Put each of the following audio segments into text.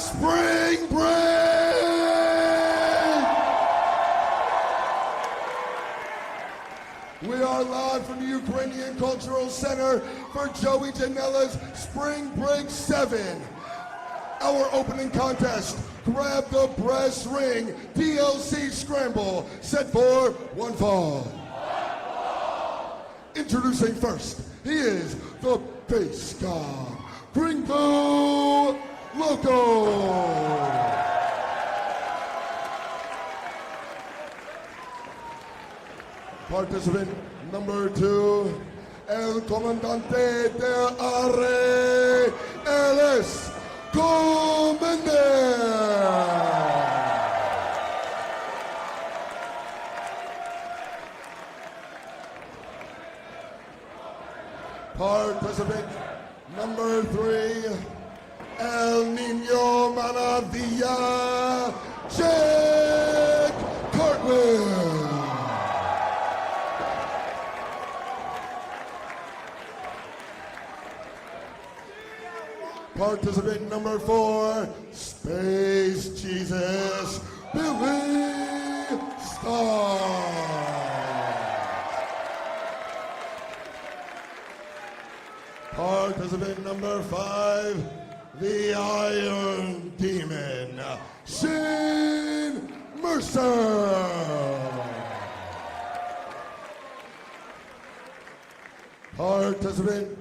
Spring Break! We are live from the Ukrainian Cultural Center for Joey Janela's Spring Break 7. Our opening contest, Grab the Brass Ring, DLC Scramble, set for one fall. Introducing first, he is the Bass God, Gringo Loco. Participant number 2, El Comandante de Arre, Ellis Commander. Participant number 3, El Nino Maravilla, Jake Cartwheel. Participant number 4, Space Jesus, Billy Starr. Participant number 5, the Iron Demon, Shane Mercer. Participant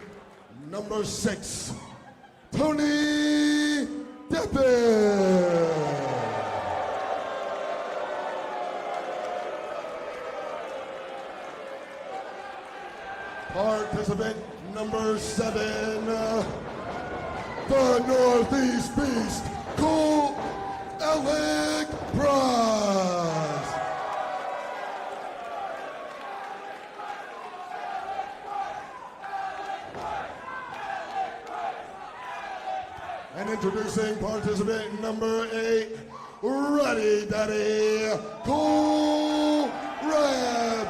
number 6, Tony Deppen. Participant number 7, the Northeast Beast, Cole Alec Bras. And introducing participant number 8, Ready Daddy, Cole Red.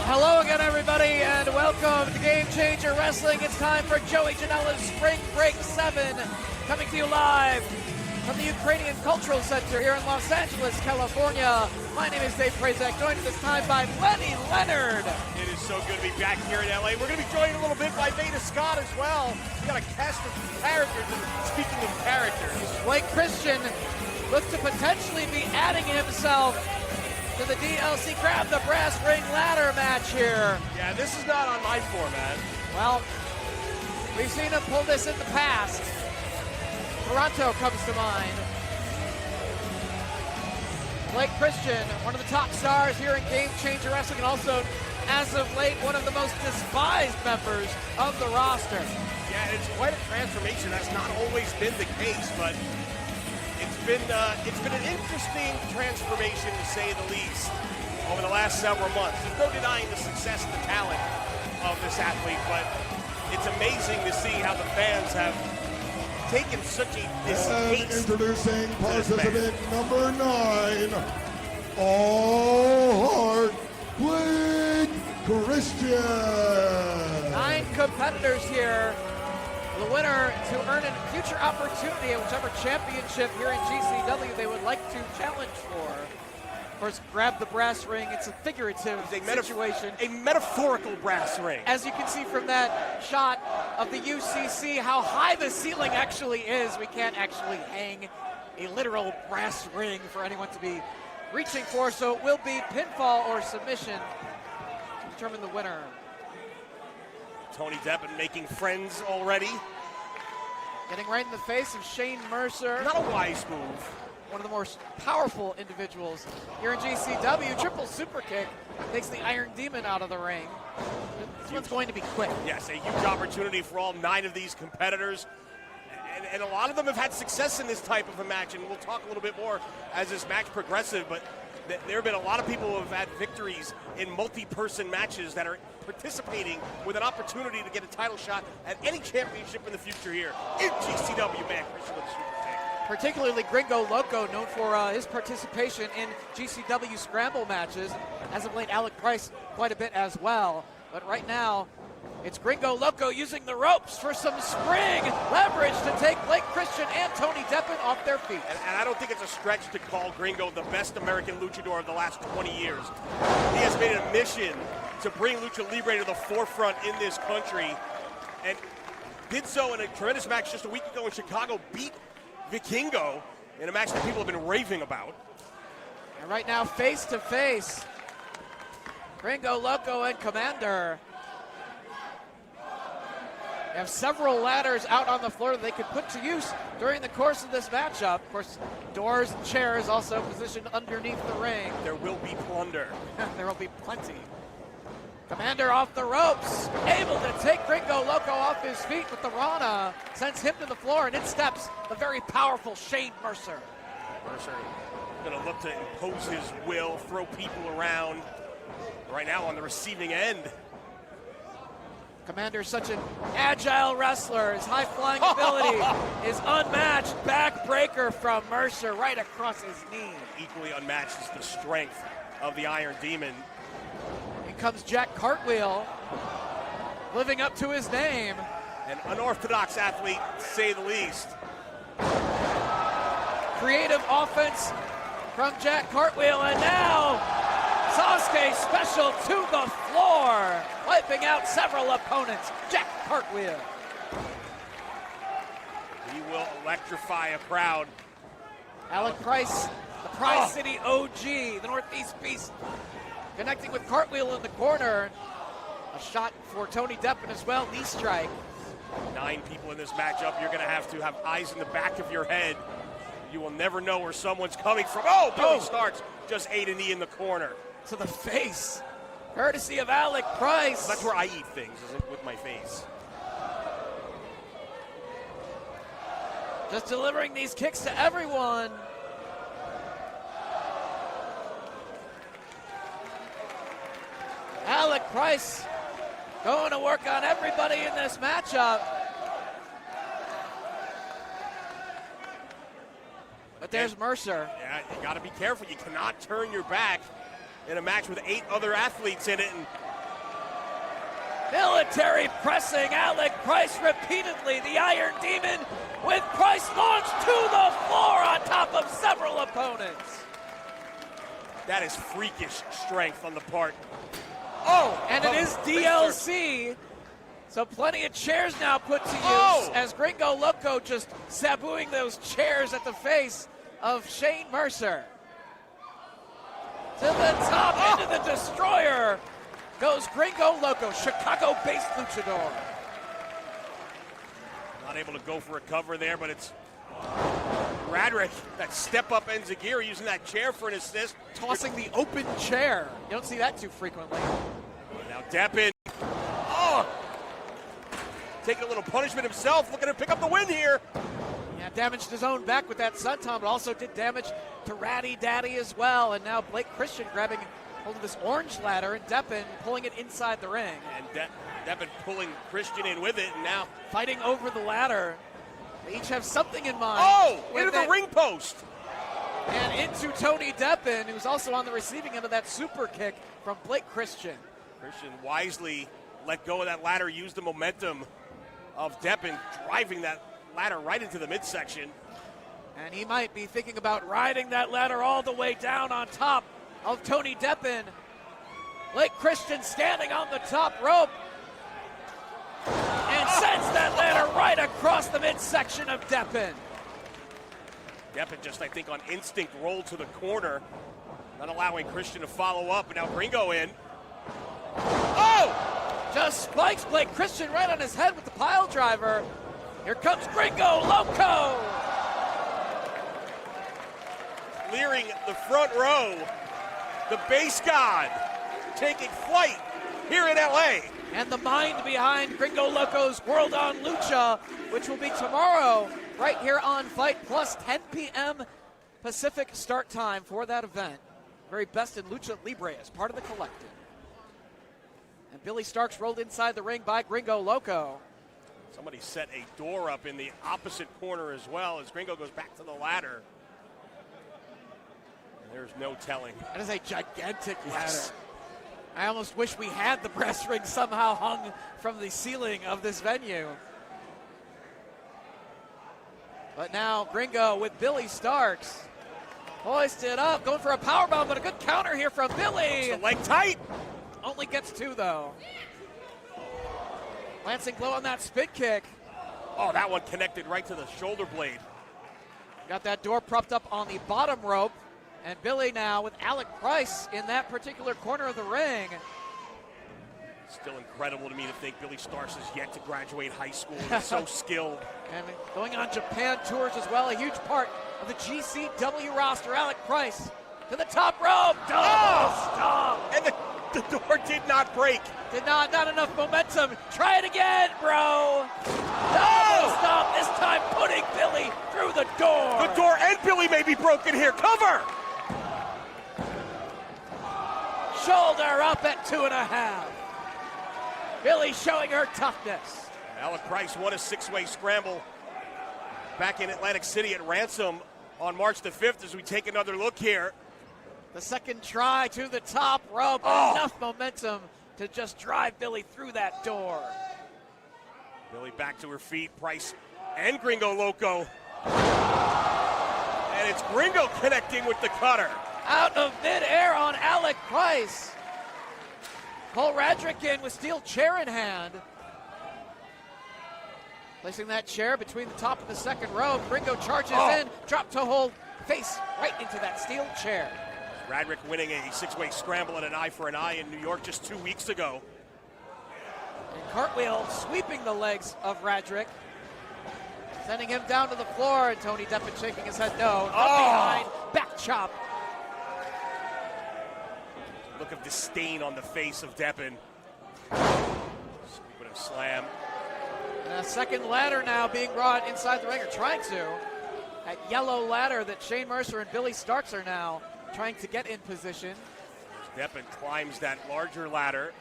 Hello again, everybody, and welcome to Game Changer Wrestling. It's time for Joey Janela's Spring Break 7, coming to you live from the Ukrainian Cultural Center here in Los Angeles, California. My name is Dave Prazak, joined at this time by Lenny Leonard. It is so good to be back here in LA. We're going to be joined a little bit by Veda Scott as well. We got a cast of characters, and speaking of characters, Blake Christian looks to potentially be adding himself to the DLC Grab the Brass Ring ladder match here. Yeah, this is not on my format. Well, we've seen him pull this in the past. Toronto comes to mind. Blake Christian, one of the top stars here in Game Changer Wrestling, and also, as of late, one of the most despised members of the roster. Yeah, it's quite a transformation. That's not always been the case, but it's been an interesting transformation, to say the least, over the last several months. There's no denying the success and the talent of this athlete, but it's amazing to see how the fans have taken such this taste. Introducing participant number 9, All Heart Blake Christian. 9 competitors here. The winner to earn a future opportunity at whichever championship here in GCW they would like to challenge for. Of course, grab the brass ring. It's a figurative situation. A metaphorical brass ring. As you can see from that shot of the UCC, how high the ceiling actually is. We can't actually hang a literal brass ring for anyone to be reaching for, so it will be pinfall or submission to determine the winner. Tony Deppen making friends already. Getting right in the face of Shane Mercer. Not a wise move. One of the more powerful individuals here in GCW. Triple super kick takes the Iron Demon out of the ring. This one's going to be quick. Yes, a huge opportunity for all 9 of these competitors. And a lot of them have had success in this type of a match, and we'll talk a little bit more as this match progresses, but there have been a lot of people who have had victories in multi-person matches that are participating with an opportunity to get a title shot at any championship in the future here in GCW. Man, Christian with a super kick. particularly Gringo Loco, known for his participation in GCW scramble matches. As of late, Alec Price quite a bit as well. But right now, it's Gringo Loco using the ropes for some spring leverage to take Blake Christian and Tony Deppen off their feet. And I don't think it's a stretch to call Gringo the best American luchador of the last 20 years. He has made it a mission to bring Lucha Libre to the forefront in this country, and did so in a tremendous match just a week ago in Chicago, beat Vikingo in a match that people have been raving about. And right now, face to face, Gringo Loco and Commander. They have several ladders out on the floor that they could put to use during the course of this matchup. Of course, doors and chairs also positioned underneath the ring. There will be plunder. There will be plenty. Commander off the ropes, able to take Gringo Loco off his feet, but the Rana sends him to the floor, and in steps the very powerful Shane Mercer. Mercer going to look to impose his will, throw people around. Right now on the receiving end. Commander is such an agile wrestler. His high-flying ability is unmatched. Backbreaker from Mercer right across his knee. Equally unmatched is the strength of the Iron Demon. In comes Jack Cartwheel, living up to his name. An unorthodox athlete, to say the least. Creative offense from Jack Cartwheel, and now Sasuke special to the floor, wiping out several opponents. Jack Cartwheel. He will electrify a crowd. Alec Price, the Prize City OG, the Northeast Beast, connecting with Cartwheel in the corner. A shot for Tony Deppen as well, knee strike. 9 people in this matchup. You're going to have eyes in the back of your head. You will never know where someone's coming from. Oh, Billy Starks just ate a knee in the corner. To the face, courtesy of Alec Price. That's where I eat things, is with my face. Just delivering these kicks to everyone. Alec Price going to work on everybody in this matchup. But there's Mercer. Yeah, you got to be careful. You cannot turn your back in a match with 8 other athletes in it. And military pressing Alec Price repeatedly. The Iron Demon with Price launched to the floor on top of several opponents. that is freakish strength on the part. And it is DLC. So plenty of chairs now put to use as Gringo Loco just sabooing those chairs at the face of Shane Mercer. To the top, into the Destroyer goes Gringo Loco, Chicago-based luchador. Not able to go for a cover there, but it's Radrick, that step-up Enzigiri using that chair for an assist. Tossing the open chair. You don't see that too frequently. Now Deppen. Taking a little punishment himself, looking to pick up the win here. Yeah, damaged his own back with that Sunton, but also did damage to Ratty Daddy as well. And now Blake Christian grabbing hold of this orange ladder and Deppen pulling it inside the ring. And Deppen pulling Christian in with it, and now fighting over the ladder. They each have something in mind. Into the ring post. And into Tony Deppen, who's also on the receiving end of that super kick from Blake Christian. Christian wisely let go of that ladder, used the momentum of Deppen, driving that ladder right into the midsection. And he might be thinking about riding that ladder all the way down on top of Tony Deppen. Blake Christian standing on the top rope and sends that ladder right across the midsection of Deppen. Deppen just, I think, on instinct rolled to the corner, not allowing Christian to follow up, and now Gringo in. Just spikes Blake Christian right on his head with the pile driver. Here comes Gringo Loco. Clearing the front row. The base god taking flight here in LA. And the mind behind Gringo Loco's World on Lucha, which will be tomorrow right here on Fight Plus, 10 p.m. Pacific start time for that event. Very best in Lucha Libre as part of the collective. And Billy Starks rolled inside the ring by Gringo Loco. Somebody set a door up in the opposite corner as well as Gringo goes back to the ladder. And there's no telling. That is a gigantic ladder. Yes. I almost wish we had the brass ring somehow hung from the ceiling of this venue. But now Gringo with Billy Starks. Hoisted up, going for a powerbomb, but a good counter here from Billy. The leg tight. Only gets 2 though. Lancing blow on that spin kick. Oh, that one connected right to the shoulder blade. Got that door propped up on the bottom rope. And Billy now with Alec Price in that particular corner of the ring. Still incredible to me to think Billy Starks has yet to graduate high school. He's so skilled. And going on Japan tours as well, a huge part of the GCW roster. Alec Price to the top rope. Double stomp. And the door did not break. Not enough momentum. Try it again, bro. Double stomp, this time putting Billy through the door. The door and Billy may be broken here. Cover. Shoulder up at 2.5. Billy showing her toughness. Alec Price won a 6-way scramble back in Atlantic City at Ransom on March the 5th as we take another look here. The second try to the top rope. Enough momentum to just drive Billy through that door. Billy back to her feet. Price and Gringo Loco. And it's Gringo connecting with the cutter. Out of midair on Alec Price. Cole Radrick in with steel chair in hand. Placing that chair between the top and the second row. Gringo charges in, drop toe hold, face right into that steel chair. Radrick winning a 6-way scramble at an eye for an eye in New York just 2 weeks ago. And cartwheel sweeping the legs of Radrick. Sending him down to the floor, and Tony Deppen shaking his head no. From behind, back chop. Look of disdain on the face of Deppen. Scoop and a slam. And a second ladder now being brought inside the ring, or trying to. That yellow ladder that Shane Mercer and Billy Starks are now trying to get in position. Deppen climbs that larger ladder.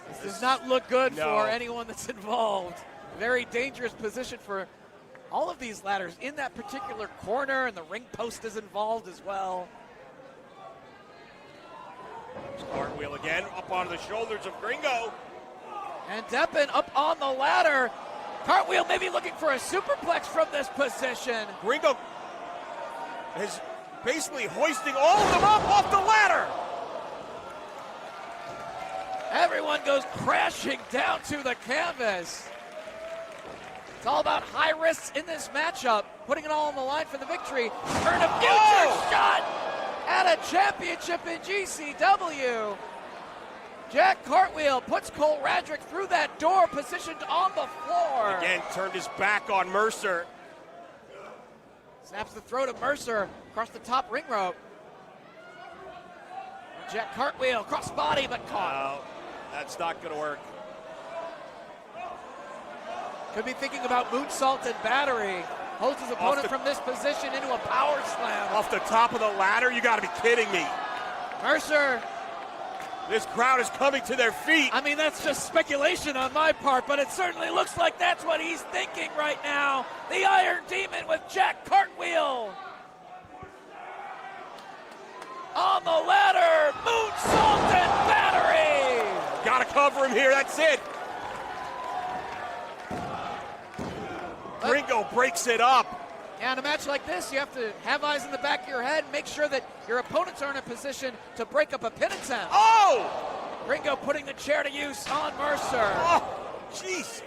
This does not look good for anyone that's involved. Very dangerous position for all of these ladders in that particular corner, and the ring post is involved as well. Cartwheel again, up onto the shoulders of Gringo. And Deppen up on the ladder. Cartwheel maybe looking for a superplex from this position. Gringo is basically hoisting all of them up off the ladder. Everyone goes crashing down to the canvas. It's all about high risks in this matchup, putting it all on the line for the victory. Turn of future shot at a championship in GCW. Jack Cartwheel puts Cole Radrick through that door, positioned on the floor. Again, turned his back on Mercer. Snaps the throat of Mercer across the top ring rope. Jack Cartwheel, cross body, but caught. That's not going to work. Could be thinking about moonsault and battery. Holds his opponent from this position into a power slam. Off the top of the ladder? You got to be kidding me. Mercer. This crowd is coming to their feet. I mean, that's just speculation on my part, but it certainly looks like that's what he's thinking right now. The Iron Demon with Jack Cartwheel. On the ladder, moonsault and battery. Got to cover him here, that's it. Gringo breaks it up. Yeah, in a match like this, you have to have eyes in the back of your head, make sure that your opponents are in a position to break up a pin attempt. Oh! Gringo putting the chair to use on Mercer. Oh, jeez.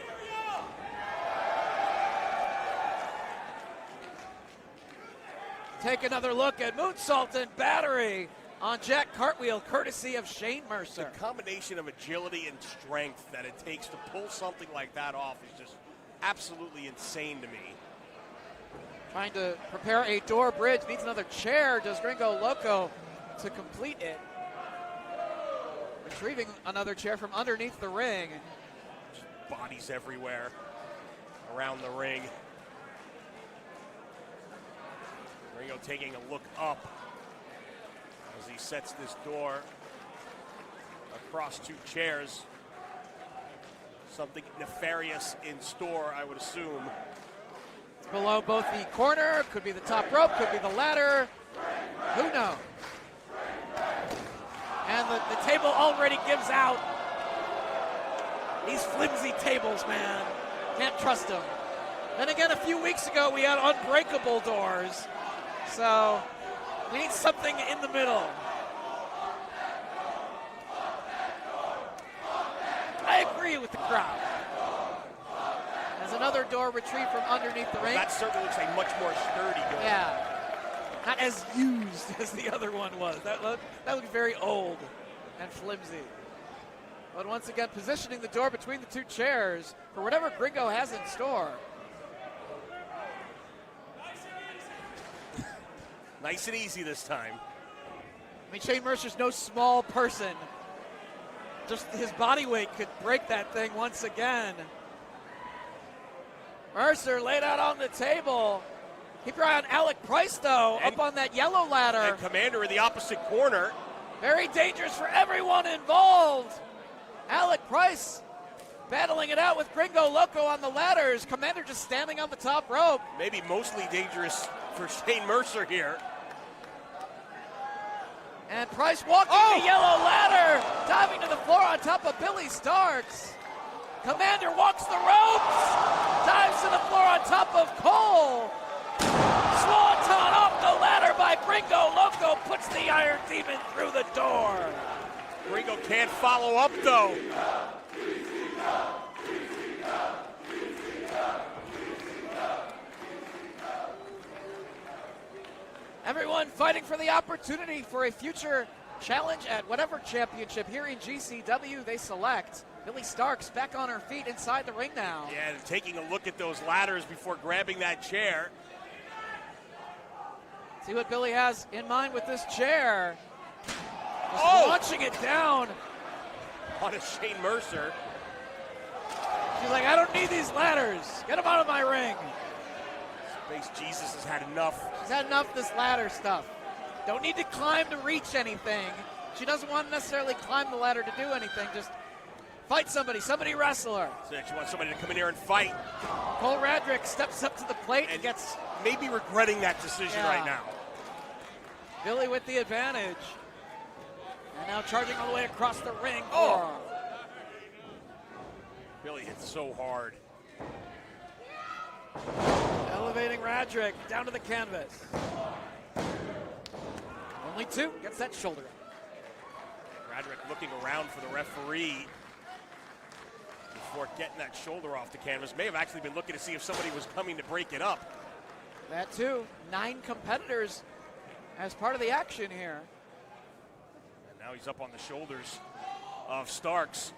Take another look at moonsault and battery on Jack Cartwheel, courtesy of Shane Mercer. The combination of agility and strength that it takes to pull something like that off is just absolutely insane to me. Trying to prepare a door bridge, needs another chair. Does Gringo Loco to complete it. Retrieving another chair from underneath the ring. Just bodies everywhere around the ring. Gringo taking a look up as he sets this door across two chairs. something nefarious in store, I would assume. It's below both the corner, could be the top rope, could be the ladder. Who knows? And the table already gives out. These flimsy tables, man. Can't trust them. Then again, a few weeks ago, we had unbreakable doors. So we need something in the middle. I agree with the crowd. As another door retrieved from underneath the ring. That certainly looks a much more sturdy door. Yeah. Not as used as the other one was. That looked very old and flimsy. But once again, positioning the door between the two chairs for whatever Gringo has in store. Nice and easy this time. I mean, Shane Mercer's no small person. Just his body weight could break that thing once again. Mercer laid out on the table. Keep your eye on Alec Price, though, up on that yellow ladder. And Commander in the opposite corner. Very dangerous for everyone involved. Alec Price battling it out with Gringo Loco on the ladders. Commander just standing on the top rope. Maybe mostly dangerous for Shane Mercer here. And Price walking the yellow ladder, diving to the floor on top of Billy Starks. Commander walks the ropes, dives to the floor on top of Cole. Swanton off the ladder by Gringo Loco, puts the Iron Demon through the door. Gringo can't follow up, though. Everyone fighting for the opportunity for a future challenge at whatever championship here in GCW they select. Billy Starks back on her feet inside the ring now. Yeah, and taking a look at those ladders before grabbing that chair. See what Billy has in mind with this chair. Just launching it down. On a Shane Mercer. She's like, I don't need these ladders. Get them out of my ring. Space Jesus has had enough. She's had enough of this ladder stuff. Don't need to climb to reach anything. She doesn't want to necessarily climb the ladder to do anything. Just fight somebody wrestle her. So she wants somebody to come in here and fight. Cole Radrick steps up to the plate and gets... Maybe regretting that decision right now. Billy with the advantage. And now charging all the way across the ring. Billy hit so hard. Elevating Radrick down to the canvas. Only two, gets that shoulder up. Radrick looking around for the referee before getting that shoulder off the canvas. May have actually been looking to see if somebody was coming to break it up. That too. 9 competitors as part of the action here. And now he's up on the shoulders of Starks.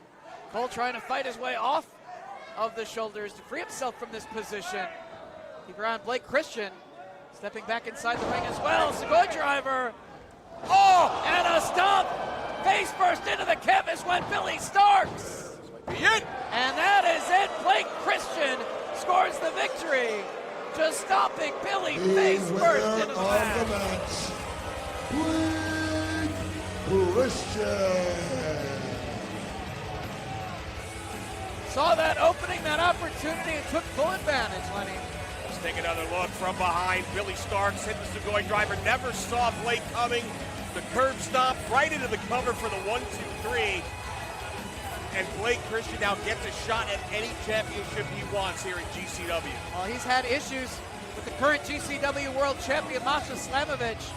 Cole trying to fight his way off of the shoulders to free himself from this position. Keep your eye on Blake Christian stepping back inside the ring as well. Sugoi driver. And a stomp. Face first into the canvas went Billy Starks. This might be it. And that is it. Blake Christian scores the victory. Just stomping Billy face first into the match. Blake Christian. Saw that opening, that opportunity, and took full advantage, Lenny. Let's take another look from behind. Billy Starks hit the Sugoi driver. Never saw Blake coming. The curb stomp right into the cover for the 1-2-3. And Blake Christian now gets a shot at any championship he wants here at GCW. Well, he's had issues with the current GCW World Champion, Masha Slamovich,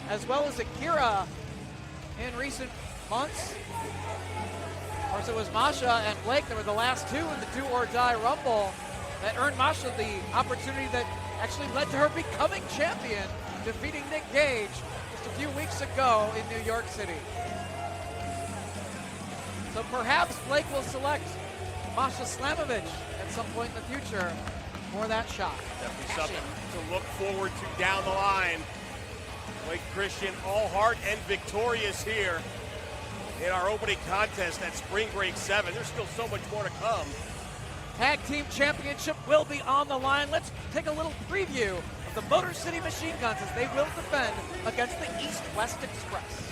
as well as Akira in recent months. Of course, it was Masha and Blake that were the last two in the Do or Die Rumble that earned Masha the opportunity that actually led to her becoming champion, defeating Nick Gage just a few weeks ago in New York City. So perhaps Blake will select Masha Slamovich at some point in the future for that shot. Definitely something to look forward to down the line. Blake Christian all heart and victorious here in our opening contest at Spring Break 7. There's still so much more to come. Tag Team Championship will be on the line. Let's take a little preview of the Motor City Machine Guns as they will defend against the East West Express.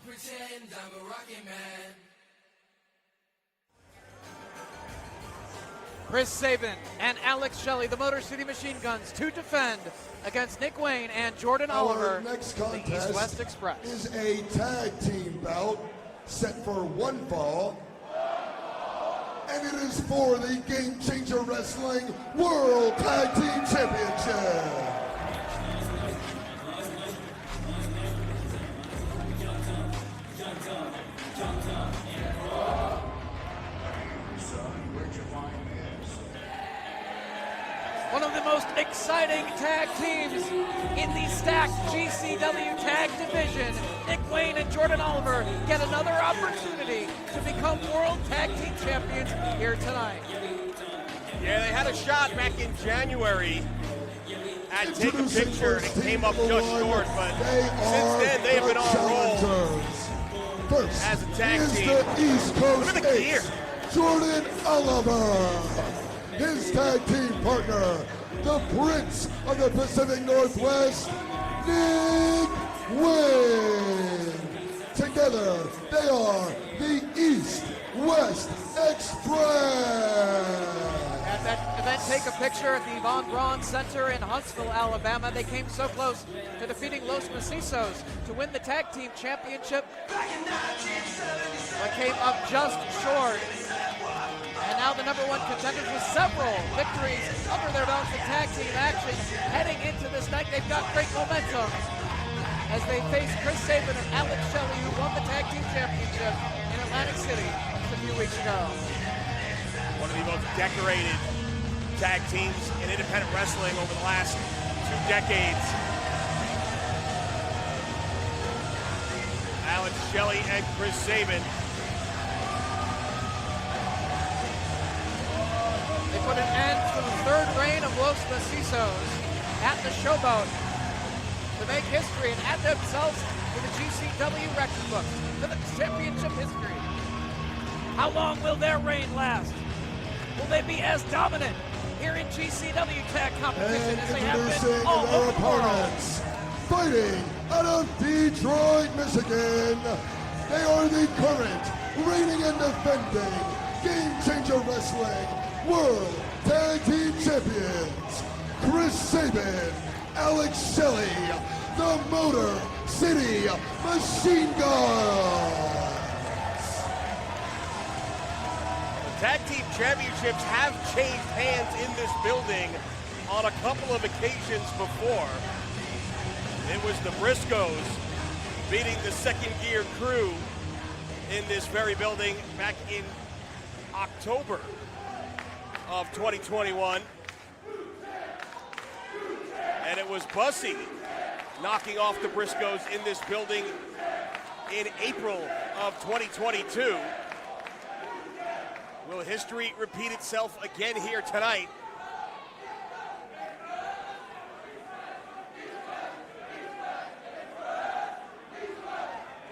pretend I'm a rocket man. Chris Sabin and Alex Shelley, the Motor City Machine Guns, to defend against Nick Wayne and Jordan Oliver. Our next the East West contest Express is a tag team bout set for one fall. And it is for the Game Changer Wrestling World Tag Team Championship. One of the most exciting tag teams in the stacked GCW tag division. Nick Wayne and Jordan Oliver get another opportunity to become World Tag Team Champions here tonight. Yeah, they had a shot back in January at Take a Picture and came up just short, but since then they have been on a roll First as a tag is team. the East Coast Look at the Ace, gear. Jordan Oliver. His tag team partner, the Prince of the Pacific Northwest, Nick Wayne. Together, they are the East West Express. At that event, Take a Picture at the Von Braun Center in Huntsville, Alabama, they came so close to defeating Los Macizos to win the tag team championship, but came up just short. And now the number one contenders with several victories under their belts in tag team action. Heading into this night, they've got great momentum as they face Chris Sabin and Alex Shelley, who won the tag team championship in Atlantic City just a few weeks ago. One of the most decorated tag teams in independent wrestling over the last 2 decades. Alex Shelley and Chris Sabin. They put an end to the third reign of Los Macizos at the Showboat to make history and add themselves to the GCW record book, to the championship history. How long will their reign last? Will they be as dominant here in GCW tag competition as they have been Introducing all their over the world? opponents, fighting out of Detroit, Michigan, they are the current reigning and defending Game Changer Wrestling World Tag Team Champions, Chris Sabin, Alex Shelley, the Motor City Machine Guns. Tag team championships have changed hands in this building on a couple of occasions before. It was the Briscoes beating the Second Gear Crew in this very building back in October of 2021. And it was BUSSY knocking off the Briscoes in this building in April of 2022. Will history repeat itself again here tonight?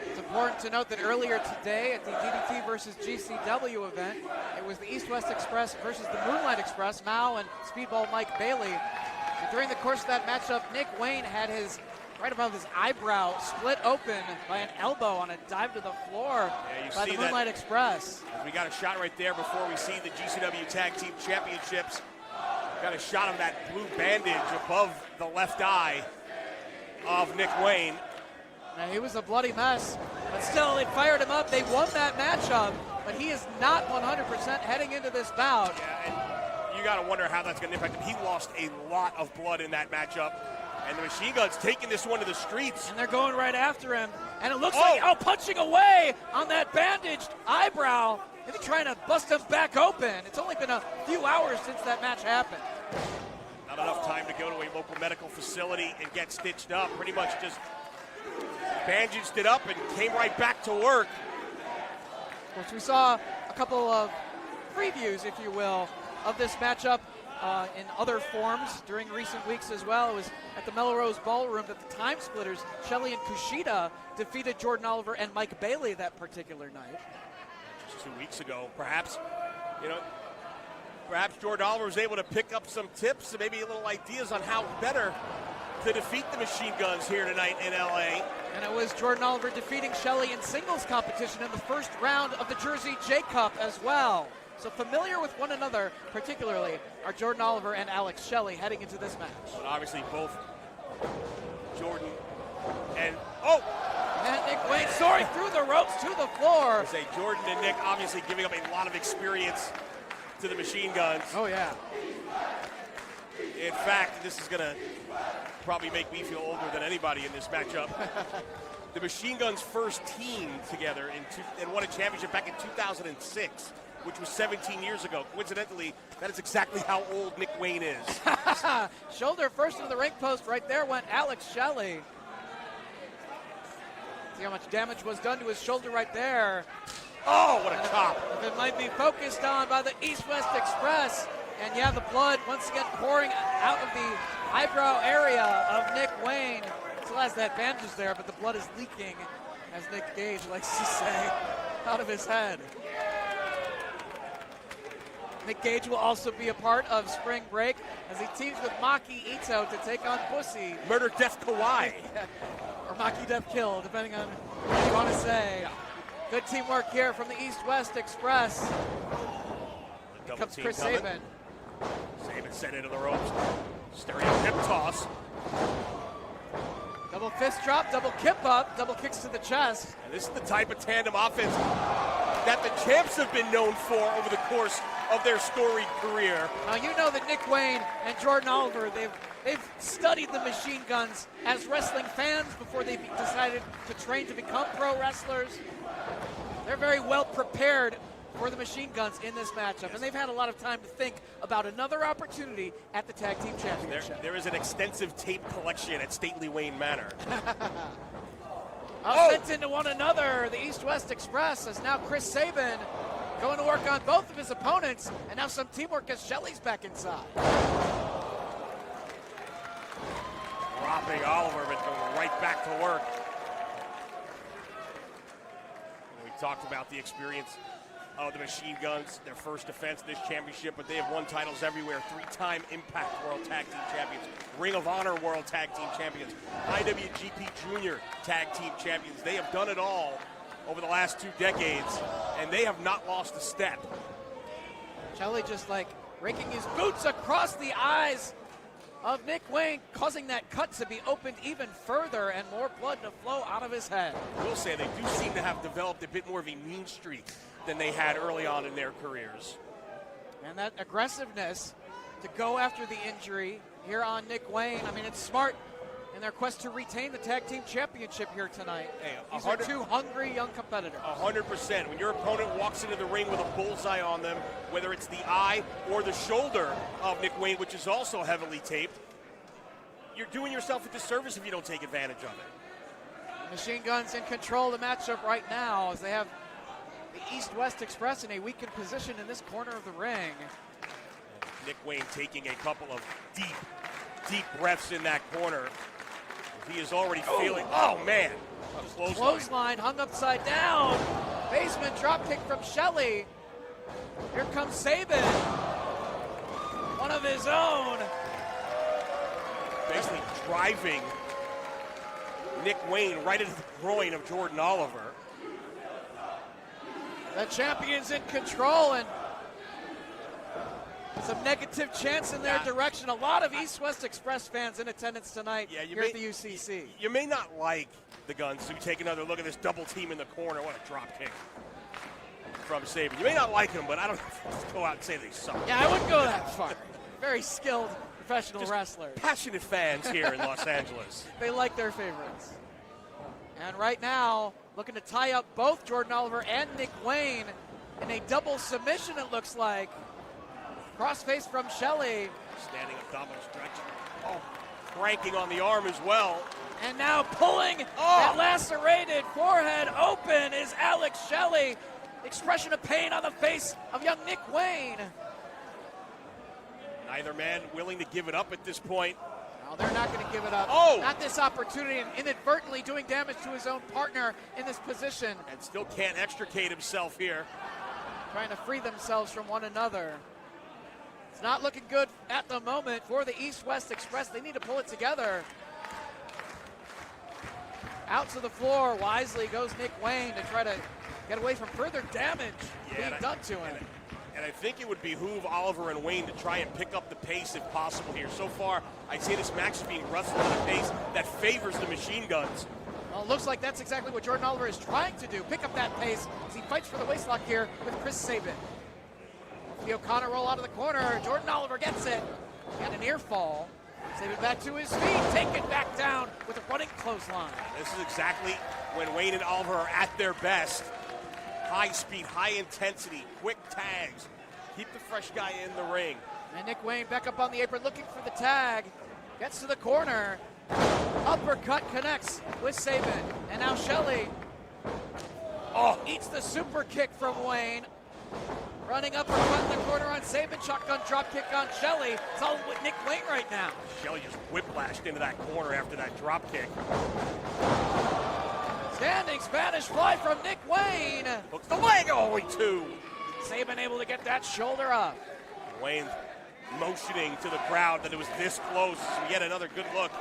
It's important to note that earlier today at the DDT versus GCW event, it was the East West Express versus the Moonlight Express, Mao and Speedball Mike Bailey. And during the course of that matchup, Nick Wayne had his right above his eyebrow split open by an elbow on a dive to the floor by the Moonlight Express. We got a shot right there before we see the GCW Tag Team Championships. Got a shot of that blue bandage above the left eye of Nick Wayne. Now, he was a bloody mess, but still they fired him up. They won that matchup, but he is not 100% heading into this bout. Yeah, and you got to wonder how that's going to impact him. He lost a lot of blood in that matchup. And the Machine Gun's taking this one to the streets. And they're going right after him. And it looks like, punching away on that bandaged eyebrow. Maybe trying to bust him back open. It's only been a few hours since that match happened. Not enough time to go to a local medical facility and get stitched up. Pretty much just bandaged it up and came right back to work. Of course, we saw a couple of previews, if you will, of this matchup in other forms during recent weeks as well. It was at the Melrose Ballroom that the Time Splitters, Shelley and Kushida, defeated Jordan Oliver and Mike Bailey that particular night. Just 2 weeks ago, perhaps Jordan Oliver was able to pick up some tips and maybe a little ideas on how better to defeat the Machine Guns here tonight in LA. And it was Jordan Oliver defeating Shelley in singles competition in the first round of the Jersey J Cup as well. So familiar with one another, particularly are Jordan Oliver and Alex Shelley heading into this match. But obviously both Jordan and Nick Wayne soaring through the ropes to the floor. I say Jordan and Nick obviously giving up a lot of experience to the Machine Guns. Oh yeah. In fact, this is gonna probably make me feel older than anybody in this matchup. The Machine Guns first teamed together and won a championship back in 2006, which was 17 years ago. Coincidentally, that is exactly how old Nick Wayne is. Shoulder first into the ring post. Right there went Alex Shelley. See how much damage was done to his shoulder right there. Oh, what a chop. It might be focused on by the East-West Express. And yeah, the blood once again pouring out of the eyebrow area of Nick Wayne. Still has that bandage there, but the blood is leaking, as Nick Gage likes to say, out of his head. Nick Gage will also be a part of Spring Break as he teams with Maki Itoh to take on BUSSY. Murder, Death, Kawhi. Or Maki Death Kill, depending on what you want to say. Good teamwork here from the East-West Express. Here comes Chris Sabin. Sabin sent into the ropes. Stereo hip toss. Double fist drop, double kip up, double kicks to the chest. And this is the type of tandem offense that the champs have been known for over the course of their storied career. Now you know that Nick Wayne and Jordan Oliver, they've studied the Machine Guns as wrestling fans before they decided to train to become pro wrestlers. They're very well prepared for the Machine Guns in this matchup, and they've had a lot of time to think about another opportunity at the Tag Team Championship. There is an extensive tape collection at Stately Wayne Manor. Sent into one another, the East-West Express, as now Chris Sabin going to work on both of his opponents, and now some teamwork as Shelley's back inside. Dropping Oliver, but going right back to work. We talked about the experience of the Machine Guns, their first defense of this championship, but they have won titles everywhere. 3-time Impact World Tag Team Champions, Ring of Honor World Tag Team Champions, IWGP Junior Tag Team Champions. They have done it all over the last 2 decades, and they have not lost a step. Shelley just like raking his boots across the eyes of Nick Wayne, causing that cut to be opened even further and more blood to flow out of his head. I will say they do seem to have developed a bit more of a mean streak than they had early on in their careers. And that aggressiveness to go after the injury here on Nick Wayne, I mean, it's smart in their quest to retain the Tag Team Championship here tonight. Hey, these are 2 hungry young competitors. 100%. When your opponent walks into the ring with a bullseye on them, whether it's the eye or the shoulder of Nick Wayne, which is also heavily taped, you're doing yourself a disservice if you don't take advantage of it. Machine Guns in control of the matchup right now as they have the East-West Express in a weakened position in this corner of the ring. Nick Wayne taking a couple of deep breaths in that corner. He is already feeling, oh man. Clothesline hung upside down. Basement drop kick from Shelley. Here comes Sabin. One of his own. Basically driving Nick Wayne right into the groin of Jordan Oliver. The champion's in control, and some negative chants in their direction. A lot of East-West Express fans in attendance tonight here at the UCC. You may not like the Guns, so you take another look at this double team in the corner. What a drop kick from Sabin. You may not like him, but I don't go out and say they suck. Yeah, I wouldn't go that far. Very skilled professional wrestlers. Passionate fans here in Los Angeles. They like their favorites. And right now, looking to tie up both Jordan Oliver and Nick Wayne in a double submission, it looks like. Crossface from Shelley. Standing abdominal stretch. Oh, cranking on the arm as well. And now pulling that lacerated forehead open is Alex Shelley. Expression of pain on the face of young Nick Wayne. Neither man willing to give it up at this point. No, they're not going to give it up. Not this opportunity, and inadvertently doing damage to his own partner in this position. And still can't extricate himself here. Trying to free themselves from one another. It's not looking good at the moment for the East-West Express. They need to pull it together. Out to the floor, wisely goes Nick Wayne to try to get away from further damage being done to him. And I think it would behoove Oliver and Wayne to try and pick up the pace if possible here. So far, I'd say this match is being wrestled at a pace that favors the machine guns. Well, it looks like that's exactly what Jordan Oliver is trying to do, pick up that pace as he fights for the waistlock here with Chris Sabin. The Okada roll out of the corner, Jordan Oliver gets it, and a near fall. Sabin back to his feet, taken back down with a running clothesline. This is exactly when Wayne and Oliver are at their best. High speed, high intensity, quick tags. Keep the fresh guy in the ring. And Nick Wayne back up on the apron looking for the tag. Gets to the corner. Uppercut connects with Sabin. And now Shelley eats the super kick from Wayne. Running uppercut in the corner on Sabin. Shotgun drop kick on Shelley. It's all with Nick Wayne right now. Shelley just whiplashed into that corner after that drop kick. Standing Spanish fly from Nick Wayne. Hooks the leg all the way to. Sabin able to get that shoulder up. Wayne motioning to the crowd that it was this close. So we get another good look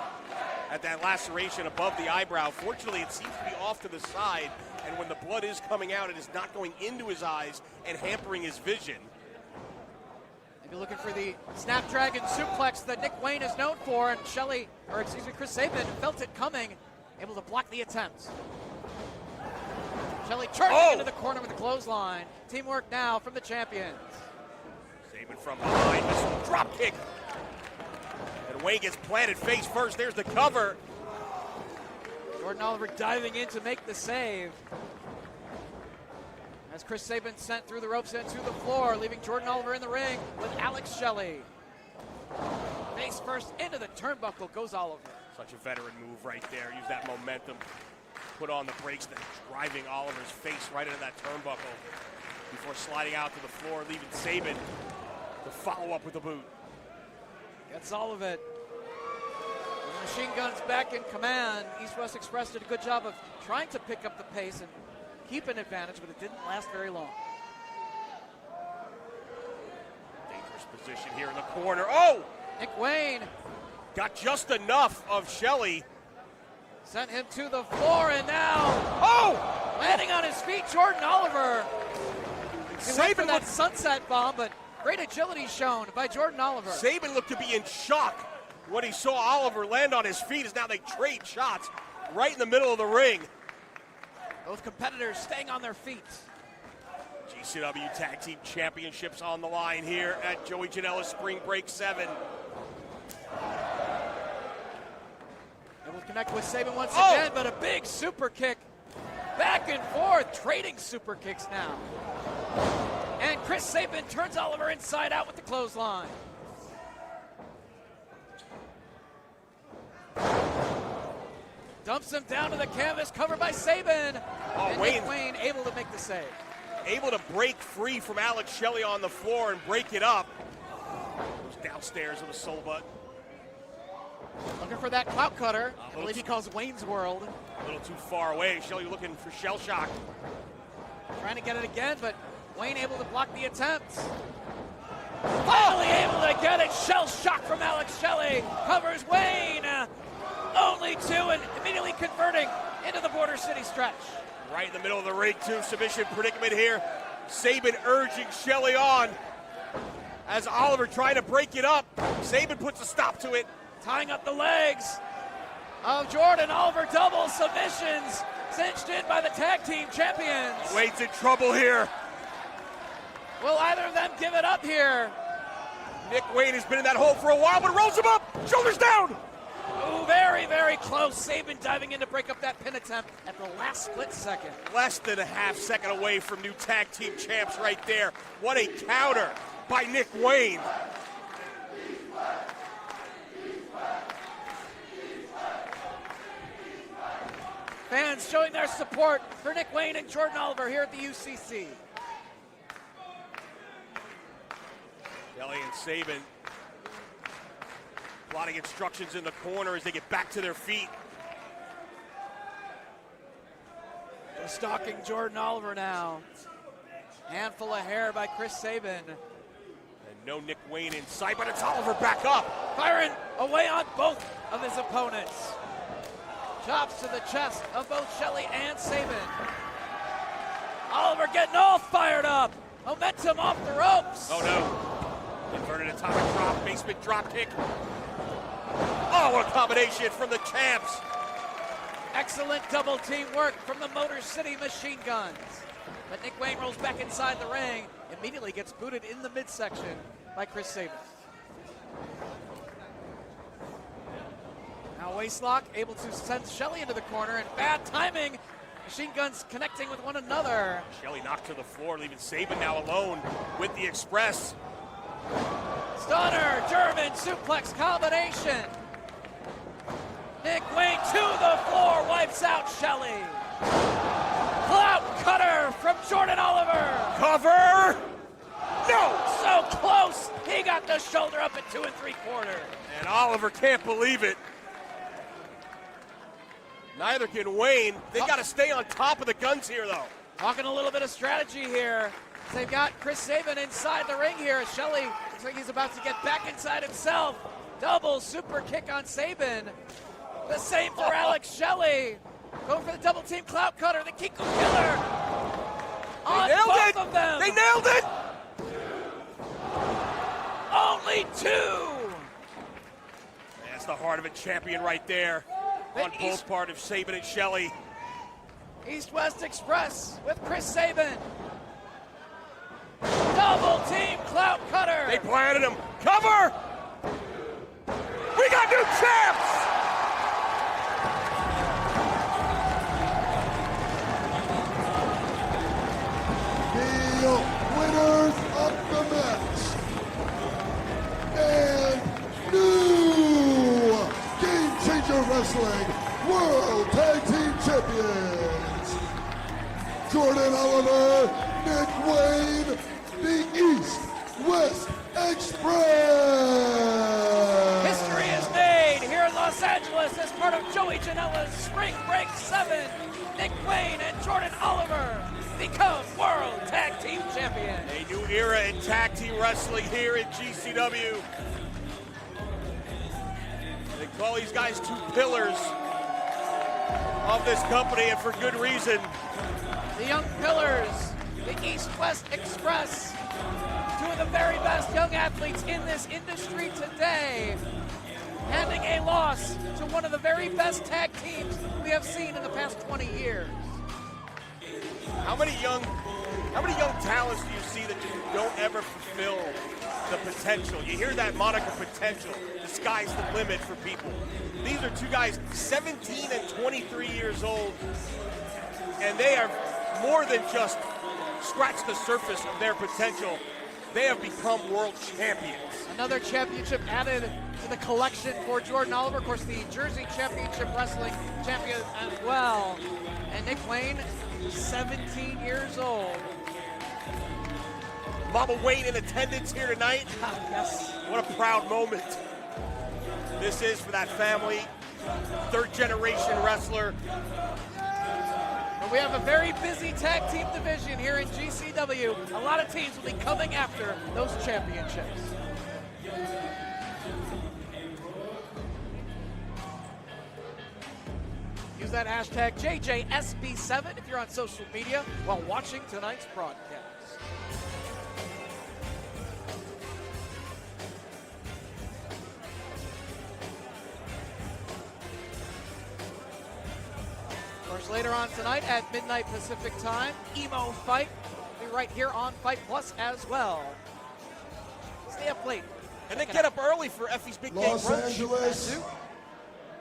at that laceration above the eyebrow. Fortunately, it seems to be off to the side, and when the blood is coming out, it is not going into his eyes and hampering his vision. Maybe looking for the Snapdragon suplex that Nick Wayne is known for, and Chris Sabin felt it coming, able to block the attempt. Shelley charging into the corner with a clothesline. Teamwork now from the champions. Sabin from behind, missile drop kick. And Wayne gets planted face first. There's the cover. Jordan Oliver diving in to make the save. As Chris Sabin sent through the ropes and to the floor, leaving Jordan Oliver in the ring with Alex Shelley. Face first into the turnbuckle goes Oliver. Such a veteran move right there. Use that momentum. Put on the brakes, then driving Oliver's face right into that turnbuckle before sliding out to the floor, leaving Sabin to follow up with a boot. Gets all of it. The machine gun's back in command. East West Express did a good job of trying to pick up the pace and keep an advantage, but it didn't last very long. Dangerous position here in the corner. Nick Wayne got just enough of Shelley. Sent him to the floor, and now, landing on his feet, Jordan Oliver. He went for that sunset bomb, but great agility shown by Jordan Oliver. Sabin looked to be in shock when he saw Oliver land on his feet, as now they trade shots right in the middle of the ring. Both competitors staying on their feet. GCW Tag Team Championships on the line here at Joey Janela's Spring Break 7. Able to connect with Sabin once again, but a big super kick. Back and forth, trading super kicks now. And Chris Sabin turns Oliver inside out with the clothesline. Dumps him down to the canvas, covered by Sabin. And Nick Wayne able to make the save. Able to break free from Alex Shelley on the floor and break it up. Goes downstairs with a soul butt. Looking for that clout cutter. I believe he calls Wayne's World. A little too far away. Shelley looking for shell shock. Trying to get it again, but Wayne able to block the attempt. Finally able to get it. Shell shock from Alex Shelley. Covers Wayne. Only two, and immediately converting into the Border City stretch. Right in the middle of the ring, too. Submission predicament here. Sabin urging Shelley on. As Oliver trying to break it up. Sabin puts a stop to it. Tying up the legs of Jordan. Oliver double submissions. Cinched in by the tag team champions. Wayne's in trouble here. Will either of them give it up here? Nick Wayne has been in that hole for a while, but rolls him up. Shoulders down. Ooh, very, very close. Sabin diving in to break up that pin attempt at the last split second. Less than a half second away from new tag team champs right there. What a counter by Nick Wayne. Fans showing their support for Nick Wayne and Jordan Oliver here at the UCC. Shelley and Sabin plotting instructions in the corner as they get back to their feet. Stalking Jordan Oliver now. Handful of hair by Chris Sabin. And no Nick Wayne in sight, but it's Oliver back up. Firing away on both of his opponents. Chops to the chest of both Shelley and Sabin. Oliver getting all fired up. Momentum off the ropes. Oh no. Inverted atomic drop, basement drop kick. Oh, what a combination from the champs. Excellent double team work from the Motor City Machine Guns. But Nick Wayne rolls back inside the ring, immediately gets booted in the midsection by Chris Sabin. Now waistlock, able to send Shelley into the corner, and bad timing. Machine Guns connecting with one another. Shelley knocked to the floor, leaving Sabin now alone with the Express. Stunner, German suplex combination. Nick Wayne to the floor, wipes out Shelley. Clout cutter from Jordan Oliver. Cover! No! So close, he got the shoulder up at 2 3/4. And Oliver can't believe it. Neither can Wayne. They got to stay on top of the Guns here, though. Talking a little bit of strategy here. They've got Chris Sabin inside the ring here. Shelley looks like he's about to get back inside himself. Double super kick on Sabin. The same for Alex Shelley. Going for the double team clout cutter, the Kiko killer. On both of them. They nailed it! Only 2. That's the heart of a champion right there. On both part of Sabin and Shelley. East-West Express with Chris Sabin. Double team clout cutter. They planted him. Cover! We got new champs! The winners of the match and new Game Changer Wrestling World Tag Team Champions, Jordan Oliver, Nick Wayne, the East-West Express. History is made here in Los Angeles as part of Joey Janela's Spring Break 7. Nick Wayne and Jordan Oliver become World Tag Team Champions. A new era in tag team wrestling here in GCW. They call these guys 2 pillars of this company, and for good reason. The young pillars, the East-West Express, 2 of the very best young athletes in this industry today, handing a loss to one of the very best tag teams we have seen in the past 20 years. How many young talents do you see that just don't ever fulfill the potential? You hear that moniker, potential. The sky's the limit for people. These are 2 guys, 17 and 23 years old, and they are more than just scratch the surface of their potential. They have become world champions. Another championship added to the collection for Jordan Oliver. Of course, the Jersey Championship Wrestling champion as well. And Nick Wayne, 17 years old. Mama Wayne in attendance here tonight. Yes. What a proud moment this is for that family. 3rd generation wrestler. But we have a very busy tag team division here in GCW. A lot of teams will be coming after those championships. Use that hashtag JJSB7 if you're on social media while watching tonight's broadcast. Of course, later on tonight at midnight Pacific time, Emo Fight will be right here on Fight Plus as well. Stay up late. And they get up early for Effie's Big Game Los Brunch. Angeles,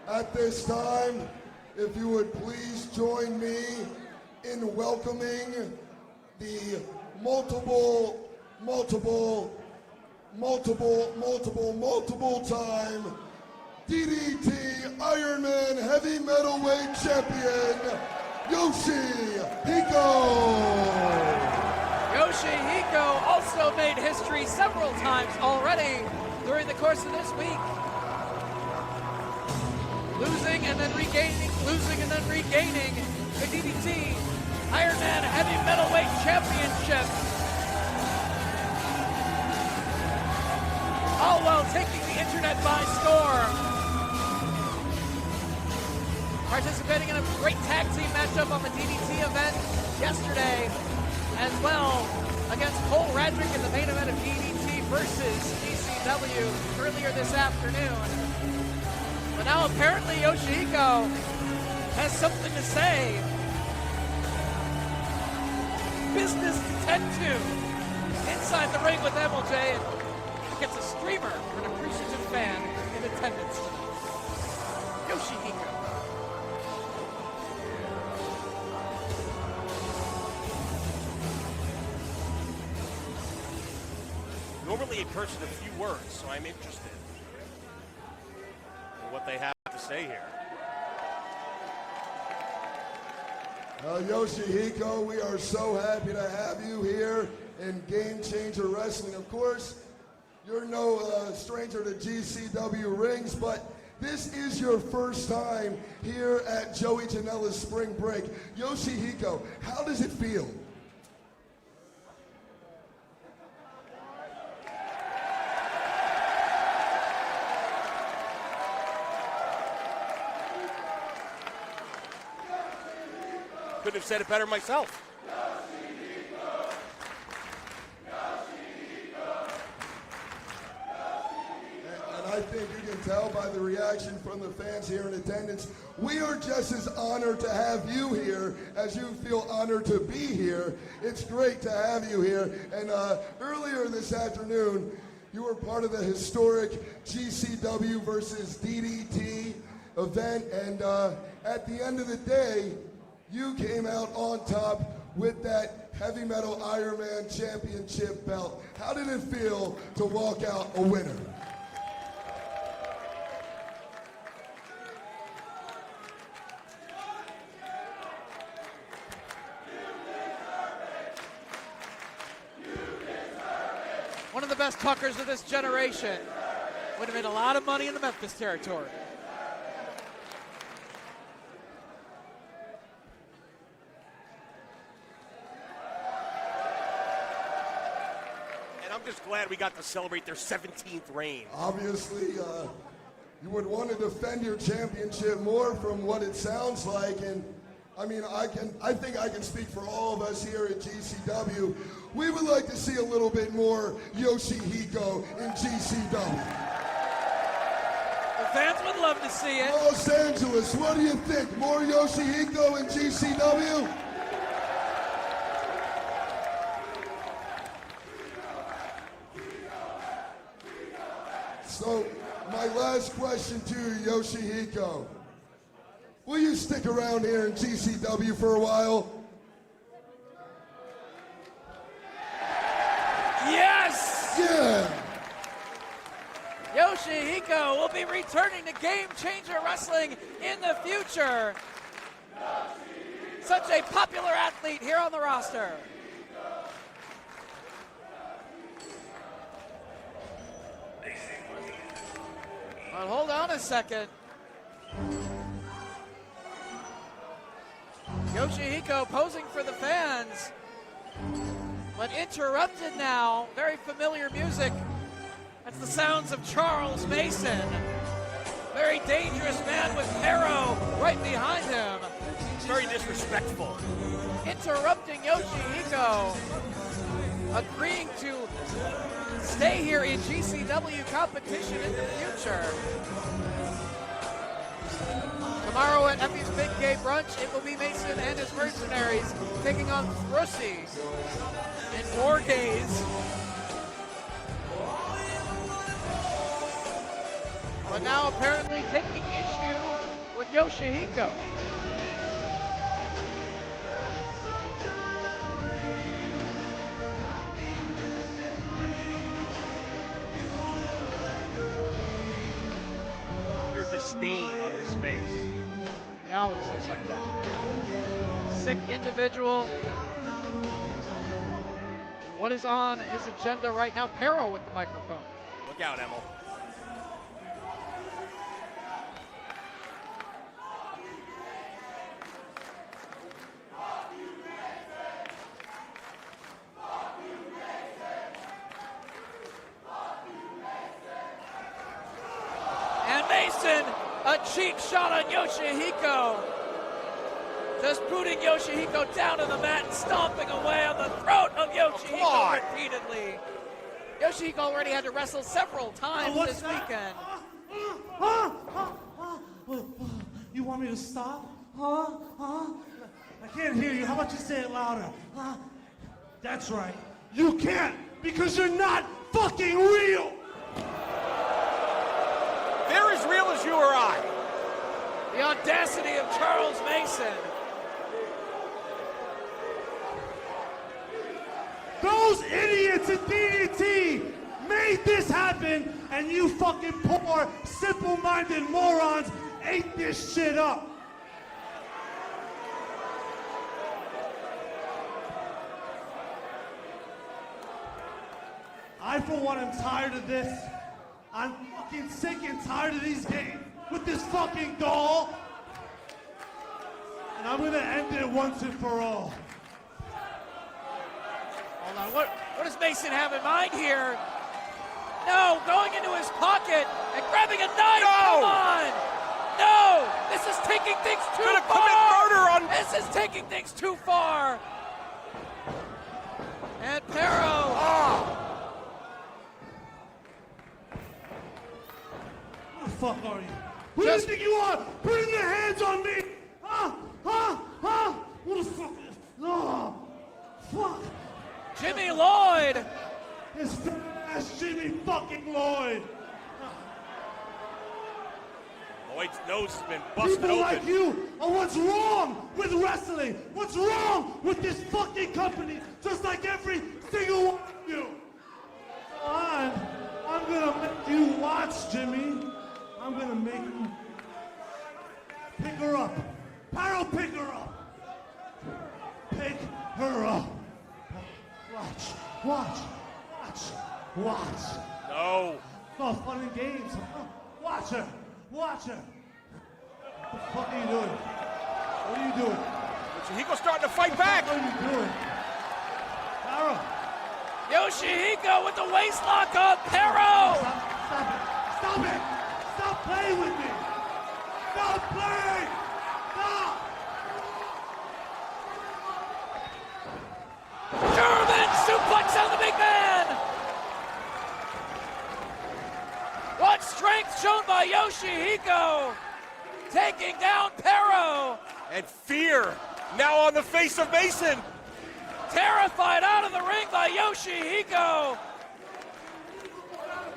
at this time, if you would please join me in welcoming the multiple time DDT Ironman Heavy Metalweight Champion, Joshi Hijo. Yoshi Hijo also made history several times already during the course of this week. Losing and then regaining the DDT Ironman Heavy Metalweight Championship. All while taking the internet by storm. participating in a great tag team matchup on the DDT event yesterday, as well against Cole Radrick in the main event of DDT versus GCW earlier this afternoon. But now apparently Yoshihiko has something to say. Business to tend to inside the ring with MLJ, and gets a streamer for an appreciative fan in attendance tonight. Yoshihiko. Normally a person of few words, so I'm interested in what they have to say here. Yoshihiko, we are so happy to have you here in Game Changer Wrestling. Of course, you're no stranger to GCW rings, but this is your first time here at Joey Janela's Spring Break. Yoshihiko, how does it feel? Couldn't have said it better myself. And I think you can tell by the reaction from the fans here in attendance, we are just as honored to have you here as you feel honored to be here. It's great to have you here. And earlier this afternoon, you were part of the historic GCW versus DDT event. And at the end of the day, you came out on top with that Heavy Metal Ironman Championship belt. How did it feel to walk out a winner? One of the best tuckers of this generation. Would have made a lot of money in the Memphis territory. I'm just glad we got to celebrate their 17th reign. Obviously, you would want to defend your championship more from what it sounds like, and I mean, I think I can speak for all of us here at GCW. We would like to see a little bit more Yoshihiko in GCW. The fans would love to see it. Los Angeles, what do you think? More Yoshihiko in GCW? So, my last question to you, Yoshihiko. Will you stick around here in GCW for a while? Yes! Yeah! Yoshihiko will be returning to Game Changer Wrestling in the future. Such a popular athlete here on the roster. But hold on a second. Yoshihiko posing for the fans, but interrupted now. Very familiar music. That's the sounds of Charles Mason. Very dangerous man with Pero right behind him. Very disrespectful. Interrupting Yoshihiko, agreeing to stay here in GCW competition in the future. Tomorrow at Effie's Big Gay Brunch, it will be Mason and his mercenaries taking on Thrusy in War Gaze. But now apparently taking issue with Yoshihiko. There's disdain on his face. He always looks like that. Sick individual. What is on his agenda right now? Pero with the microphone. Look out, Emil. And Mason A cheap shot on Yoshihiko. Just booting Yoshihiko down to the mat and stomping away on the throat of Yoshihiko repeatedly. Yoshihiko already had to wrestle several times this weekend. You want me to stop? I can't hear you. How about you say it louder? That's right. You can't because you're not fucking real. They're as real as you or I. The audacity of Charles Mason. Those idiots at DDT made this happen, and you fucking poor, simple-minded morons ate this shit up. I, for one, am tired of this. I'm fucking sick and tired of these games with this fucking doll. And I'm gonna end it once and for all. Hold on, what does Mason have in mind here? No, going into his pocket and grabbing a knife. No! Come on! No! This is taking things too Gonna far! commit murder on... This is taking things too far! And Pero. Who the fuck are you? Who do you think you are? Putting your hands on me! What the fuck is... Oh, fuck! Jimmy Lloyd! His fat ass Jimmy fucking Lloyd! Lloyd's nose has been busted People open. like you are what's wrong with wrestling! What's wrong with this fucking company? Just like every single one of you! I'm gonna make you watch, Jimmy! I'm gonna make you pick her up! Pyro, pick her up! Pick her up! Watch! No. It's all fun and games. Watch her! What the fuck are you doing? What are you doing? Yoshihiko's starting to fight back. What are you doing? Pyro! Yoshihiko with the waist lock on Pero! Stop it! Stop playing with me! Stop playing! Stop! German suplex on the big man! What strength shown by Yoshihiko! Taking down Pero! And fear now on the face of Mason. Terrified out of the ring by Yoshihiko!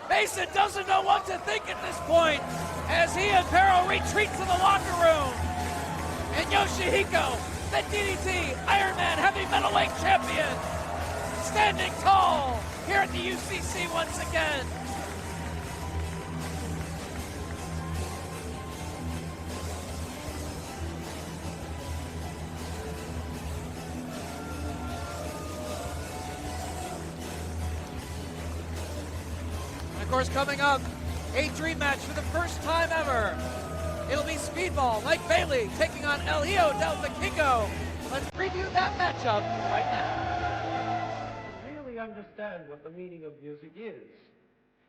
Mason doesn't know what to think at this point as he and Pero retreat to the locker room. And Yoshihiko, the DDT Iron Man Heavy Metalweight Champion, standing tall here at the UCC once again. Of course, coming up, a dream match for the first time ever. It'll be Speedball, Mike Bailey, taking on El Hijo del Vikingo. Let's preview that matchup right now. Really understand what the meaning of music is.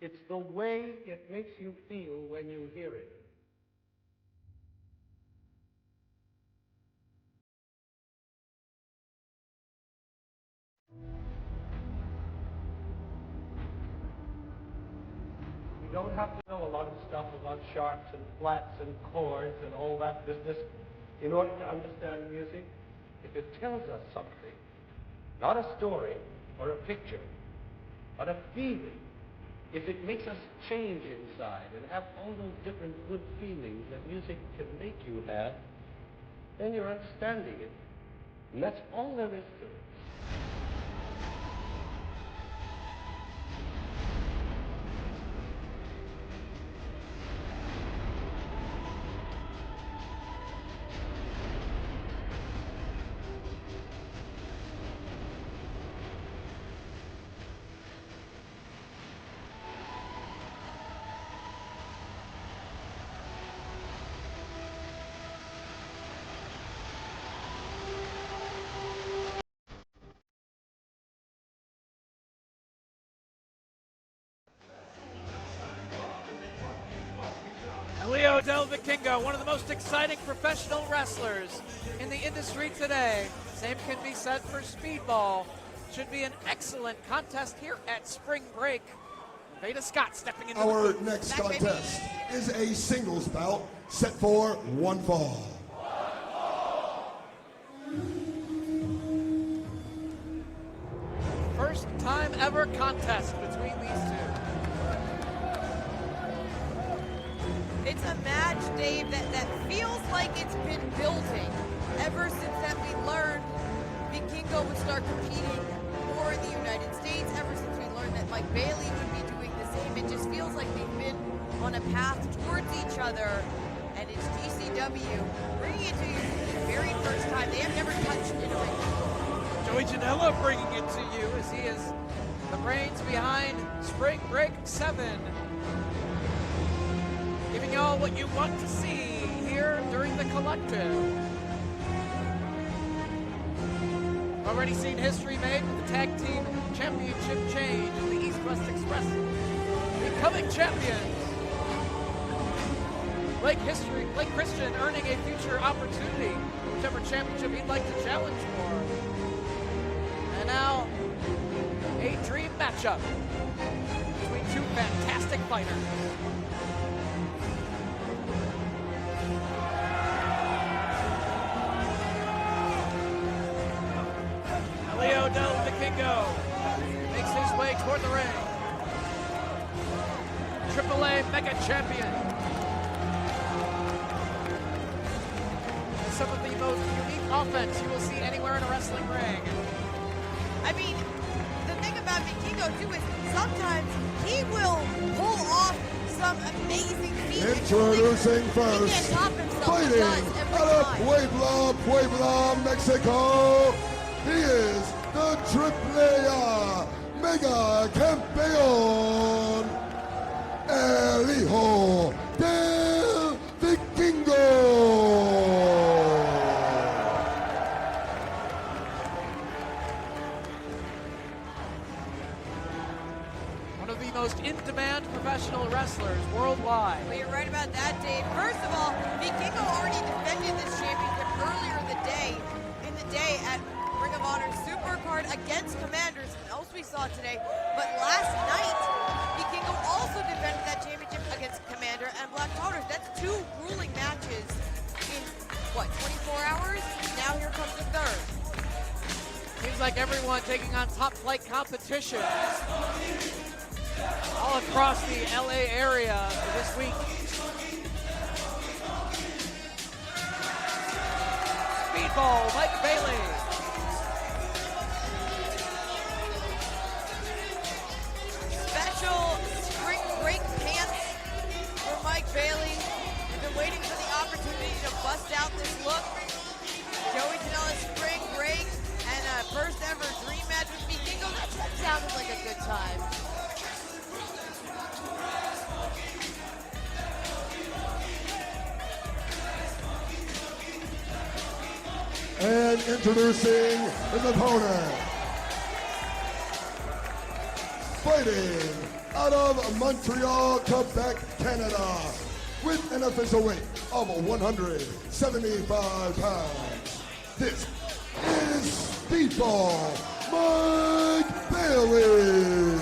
It's the way it makes you feel when you hear it. You don't have to know a lot of stuff about sharps and flats and chords and all that business in order to understand music. If it tells us something, not a story or a picture, but a feeling, if it makes us change inside and have all those different good feelings that music can make you have, then you're understanding it. And that's all there is to it. Leo Del Vikingo, one of the most exciting professional wrestlers in the industry today. Same can be said for Speedball. Should be an excellent contest here at Spring Break. Veda Scott stepping into Our the next contest is a singles bout set for one fall. first time ever contest between these two. It's a match, Dave, that feels like it's been building ever since that we learned Vikingo would start competing more in the United States, ever since we learned that Mike Bailey would be doing the same. It just feels like they've been on a path towards each other, and it's GCW bringing it to you for the very first time. They have never touched in a ring before. Joey Janela bringing it to you as he is the brains behind Spring Break 7. Giving y'all what you want to see here during the collective. Already seen history made with the Tag Team Championship change in the East-West Express. Becoming champions. Blake Christian earning a future opportunity, whichever championship he'd like to challenge for. And now, a dream matchup between two fantastic fighters. Leo Del Vikingo makes his way toward the ring. AAA Mega Champion. Some of the most unique offense you will see anywhere in a wrestling ring. I mean, the thing about Vikingo too is sometimes he will pull off some amazing feats. Introducing first, he can't top himself. fighting He does every out of time. Puebla, Mexico. He is the AAA Mega Campeón, El Hijo del Vikingo. One of the most in-demand professional wrestlers worldwide. Well, you're right about that, Dave. First of all, Vikingo already defended this championship earlier in the day at Ring of Honor Supercard against Commanders, and else we saw today. But last night, Vikingo also defended that championship against Commander and Black Taurus. That's two grueling matches in, what, 24 hours? Now here comes the third. Seems like everyone taking on top flight competition all across the LA area this week. Speedball, Mike Bailey. Special spring break pants for Mike Bailey. We've been waiting for the opportunity to bust out this look. Joey Janela spring break and a first ever dream match with Vikingo. That sounded like a good time. And introducing his opponent, fighting out of Montreal, Quebec, Canada, with an official weight of 175 pounds. This is Speedball Mike Bailey.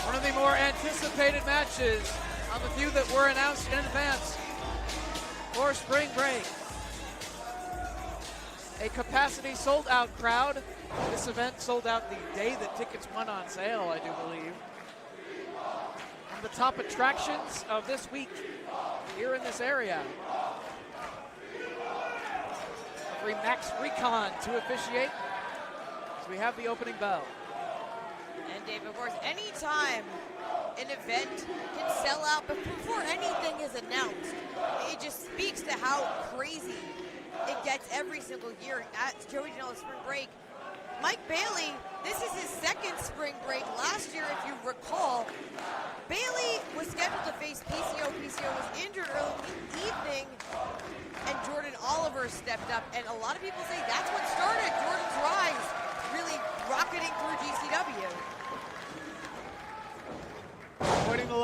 One of the more anticipated matches on the few that were announced in advance for Spring Break. A capacity sold out crowd. This event sold out the day that tickets went on sale, I do believe. And the top attractions of this week here in this area. Referee Max Recon to officiate. So we have the opening bell. And Dave, of course, anytime an event can sell out before anything is announced, it just speaks to how crazy it gets every single year at Joey Janela Spring Break. Mike Bailey, this is his second Spring Break. Last year, if you recall, Bailey was scheduled to face PCO. PCO was injured early in the evening, and Jordan Oliver stepped up. And a lot of people say that's what started Jordan's rise, really rocketing through GCW.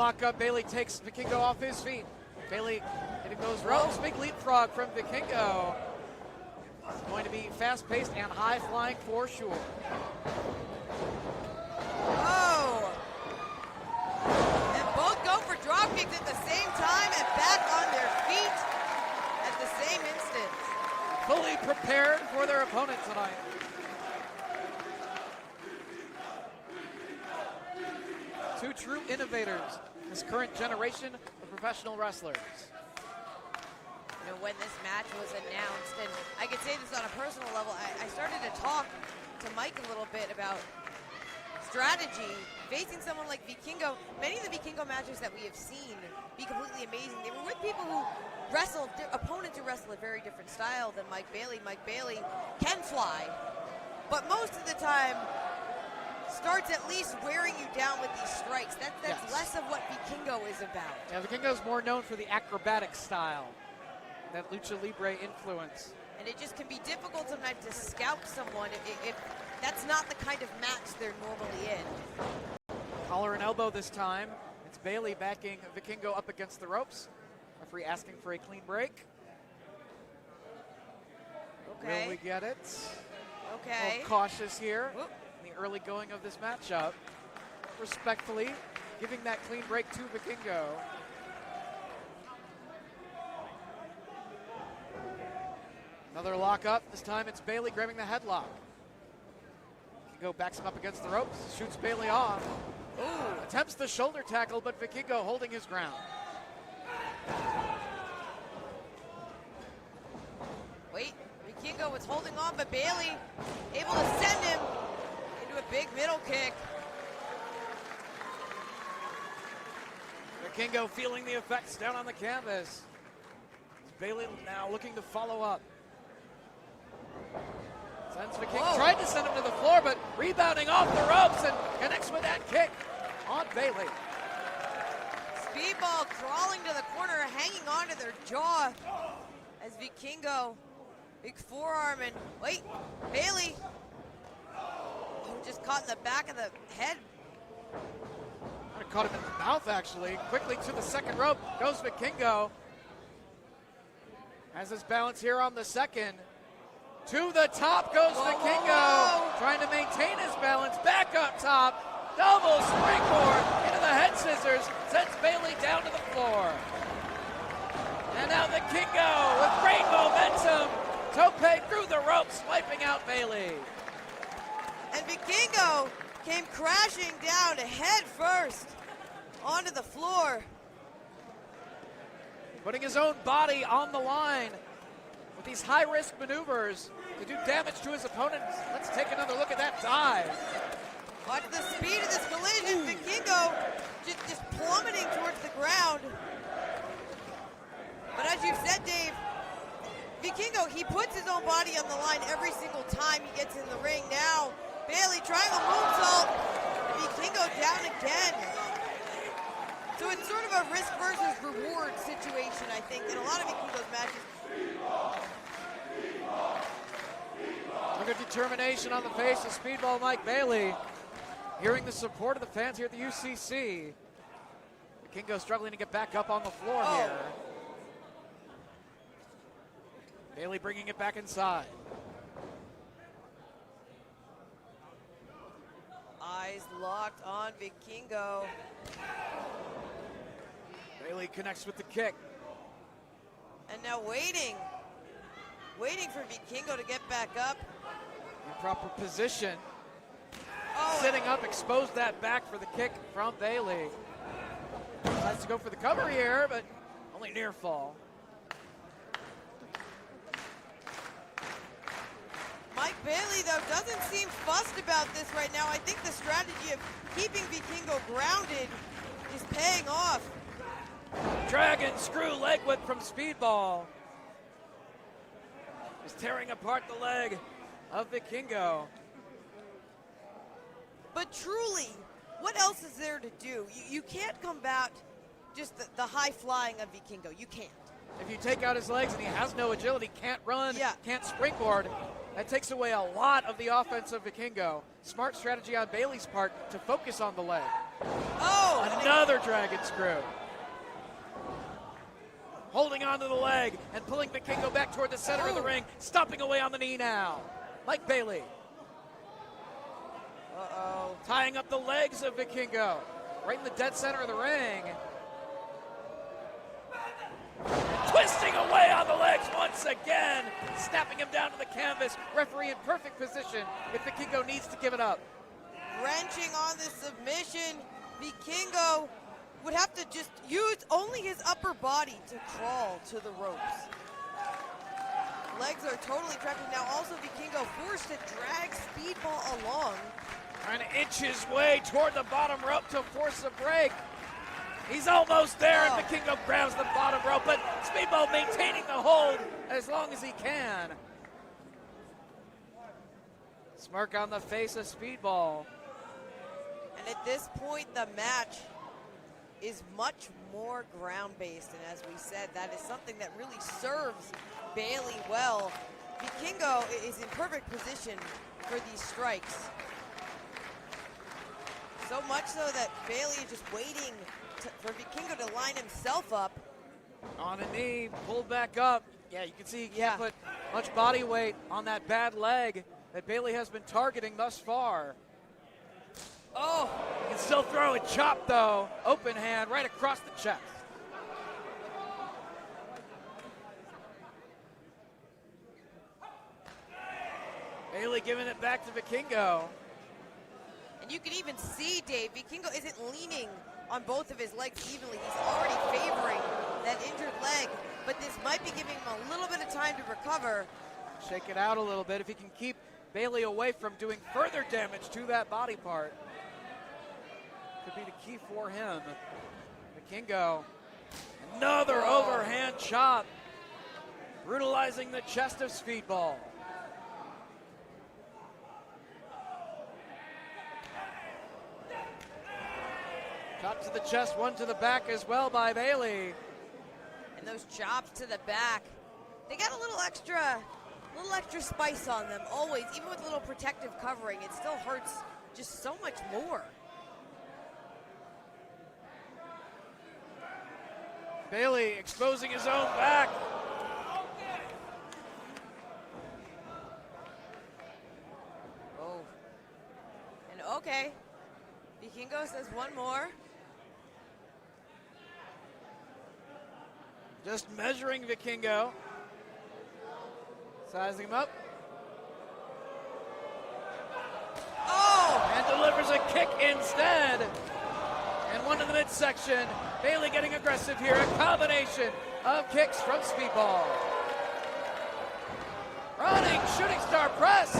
lockup. Bailey takes Vikingo off his feet. Bailey hitting those ropes. Big leapfrog from Vikingo. It's going to be fast-paced and high-flying for sure. Oh! And both go for drop kicks at the same time and back on their feet at the same instant. Fully prepared for their opponent tonight. Two true innovators in this current generation of professional wrestlers. You know, when this match was announced, and I could say this on a personal level, I started to talk to Mike a little bit about strategy. Facing someone like Vikingo, many of the Vikingo matches that we have seen be completely amazing. They were with people who wrestled, opponents who wrestle a very different style than Mike Bailey. Mike Bailey can fly, but most of the time starts at least wearing you down with these strikes. That's Yes. less of what Vikingo is about. Yeah, Vikingo's more known for the acrobatic style, that lucha libre influence. And it just can be difficult sometimes to scout someone if that's not the kind of match they're normally in. Collar and elbow this time. It's Bailey backing Vikingo up against the ropes. Referee asking for a clean break. Okay. Will we get it? Okay. A little cautious here Whoop. in the early going of this matchup. Respectfully giving that clean break to Vikingo. Another lockup. This time it's Bailey grabbing the headlock. Vikingo backs him up against the ropes, shoots Bailey off. Ooh, attempts the shoulder tackle, but Vikingo holding his ground. Wait, Vikingo was holding on, but Bailey able to send him into a big middle kick. Vikingo feeling the effects down on the canvas. Bailey now looking to follow up. Sends Vikingo, tried to send him to the floor, but rebounding off the ropes and connects with that kick on Bailey. Speedball crawling to the corner, hanging on to their jaw as Vikingo, big forearm, and wait, Bailey, just caught in the back of the head. Might have caught him in the mouth, actually. Quickly to the second rope goes Vikingo. Has his balance here on the second. To the top goes Vikingo, trying to maintain his balance. Back up top, double springboard into the head scissors, sends Bailey down to the floor. And now Vikingo with great momentum. Tope through the ropes, wiping out Bailey. And Vikingo came crashing down head first onto the floor. Putting his own body on the line with these high-risk maneuvers to do damage to his opponents. Let's take another look at that dive. Watch the speed of this collision. Vikingo just plummeting towards the ground. But as you said, Dave, Vikingo, he puts his own body on the line every single time he gets in the ring. Now, Bailey trying a moonsault. Vikingo down again. So it's sort of a risk versus reward situation, I think, in a lot of Vikingo's matches. Look at determination on the face of Speedball Mike Bailey. Hearing the support of the fans here at the UCC. Vikingo struggling to get back up on the floor here. Bailey bringing it back inside. Eyes locked on Vikingo. Bailey connects with the kick. And now waiting for Vikingo to get back up. In proper position. Oh, Sitting up, exposed that back for the kick from Bailey. Tries to go for the cover here, but only near fall. Mike Bailey, though, doesn't seem fussed about this right now. I think the strategy of keeping Vikingo grounded is paying off. Dragon screw leg whip from Speedball. Is tearing apart the leg of Vikingo. But truly, what else is there to do? You can't combat just the high flying of Vikingo. You can't. If you take out his legs and he has no agility, can't run, Yeah. can't springboard, That takes away a lot of the offense of Vikingo. Smart strategy on Bailey's part to focus on the leg. Oh! Another dragon screw. Holding onto the leg and pulling Vikingo back toward the center of the ring, stomping away on the knee now. Like Bailey. Uh-oh. Tying up the legs of Vikingo. Right in the dead center of the ring. Twisting away on the legs once again. Snapping him down to the canvas. Referee in perfect position if Vikingo needs to give it up. Wrenching on the submission. Vikingo would have to just use only his upper body to crawl to the ropes. Legs are totally trapped. Now also Vikingo forced to drag Speedball along. Trying to inch his way toward the bottom rope to force a break. He's almost there, and Vikingo grabs the bottom rope, but Speedball maintaining the hold as long as he can. Smirk on the face of Speedball. And at this point, the match is much more ground-based, and as we said, that is something that really serves Bailey well. Vikingo is in perfect position for these strikes. So much so that Bailey is just waiting for Vikingo to line himself up. On a knee, pulled back up. Yeah, you can see he can't put much body weight on that bad leg that Bailey has been targeting thus far. Oh, he can still throw a chop though. Open hand right across the chest. Bailey giving it back to Vikingo. And you can even see, Dave, Vikingo isn't leaning on both of his legs evenly. He's already favoring that injured leg, but this might be giving him a little bit of time to recover. Shake it out a little bit if he can keep Bailey away from doing further damage to that body part. Could be the key for him. Vikingo, another overhand chop, brutalizing the chest of Speedball. Chop to the chest, one to the back as well by Bailey. And those chops to the back, they got a little extra spice on them always. Even with a little protective covering, it still hurts just so much more. Bailey exposing his own back. Oh. And okay. Vikingo says one more. Just measuring Vikingo. Sizing him up. Oh! And delivers a kick instead. And one to the midsection. Bailey getting aggressive here. A combination of kicks from Speedball. Running shooting star press.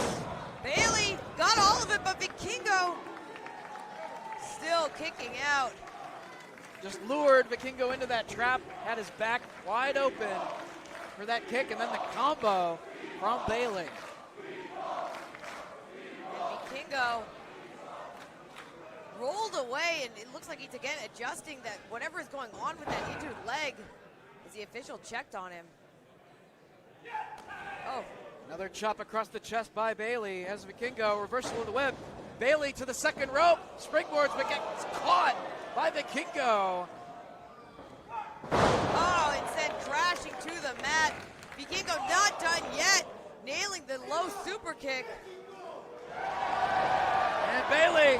Bailey got all of it, but Vikingo still kicking out. Just lured Vikingo into that trap, had his back wide open for that kick, and then the combo from Bailey. And Vikingo rolled away, and it looks like he's again adjusting that whatever is going on with that injured leg as the official checked on him. Oh. Another chop across the chest by Bailey as Vikingo reversal of the whip. Bailey to the second rope, springboards, but gets caught by Vikingo. Oh, and sent crashing to the mat. Vikingo not done yet, nailing the low super kick. And Bailey.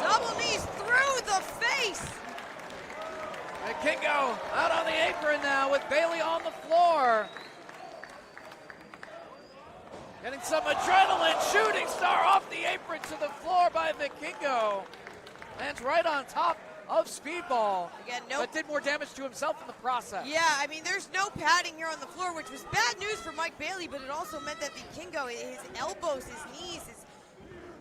Double knees through the face. Vikingo out on the apron now with Bailey on the floor. Getting some adrenaline, shooting star off the apron to the floor by Vikingo. Lands right on top of Speedball. Again, but did more damage to himself in the process. Yeah, I mean, there's no padding here on the floor, which was bad news for Mike Bailey, but it also meant that Vikingo, his elbows, his knees,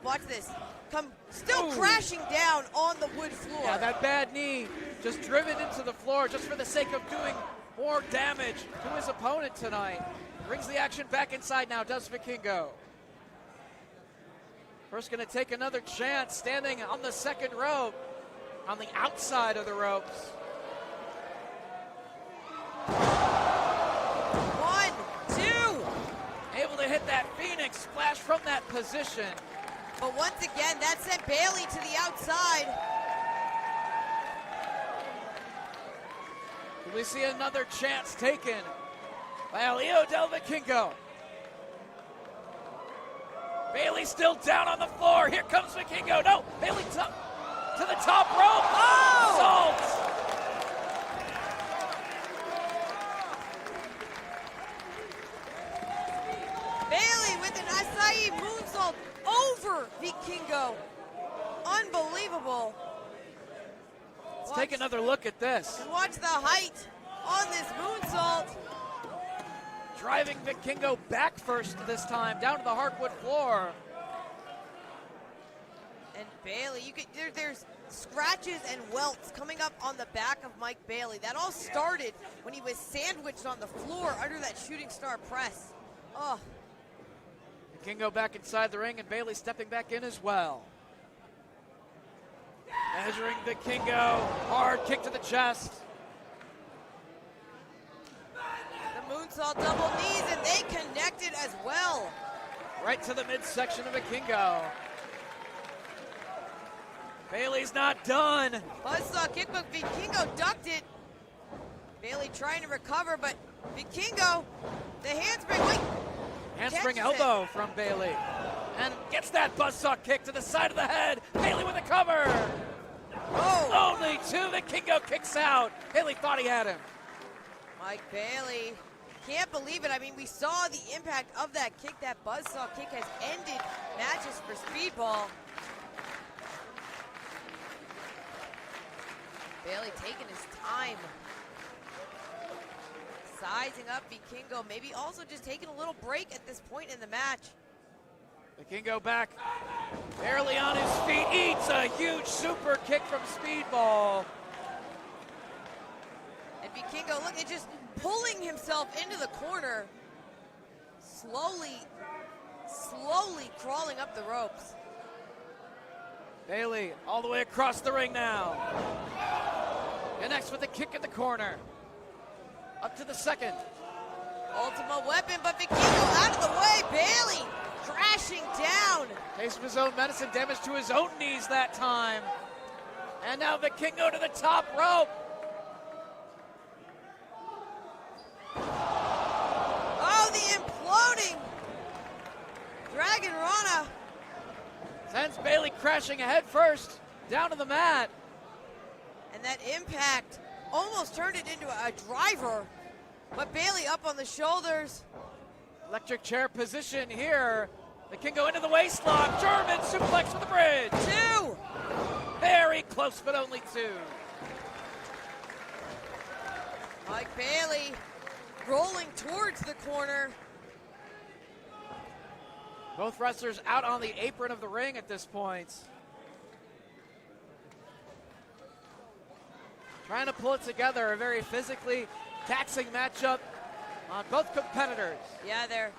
watch this, come still crashing down on the wood floor. Yeah, that bad knee just driven into the floor just for the sake of doing more damage to his opponent tonight. Brings the action back inside now, does Vikingo. First gonna take another chance, standing on the second rope, on the outside of the ropes. 1, 2. hit that Phoenix splash from that position. But once again, that sent Bayley to the outside. Do we see another chance taken by Leo Del Vikingo? Bayley still down on the floor. Here comes Vikingo. No, Bayley to the top rope. Oh! Salt. Bayley with an acai moonsault over Vikingo. Unbelievable. Let's take another look at this. And watch the height on this moonsault. Driving Vikingo back first this time, down to the hardwood floor. And Bayley, there's scratches and welts coming up on the back of Mike Bayley. That all started when he was sandwiched on the floor under that shooting star press. Oh. Vikingo back inside the ring, and Bayley stepping back in as well. Measuring Vikingo, hard kick to the chest. The moonsault double knees, and they connected as well. Right to the midsection of Vikingo. Bayley's not done. Buzzsaw kick, but Vikingo ducked it. Bayley trying to recover, but Vikingo, the handspring, wait. Handspring catches elbow from Bayley. And gets that buzzsaw kick to the side of the head. Bayley with a cover. Oh. Only two. Vikingo kicks out. Bayley thought he had him. Mike Bayley, can't believe it. I mean, we saw the impact of that kick. That buzzsaw kick has ended matches for Speedball. Bayley taking his time. Sizing up Vikingo, maybe also just taking a little break at this point in the match. Vikingo back, barely on his feet, eats a huge super kick from Speedball. And Vikingo, look, it's just pulling himself into the corner. Slowly crawling up the ropes. Bayley all the way across the ring now. Connects with a kick in the corner. Up to the second. Ultimate weapon, but Vikingo out of the way. Bayley crashing down. Case of his own medicine, damage to his own knees that time. And now Vikingo to the top rope. Oh, the imploding Dragon Rana. Sends Bayley crashing head first, down to the mat. And that impact almost turned it into a driver. But Bayley up on the shoulders. Electric chair position here. Vikingo into the waistlock. German suplex for the bridge. 2. Very close, but only 2. Mike Bayley rolling towards the corner. Both wrestlers out on the apron of the ring at this point. Trying to pull it together, a very physically taxing matchup on both competitors. Yeah, they're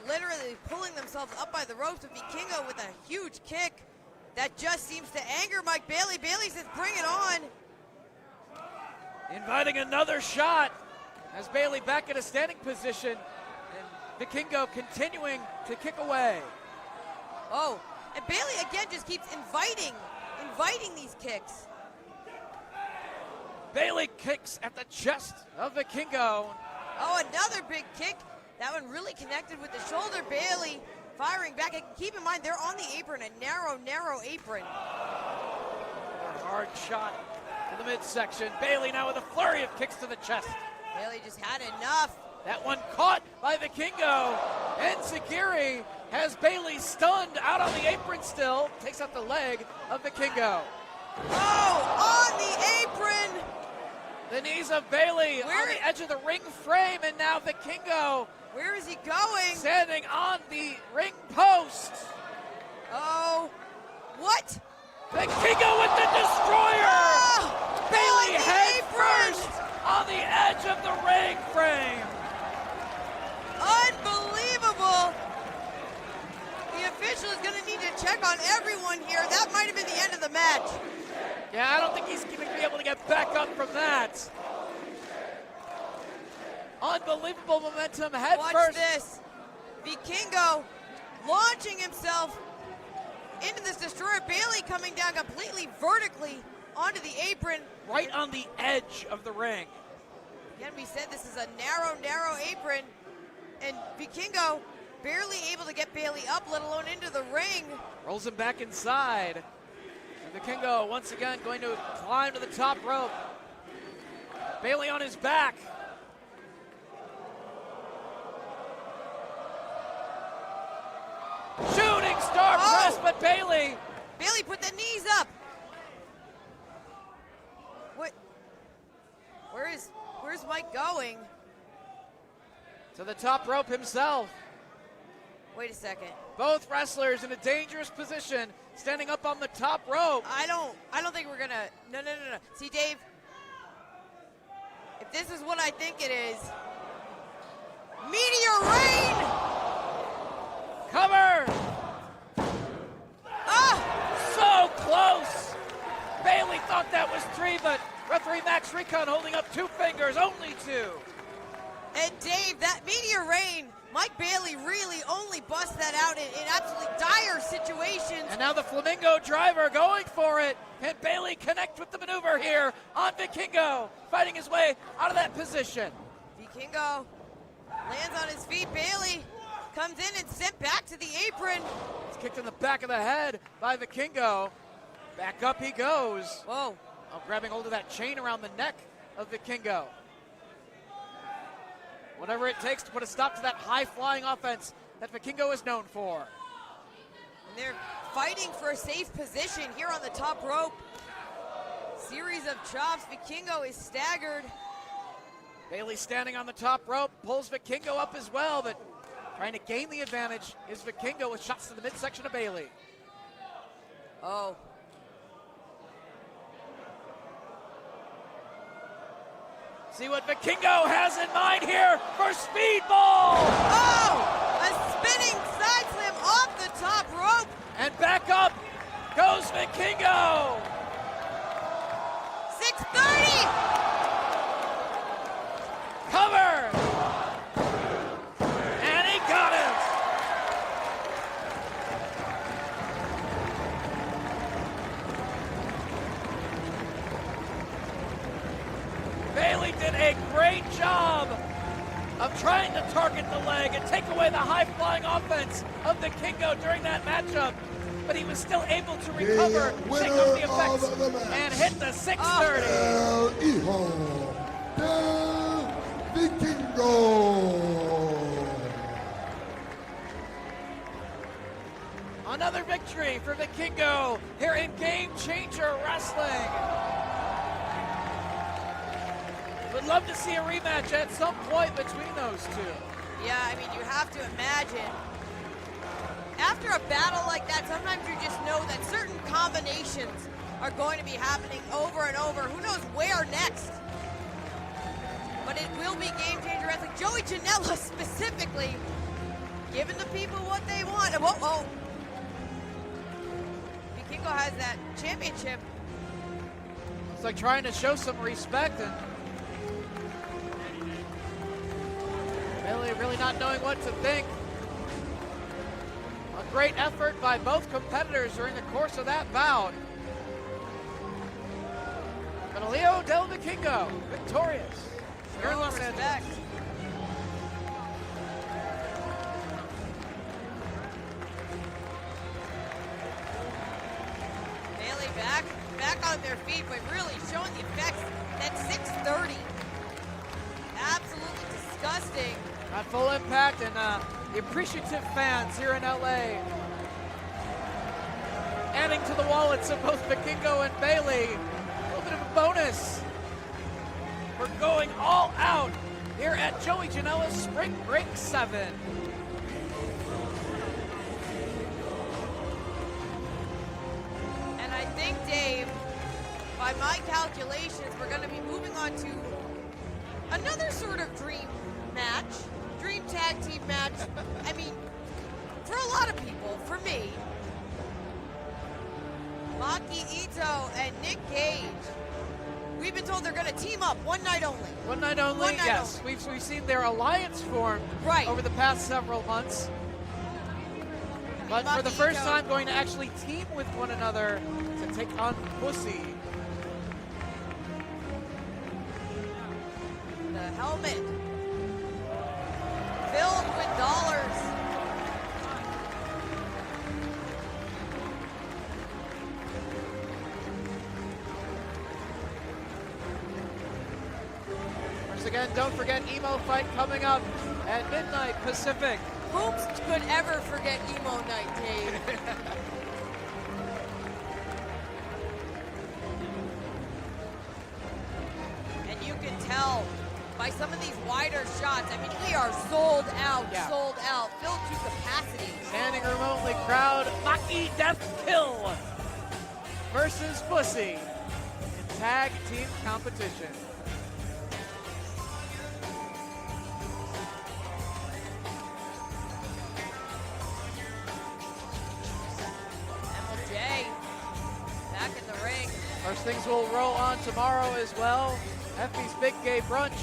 literally pulling themselves up by the ropes with Vikingo with a huge kick that just seems to anger Mike Bayley. Bayley says, bring it on. Inviting another shot as Bayley back in a standing position. And Vikingo continuing to kick away. Oh, and Bayley again just keeps inviting these kicks. Bayley kicks at the chest of Vikingo. Oh, another big kick. That one really connected with the shoulder. Bayley firing back. And keep in mind, they're on the apron, a narrow apron. A hard shot to the midsection. Bayley now with a flurry of kicks to the chest. Bayley just had enough. That one caught by Vikingo. And Sagiri has Bayley stunned out on the apron still. Takes out the leg of Vikingo. Oh, on the apron. The knees of Bayley on the edge of the ring frame, and now Vikingo. Where is he going? Standing on the ring post. Oh, what? Vikingo with the destroyer. Oh, Bayley head apron. first on the edge of the ring frame. Unbelievable. The official is going to need to check on everyone here. That might have been the end of the match. Yeah, I don't think he's going to be able to get back up from that. Unbelievable momentum head Watch first. this. Vikingo launching himself into this destroyer. Bailey coming down completely vertically onto the apron. Right on the edge of the ring. Again, we said this is a narrow apron. And Vikingo barely able to get Bailey up, let alone into the ring. Rolls him back inside. And Vikingo once again going to climb to the top rope. Bailey on his back. Shooting star press, but Bailey put the knees up. What? Where's Mike going? to the top rope himself. Wait a second. Both wrestlers in a dangerous position, standing up on the top rope. I don't think we're gonna. No. See, Dave, if this is what I think it is, Meteor Rain. Cover. Ah! So close. Bailey thought that was 3, but referee Max Recon holding up 2 fingers, only 2. And Dave, that Meteor Rain, Mike Bailey really only busts that out in absolutely dire situations. And now the Flamingo driver going for it. Can Bailey connect with the maneuver here on Vikingo, fighting his way out of that position? Vikingo lands on his feet. Bailey comes in and sent back to the apron. He's kicked in the back of the head by Vikingo. Back up he goes. Whoa. Oh, grabbing hold of that chain around the neck of Vikingo. Whatever it takes to put a stop to that high-flying offense that Vikingo is known for. And they're fighting for a safe position here on the top rope. Series of chops. Vikingo is staggered. Bailey standing on the top rope, pulls Vikingo up as well, but trying to gain the advantage is Vikingo with shots to the midsection of Bailey. Oh. See what Vikingo has in mind here for Speedball! Oh! A spinning side slam off the top rope. And back up goes Vikingo! 630! Cover! And he got it! Bailey did a great job of trying to target the leg and take away the high-flying offense of Vikingo during that matchup, but he was still able to recover, shake off the effects, and hit the 630. Hijo del Vikingo. Another victory for Vikingo here in Game Changer Wrestling. Would love to see a rematch at some point between those two. Yeah, I mean, you have to imagine. After a battle like that, sometimes you just know that certain combinations are going to be happening over and over. Who knows where next? But it will be Game Changer Wrestling. Joey Janela specifically giving the people what they want. Whoa. Vikingo has that championship. It's like trying to show some respect, and Bailey really not knowing what to think. A great effort by both competitors during the course of that bout. But Hijo del Vikingo, victorious. Here in Los Angeles. Bailey back on their feet, but really showing the effects. That 630. Absolutely disgusting. Got full impact, and the appreciative fans here in LA adding to the wallets of both Vikingo and Bailey. A little bit of a bonus for going all out here at Joey Janela's Spring Break 7. And I think, Dave, by my calculations, we're going to be moving on to another sort of dream match. Dream tag team match. I mean, for a lot of people, for me, Maki, Itoh, and Nick Gage. We've been told they're going to team up one night only. One night only, One night yes. only. We've seen their alliance formed Right. over the past several months. But for the Maki, first Itoh. time, going to actually team with one another to take on BUSSY. The helmet filled with dollars. Once again, don't forget Emo Fight coming up at midnight Pacific. Who could ever forget emo night, Dave? And you can tell by some of these wider shots. I mean, we are sold out, filled to capacity. Standing room only crowd, Maki Death Kill versus BUSSY in tag team competition. MLJ back in the ring. First things will roll on tomorrow as well. EFFY's Big Gay Brunch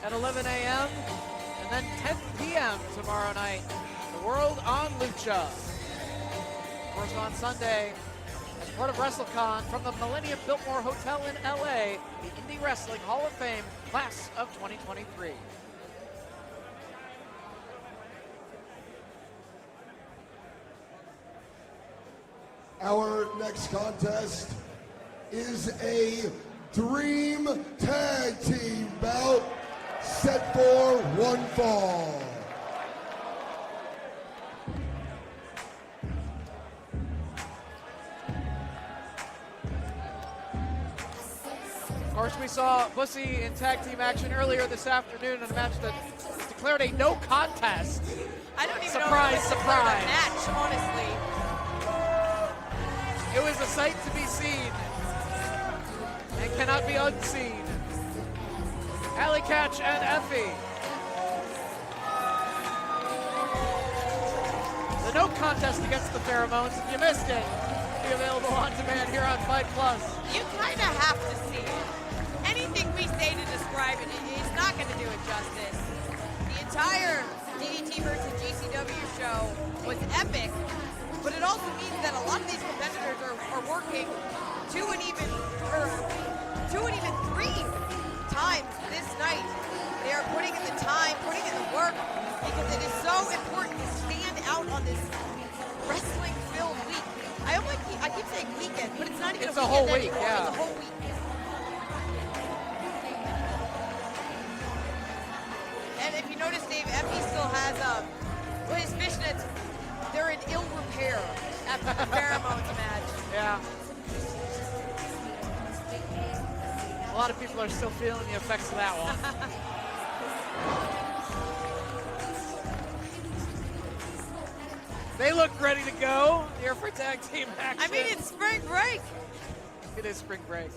at 11 a.m. and then 10 p.m. tomorrow night. The World on Lucha. Of course, on Sunday, as part of WrestleCon from the Millennium Biltmore Hotel in LA, the Indie Wrestling Hall of Fame Class of 2023. Our next contest is a Dream Tag Team bout set for one fall. Of course, we saw BUSSY in tag team action earlier this afternoon in a match that was declared a no contest. I don't even Surprise, know if it was surprise. a match, honestly. It was a sight to be seen and cannot be unseen. Allie, Katch, and EFFY. The no contest against the Pheromones. If you missed it, it'll be available on demand here on Fight Plus. You kind of have to see it. Anything we say to describe it is not going to do it justice. The entire DDT versus GCW show was epic, but it also means that a lot of these competitors are working two and even 3 times this night. They are putting in the time, putting in the work, because it is so important to stand out on this wrestling-filled week. I keep saying weekend, but it's not even It's a a whole weekend week, anymore. yeah. It's a whole week. And if you notice, Dave, EFFY still has his fishnets. They're in ill repair after the Pheromones match. Yeah. A lot of people are still feeling the effects of that one. They look ready to go here for tag team action. I mean, it's spring break. It is spring break.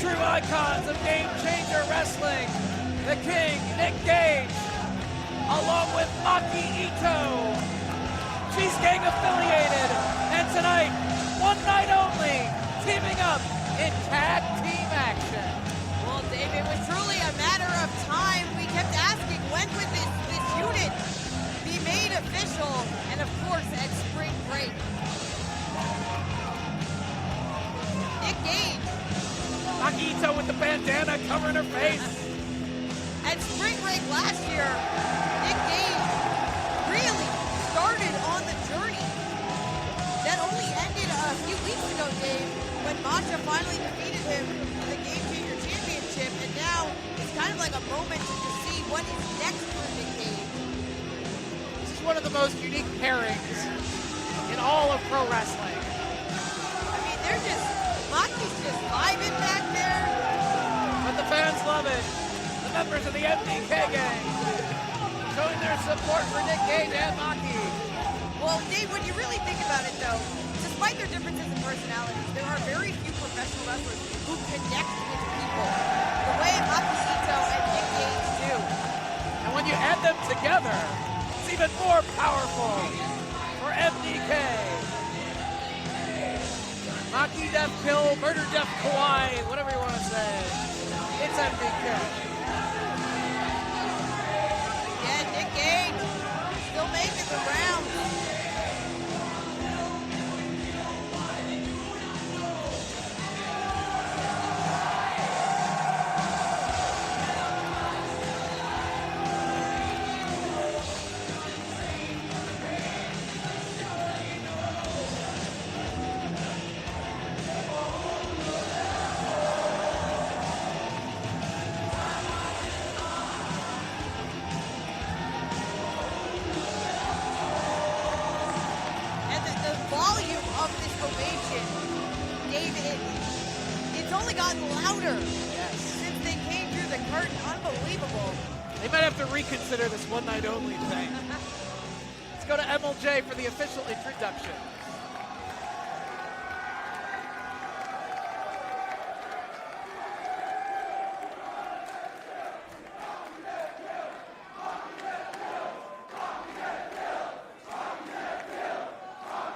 True icons of Game Changer Wrestling, the King, Gage, along with Maki, Itoh, She's gang affiliated. And tonight, one night only, teaming up in tag team action. Well, Dave, it was truly a matter of time. We kept asking, when would this unit be made official? And of course, at spring break. Nick Gage. Maki Itoh with the bandana covering her face. At spring break last year, Nick Gage really started on the journey that only ended a few weeks ago, Dave, when Masha finally defeated him in the Game Changer Championship, and now it's kind of like a moment to just see what is next for Nick Gage. This is one of the most unique pairings in all of pro wrestling. I mean, they're just, Maki's just vibing back there. But the fans love it. The members of the MDK gang showing their support for Nick Gage and Maki. Well, Dave, when you really think about it, though, despite their differences in personalities, there are very few professional wrestlers who connect with people the way Maki Itoh and Nick Gage do. And when you add them together, it's even more powerful for MDK. Maki Def Kill, Murder Def Kawaii, whatever you want to say. It's MDK. Yeah, Nick Gage still making the rounds. It's only gotten louder since they came through the curtain. Unbelievable. They might have to reconsider this one night only thing. Let's go to MLJ for the official introduction.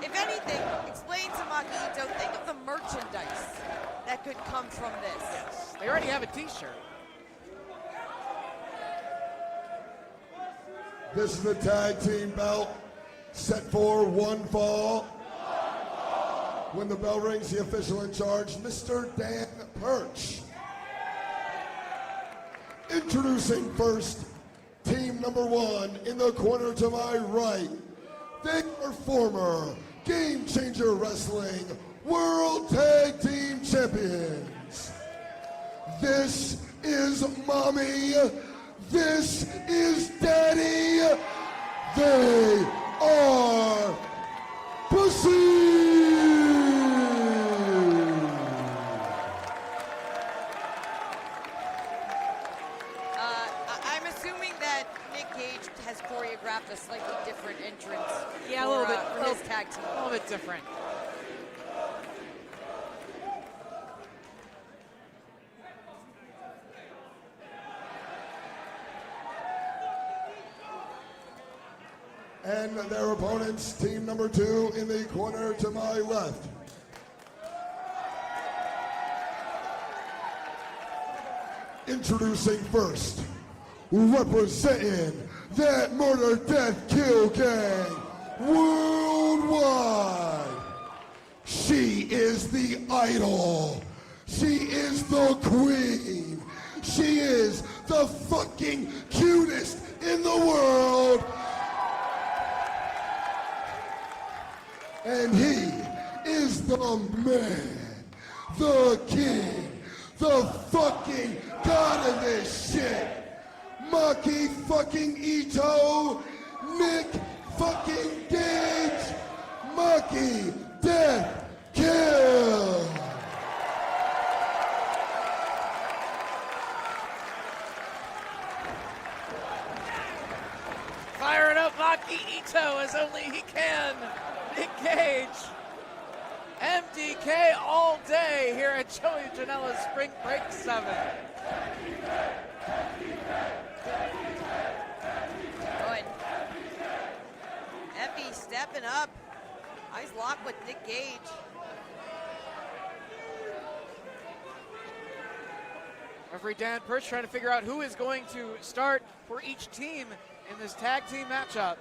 If anything, explain to Maki Itoh, think of the merchandise that could come from this. Yes, they already have a t-shirt. This is the tag team belt, set for one fall. When the bell rings, the official in charge, Mr. Dan Perch. Introducing first, team number one in the corner to my right. They are former Game Changer Wrestling World Tag Team Champions. This is Mommy. This is Daddy. They are BUSSY. I'm assuming that Nick Gage has choreographed a slightly different entrance Yeah, for, a little bit. for his tag team. A little bit different. And their opponents, team number two in the corner to my left. Introducing first, representing that murder, death, kill gang worldwide. She is the idol. She is the queen. She is the fucking cutest in the world. And he is the man, the king, the fucking god of this shit. Maki fucking Itoh, Nick fucking Gage, Maki Death Kill. Firing up Maki Itoh as only he can. Nick Gage. MDK all day here at Joey Janela's Spring Break 7. Good. EFFY stepping stepping up. Nice lock with Nick Gage. Referee Dan Perch trying to figure out who is going to start for each team in this tag team matchup.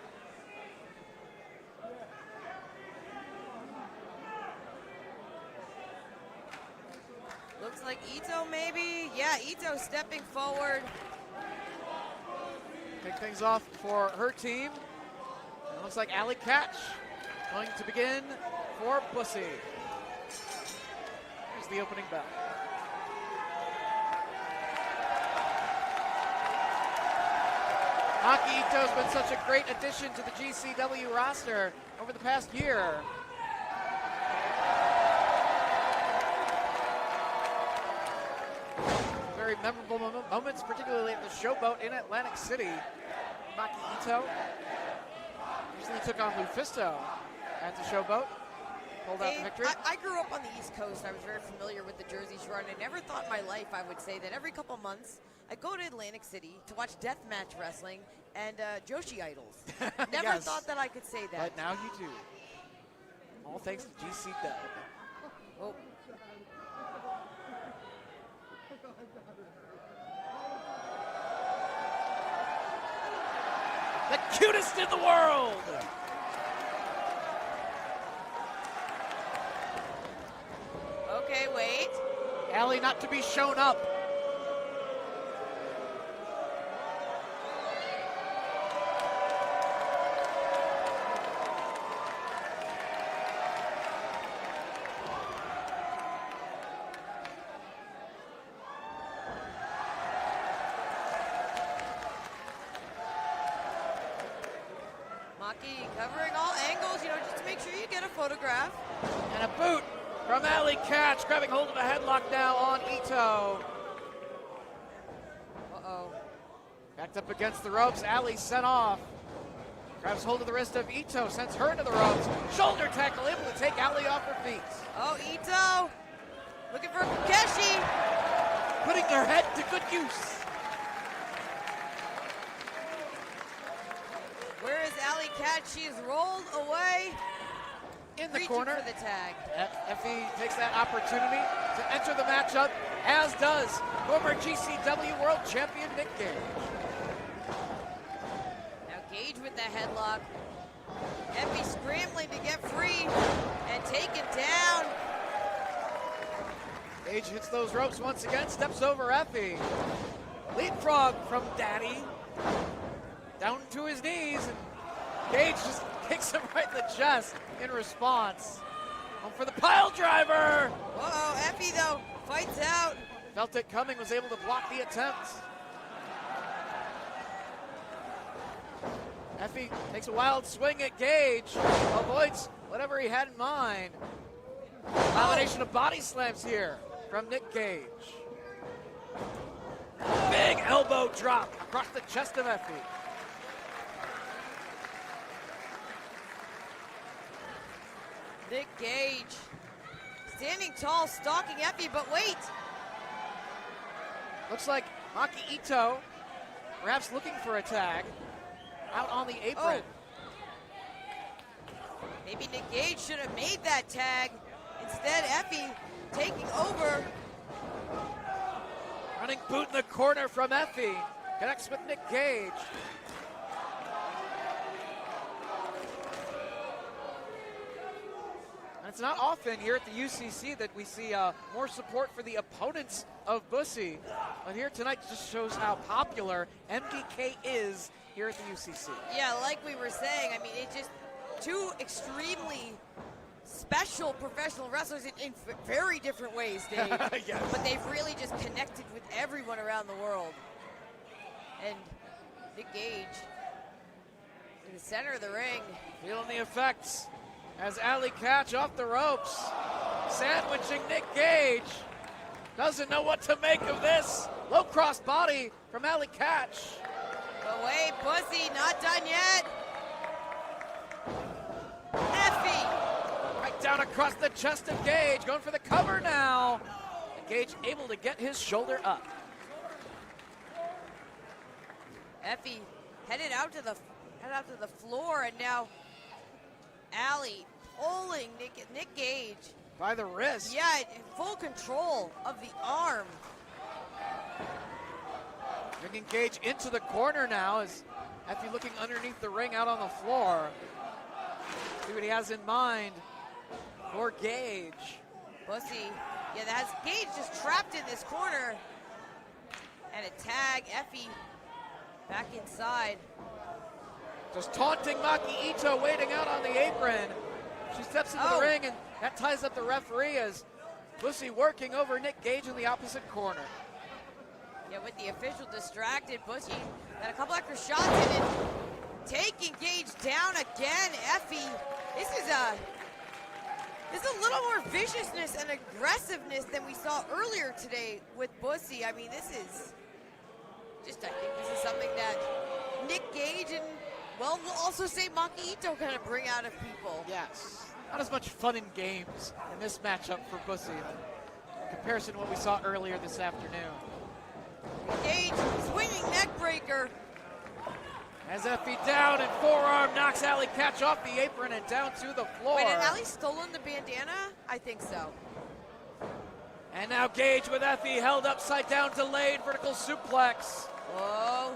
Looks like Itoh maybe. Yeah, Itoh stepping forward. Kick things off for her team. It looks like Allie Katch going to begin for BUSSY. Here's the opening bell. Maki Itoh's been such a great addition to the GCW roster over the past year. Very memorable moments, particularly at the Showboat in Atlantic City. Maki Itoh recently took on Lufisto at the Showboat. Pulled out the victory. I grew up on the East Coast. I was very familiar with the Jersey Shore, and I never thought in my life I would say that every couple months I go to Atlantic City to watch deathmatch wrestling and Joshi idols. Never Yes. thought that I could say that. But now you do. All thanks to GCW. Oh. The cutest in the world! Okay, wait. Allie not to be shown up. Maki covering all angles, you know, just to make sure you get a photograph. And a boot from Allie Katch, grabbing hold of a headlock now on Itoh. Uh-oh. Backed up against the ropes, Allie sent off. Grabs hold of the wrist of Itoh, sends her into the ropes. Shoulder tackle, able to take Allie off her feet. Oh, Itoh looking for Keshi. Putting her head to good use. Where is Allie Katch? She is rolled away. In the Reaching corner. for the tag. EFFY takes that opportunity to enter the matchup, as does former GCW World Champion Nick Gage. Now Gage with the headlock. EFFY scrambling to get free and taken down. Gage hits those ropes once again, steps over EFFY. Leapfrog from Daddy. Down to his knees, and Gage just kicks him right in the chest in response. Home for the pile driver. Uh-oh, EFFY though fights out. Felt it coming, was able to block the attempt. EFFY takes a wild swing at Gage, avoids whatever he had in mind. Combination of body slams here from Nick Gage. Big elbow drop across the chest of EFFY. Nick Gage standing tall, stalking EFFY, but wait. Looks like Maki Itoh perhaps looking for a tag out on the apron. Maybe Nick Gage should have made that tag. Instead, EFFY taking over. Running boot in the corner from EFFY. Connects with Nick Gage. And it's not often here at the UCC that we see more support for the opponents of BUSSY. But here tonight just shows how popular MDK is here at the UCC. Yeah, like we were saying, I mean, it's just two extremely special professional wrestlers in very different ways, Dave. Yes. But they've really just connected with everyone around the world. And Nick Gage in the center of the ring. Feeling the effects as Allie Katch off the ropes. Sandwiching Nick Gage. Doesn't know what to make of this. Low cross body from Allie Katch. But wait, BUSSY not done yet. EFFY. Right down across the chest of Gage. Going for the cover now. And Gage able to get his shoulder up. EFFY headed out to the floor, and now Allie pulling Nick Gage. By the wrist. Yeah, full control of the arm. Bringing Gage into the corner now as Effy looking underneath the ring out on the floor. See what he has in mind for Gage. BUSSY, yeah, that has Gage just trapped in this corner. And a tag, Effy back inside. Just taunting Maki Itoh waiting out on the apron. She steps into the ring and that ties up the referee as BUSSY working over Nick Gage in the opposite corner. Yeah, with the official distracted, BUSSY got a couple extra shots in it. Taking Gage down again, Effy. This is a little more viciousness and aggressiveness than we saw earlier today with BUSSY. I mean, this is just, I think this is something that Nick Gage and, well, we'll also say Maki Itoh kind of bring out of people. Yes. Not as much fun in games in this matchup for BUSSY in comparison to what we saw earlier this afternoon. Gage swinging neck breaker. As Effy down and forearm knocks Allie Katch off the apron and down to the floor. Wait, had Allie stolen the bandana? I think so. And now Gage with Effy held upside down, delayed vertical suplex. Whoa.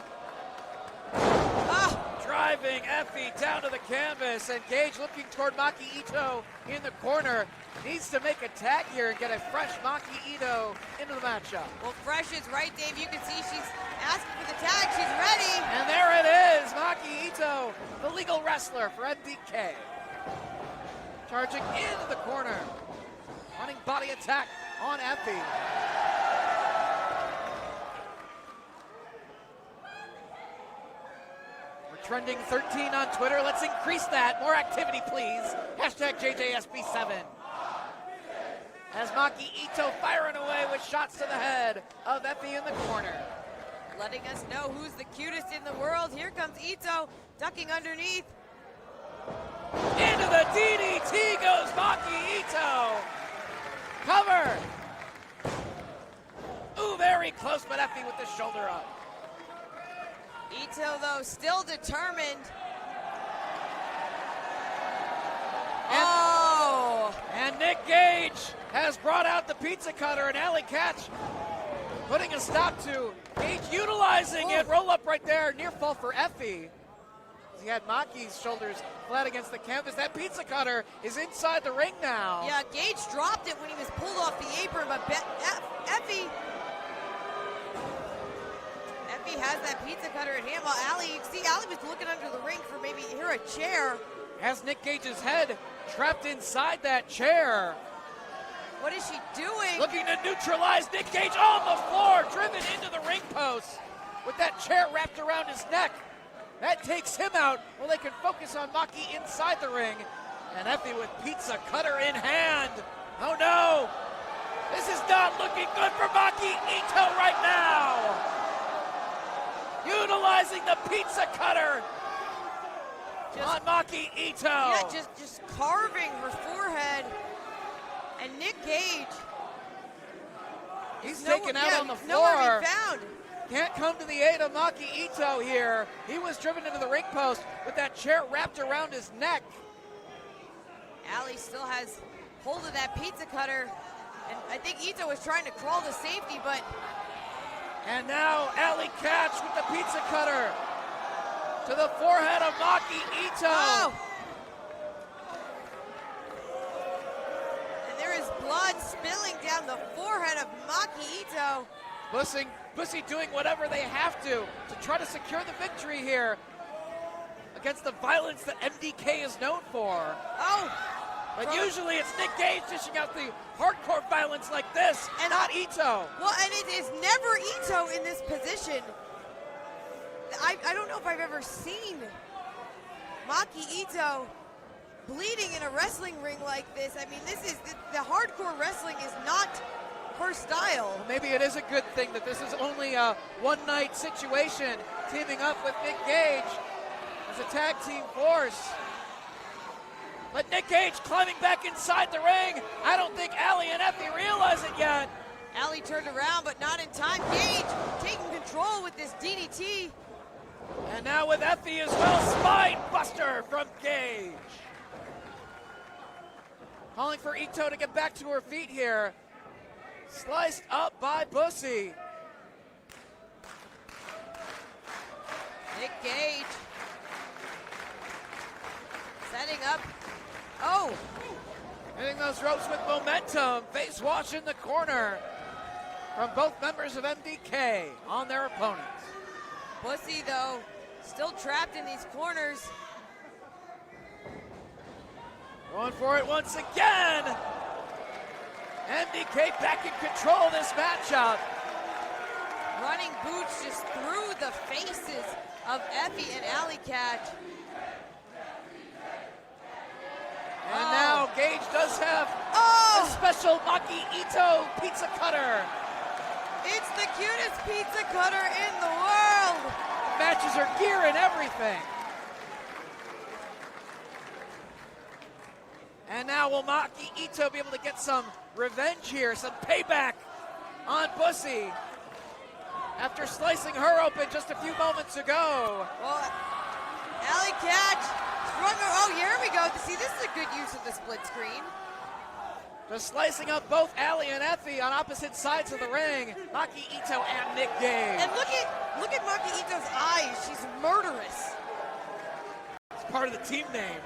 Driving Effy down to the canvas, and Gage looking toward Maki Itoh in the corner. Needs to make a tag here and get a fresh Maki Itoh into the matchup. Well, fresh is right, Dave. You can see she's asking for the tag. She's ready. And there it is, Maki Itoh, the legal wrestler for MDK. Charging into the corner. Running body attack on Effy. Trending 13 on Twitter. Let's increase that. More activity, please. Hashtag JJSB7. As Maki Itoh firing away with shots to the head of Effy in the corner. Letting us know who's the cutest in the world. Here comes Itoh, ducking underneath. Into the DDT goes Maki Itoh. Cover. Ooh, very close, but Effy with the shoulder up. Itoh, though, still determined. And Nick Gage has brought out the pizza cutter, and Allie Katch putting a stop to Gage utilizing it. Roll up right there, near fall for Effy. He had Maki's shoulders flat against the canvas. That pizza cutter is inside the ring now. Yeah, Gage dropped it when he was pulled off the apron, but Effy has that pizza cutter in hand, while Allie, you can see Allie was looking under the ring for maybe here a chair. Has Nick Gage's head trapped inside that chair. What is she doing? Looking to neutralize Nick Gage on the floor, driven into the ring post with that chair wrapped around his neck. That takes him out while they can focus on Maki inside the ring. And Effy with pizza cutter in hand. Oh no, this is not looking good for Maki Itoh right now. Utilizing the pizza cutter on Maki Itoh. Yeah, just carving her forehead. And Nick Gage, he's taken out on the floor. Nowhere to be found. Can't come to the aid of Maki Itoh here. He was driven into the ring post with that chair wrapped around his neck. Allie still has hold of that pizza cutter. And I think Itoh was trying to crawl to safety, but... And now Allie Katch with the pizza cutter to the forehead of Maki Itoh. Oh. And there is blood spilling down the forehead of Maki Itoh. BUSSY doing whatever they have to try to secure the victory here against the violence that MDK is known for. Oh. But usually it's Nick Gage dishing out the hardcore violence like this, and not Itoh. Well, and it is never Itoh in this position. I don't know if I've ever seen Maki Itoh bleeding in a wrestling ring like this. I mean, this is, the hardcore wrestling is not her style. Well, maybe it is a good thing that this is only a one-night situation, teaming up with Nick Gage as a tag team force. But Nick Gage climbing back inside the ring. I don't think Allie and Effy realize it yet. Allie turned around, but not in time. Gage taking control with this DDT. And now with Effy as well, spine buster from Gage. Calling for Itoh to get back to her feet here. Sliced up by BUSSY. Nick Gage setting up. Oh! Hitting those ropes with momentum. Face wash in the corner from both members of MDK on their opponents. BUSSY, though, still trapped in these corners. Going for it once again. MDK back in control of this matchup. Running boots just through the faces of EFFY and Allie Katch. And now Gage does have a special Maki Itoh pizza cutter. It's the cutest pizza cutter in the world. Matches her gear and everything. And now will Maki Itoh be able to get some revenge here, some payback on BUSSY after slicing her open just a few moments ago. Well, Allie Katch strung her. Oh, here we go. See, this is a good use of the split screen. Just slicing up both Allie and EFFY on opposite sides of the ring. Maki Itoh and Nick Gage. And look at Maki Itoh's eyes. She's murderous. It's part of the team name.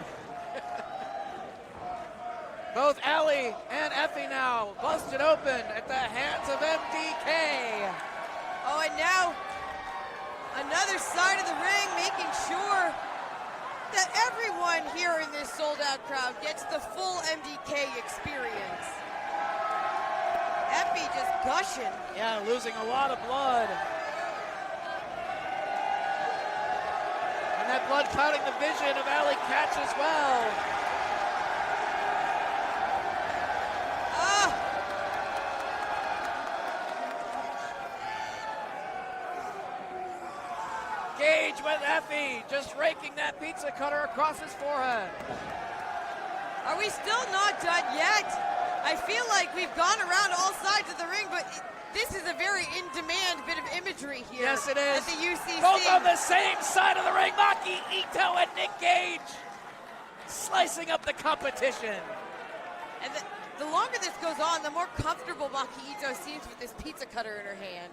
Both Allie and EFFY now busted open at the hands of MDK. Oh, and now another side of the ring, making sure that everyone here in this sold-out crowd gets the full MDK experience. EFFY just gushing. Yeah, losing a lot of blood. And that blood clouding the vision of Allie Katch as well. Gage with EFFY, just raking that pizza cutter across his forehead. Are we still not done yet? I feel like we've gone around all sides of the ring, but this is a very in-demand bit of imagery here. Yes, it is. At the UCC. Both on the same side of the ring, Maki Itoh and Nick Gage slicing up the competition. And the longer this goes on, the more comfortable Maki Itoh seems with this pizza cutter in her hand.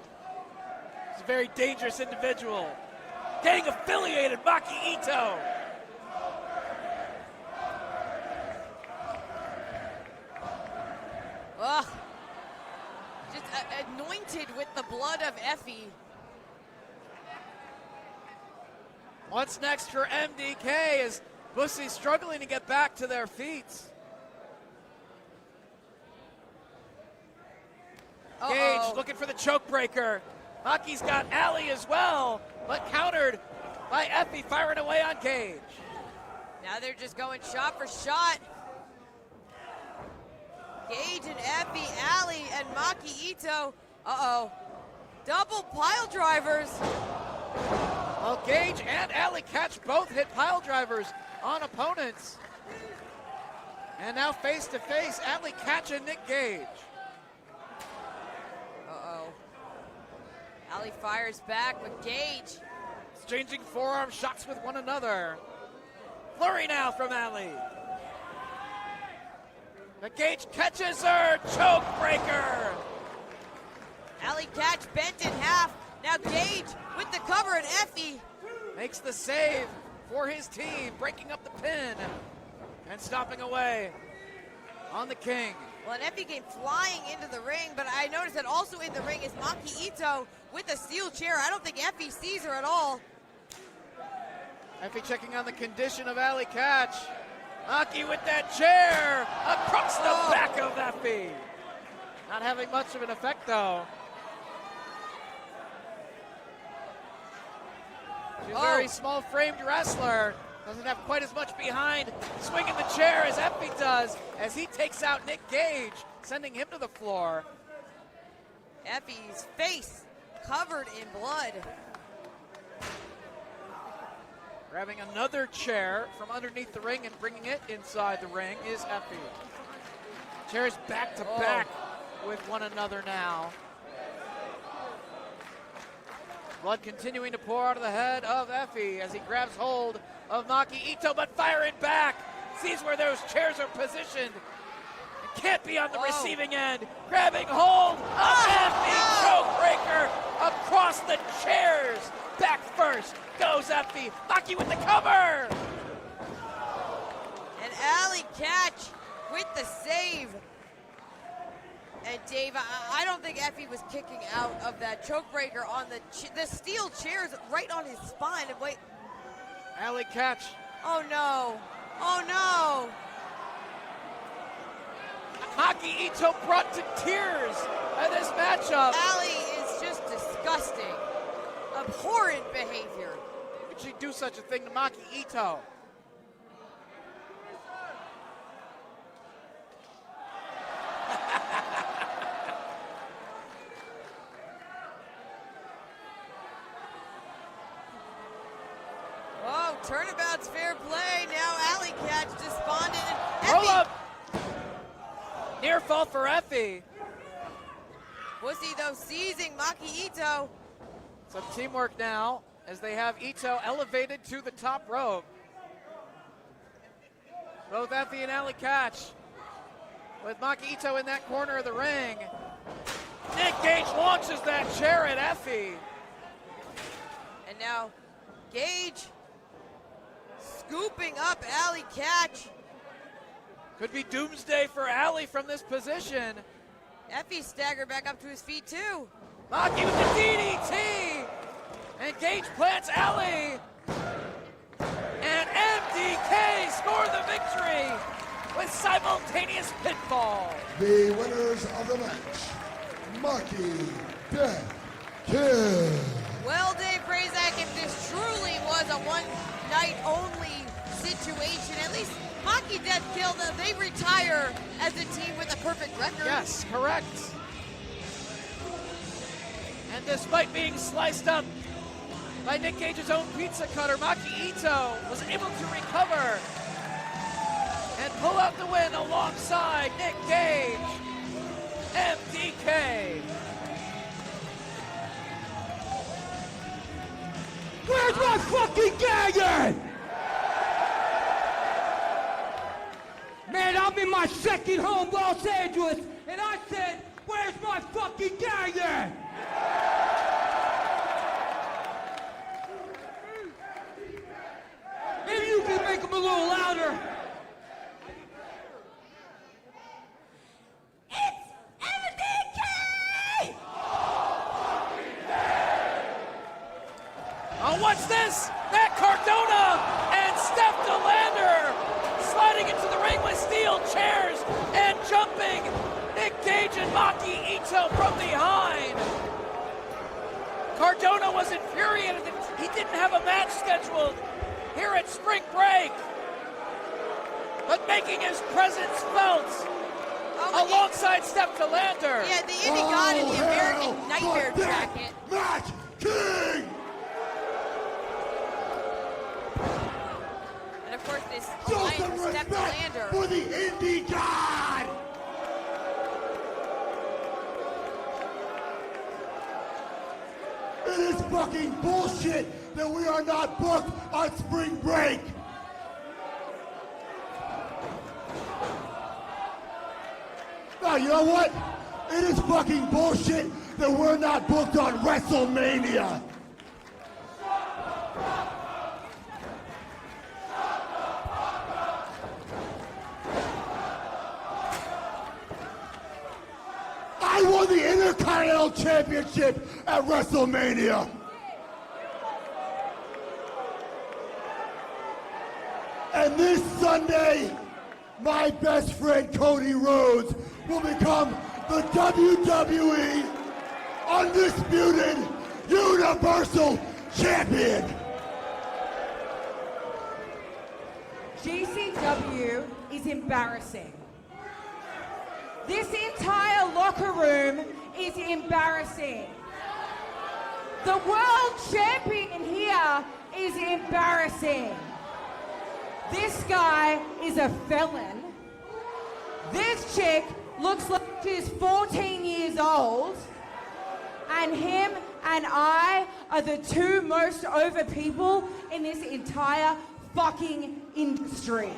She's a very dangerous individual. Gang affiliated Maki Itoh. Ugh. Just anointed with the blood of EFFY. What's next for MDK is BUSSY struggling to get back to their feet. Gage looking for the choke breaker. Maki's got Allie as well, but countered by EFFY firing away on Gage. Now they're just going shot for shot. Gage and EFFY, Allie, and Maki Itoh. Double pile drivers. Well, Gage and Allie Katch both hit pile drivers on opponents. And now face to face, Allie Katch and Nick Gage. Allie fires back with Gage. Exchanging forearm shots with one another. Flurry now from Allie. But Gage catches her, choke breaker. Allie Katch bent in half. Now Gage with the cover, and EFFY makes the save for his team, breaking up the pin and stopping away on the King. Well, and EFFY came flying into the ring, but I noticed that also in the ring is Maki Itoh with a steel chair. I don't think EFFY sees her at all. EFFY checking on the condition of Allie Katch. Maki with that chair across the back of EFFY. Not having much of an effect, though. She's a very small-framed wrestler. Doesn't have quite as much behind swinging the chair as EFFY does as he takes out Nick Gage, sending him to the floor. EFFY's face covered in blood. Grabbing another chair from underneath the ring and bringing it inside the ring is EFFY. Chairs back to back with one another now. Blood continuing to pour out of the head of EFFY as he grabs hold of Maki Itoh, but firing back. Sees where those chairs are positioned can't be on the receiving end. Grabbing hold of EFFY, choke breaker across the chairs. Back first goes EFFY. Maki with the cover. And Allie Katch with the save. And Dave, I don't think EFFY was kicking out of that choke breaker on the steel chairs right on his spine. And wait. Allie Katch. Oh no. Oh no. Maki Itoh brought to tears at this matchup. Allie is just disgusting. Abhorrent behavior. Could she do such a thing to Maki Itoh? Oh, turnabout's fair play. Now Allie Katch despondent. Roll up. Near fall for EFFY. BUSSY though seizing Maki Itoh. Some teamwork now as they have Itoh elevated to the top rope. Both EFFY and Allie Katch with Maki Itoh in that corner of the ring. Nick Gage launches that chair at EFFY. And now Gage scooping up Allie Katch. Could be doomsday for Allie from this position. EFFY staggered back up to his feet too. Maki with the DDT. And Gage plants Allie. And MDK score the victory with simultaneous pinfall. The winners of the match, Maki Death Kill. Well, Dave Prazak, if this truly was a one-night only situation, at least Maki Death Kill, they retire as a team with a perfect record. Yes, correct. And despite being sliced up by Nick Gage's own pizza cutter, Maki Itoh was able to recover and pull out the win alongside Nick Gage, MDK. Where's my fucking gag? Man, I'm in my second home, Los Angeles, and I said, where's my fucking gag? Maybe you can make them a little louder. It's MDK! Oh, what's this? Matt Cardona and Steph DeLander sliding into the ring with steel chairs and jumping Nick Gage and Maki Itoh from behind. Cardona was infuriated that he didn't have a match scheduled here at Spring Break, but making his presence felt alongside Steph DeLander. Yeah, the Indie God in the American Nightmare jacket. Match King! And of course, this Show alliance some with Steph respect DeLander. for the Indie God! It is fucking bullshit that we are not booked on Spring Break! Now, you know what? It is fucking bullshit that we're not booked on WrestleMania! I won the Intercontinental Championship at WrestleMania! And this Sunday, my best friend Cody Rhodes will become the WWE Undisputed Universal Champion! GCW is embarrassing. This entire locker room is embarrassing. The world champion here is embarrassing. This guy is a felon. This chick looks like she's 14 years old. And him and I are the two most over people in this entire fucking industry.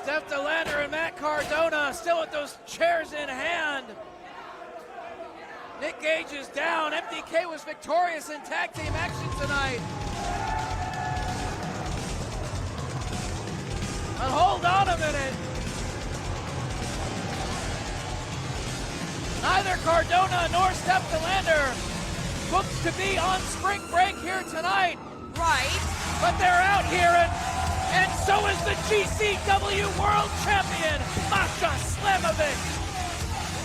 Steph DeLander and Matt Cardona still with those chairs in hand. Nick Gage is down. MDK was victorious in tag team action tonight. But hold on a minute. Neither Cardona nor Steph DeLander booked to be on spring break here tonight. Right. But they're out here, and so is the GCW World Champion, Masha Slamovich.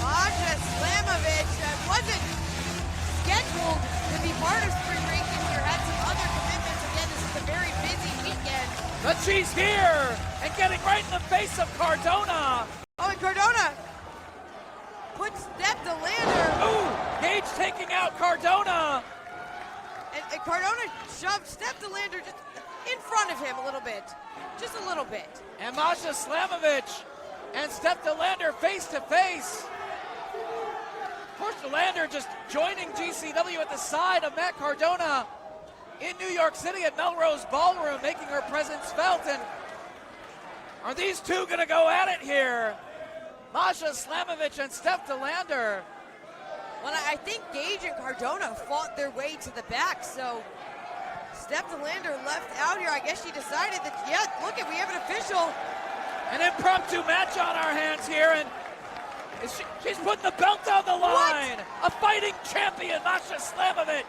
Masha Slamovich wasn't scheduled to be part of spring break this year, had some other commitments. Again, this is a very busy weekend. But she's here and getting right in the face of Cardona. Oh, and Cardona puts Steph DeLander. Ooh, Gage taking out Cardona. And Cardona shoved Steph DeLander just in front of him a little bit. Just a little bit. And Masha Slamovich and Steph DeLander face to face. Of course, DeLander just joining GCW at the side of Matt Cardona in New York City at Melrose Ballroom, making her presence felt. And are these two going to go at it here? Masha Slamovich and Steph DeLander. Well, I think Gage and Cardona fought their way to the back, so Steph DeLander left out here. I guess she decided that, yeah, look, we have an official. An impromptu match on our hands here, and she's putting the belt on the line. What? A fighting champion, Masha Slamovich.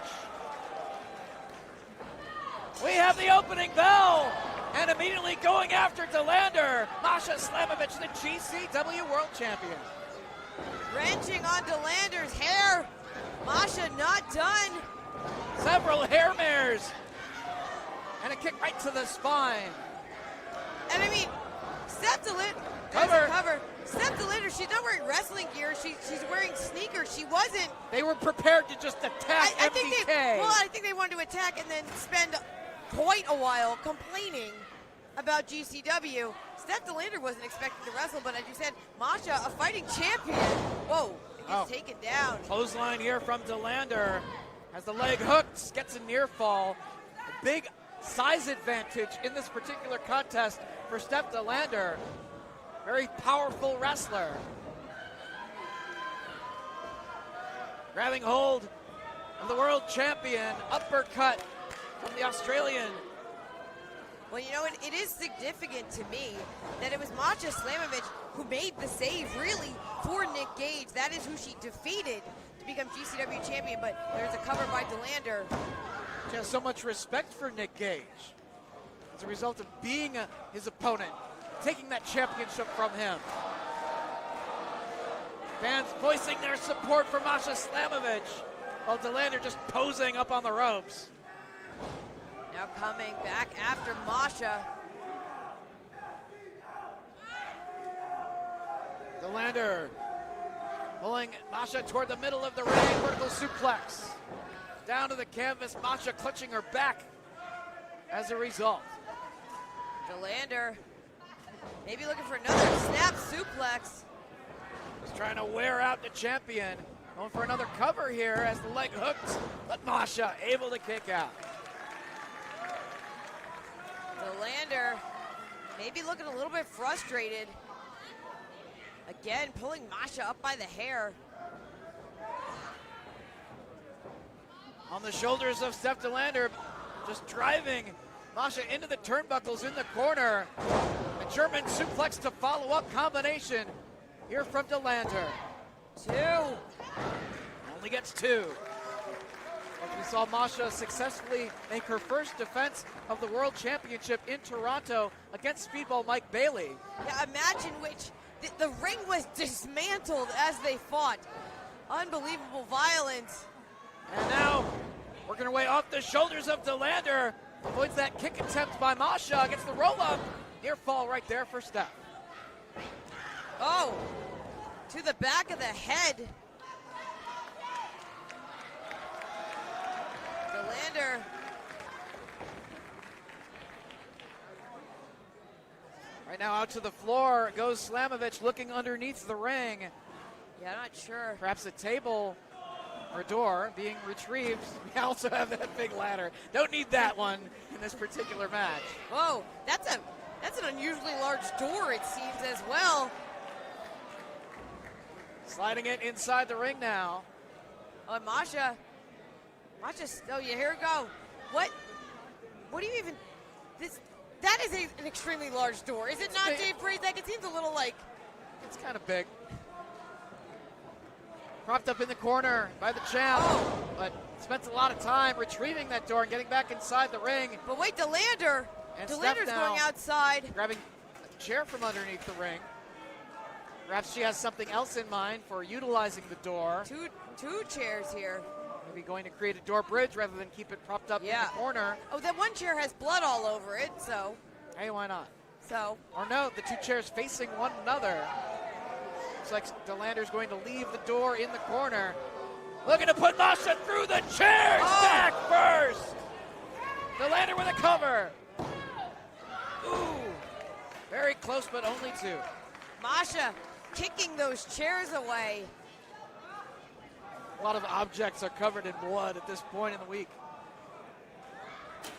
We have the opening bell, and immediately going after DeLander, Masha Slamovich, the GCW World Champion. Wrenching on DeLander's hair. Masha not done. Several hair mares. And a kick right to the spine. And I mean, Steph DeLander, Cover. Steph DeLander, she's not wearing wrestling gear. She's wearing sneakers. She wasn't. They were prepared to just attack I MDK. think they wanted to attack and then spend quite a while complaining about GCW. Steph DeLander wasn't expected to wrestle, but as you said, Masha, a fighting champion. Whoa, it gets taken down. Clothesline here from DeLander. Has the leg hooked, gets a near fall. A big size advantage in this particular contest for Steph DeLander. Very powerful wrestler. Grabbing hold of the world champion, uppercut from the Australian. Well, you know, it is significant to me that it was Masha Slamovich who made the save, really, for Nick Gage. That is who she defeated to become GCW champion, but there's a cover by DeLander. She has so much respect for Nick Gage as a result of being his opponent, taking that championship from him. Fans voicing their support for Masha Slamovich, while DeLander just posing up on the ropes. Now coming back after Masha. DeLander pulling Masha toward the middle of the ring, vertical suplex. Down to the canvas, Masha clutching her back as a result. DeLander maybe looking for another snap suplex. Just trying to wear out the champion. Going for another cover here as the leg hooked, but Masha able to kick out. DeLander maybe looking a little bit frustrated. Again, pulling Masha up by the hair. On the shoulders of Steph DeLander, just driving Masha into the turnbuckles in the corner. A German suplex to follow up combination here from DeLander. Two. Only gets two. We saw Masha successfully make her first defense of the World Championship in Toronto against Speedball Mike Bailey. Yeah, a match in which the ring was dismantled as they fought. Unbelievable violence. And now, working her way off the shoulders of DeLander. Avoids that kick attempt by Masha. Gets the roll up. Near fall right there for Steph. Oh, to the back of the head. DeLander. Right now out to the floor goes Slamovich, looking underneath the ring. Yeah, I'm not sure. Perhaps a table or door being retrieved. We also have that big ladder. Don't need that one in this particular match. Whoa, that's That's an unusually large door, it seems, as well. Sliding it inside the ring now. Oh, and Masha, oh yeah, here we go. What do you even, that is an extremely large door. Is it not, Dave Prazak? It seems a little like. It's kind of big. Propped up in the corner by the champ, but spent a lot of time retrieving that door and getting back inside the ring. But wait, Delander's going outside. Grabbing a chair from underneath the ring. Perhaps she has something else in mind for utilizing the door. Two chairs here. Maybe going to create a door bridge rather than keep it propped up in the corner. Oh, that one chair has blood all over it, so. Hey, why not? So. Or no, the two chairs facing one another. Looks like Delander's going to leave the door in the corner. Looking to put Masha through the chairs. Back first. Delander with a cover. Ooh. Very close, but only two. Masha kicking those chairs away. A lot of objects are covered in blood at this point in the week.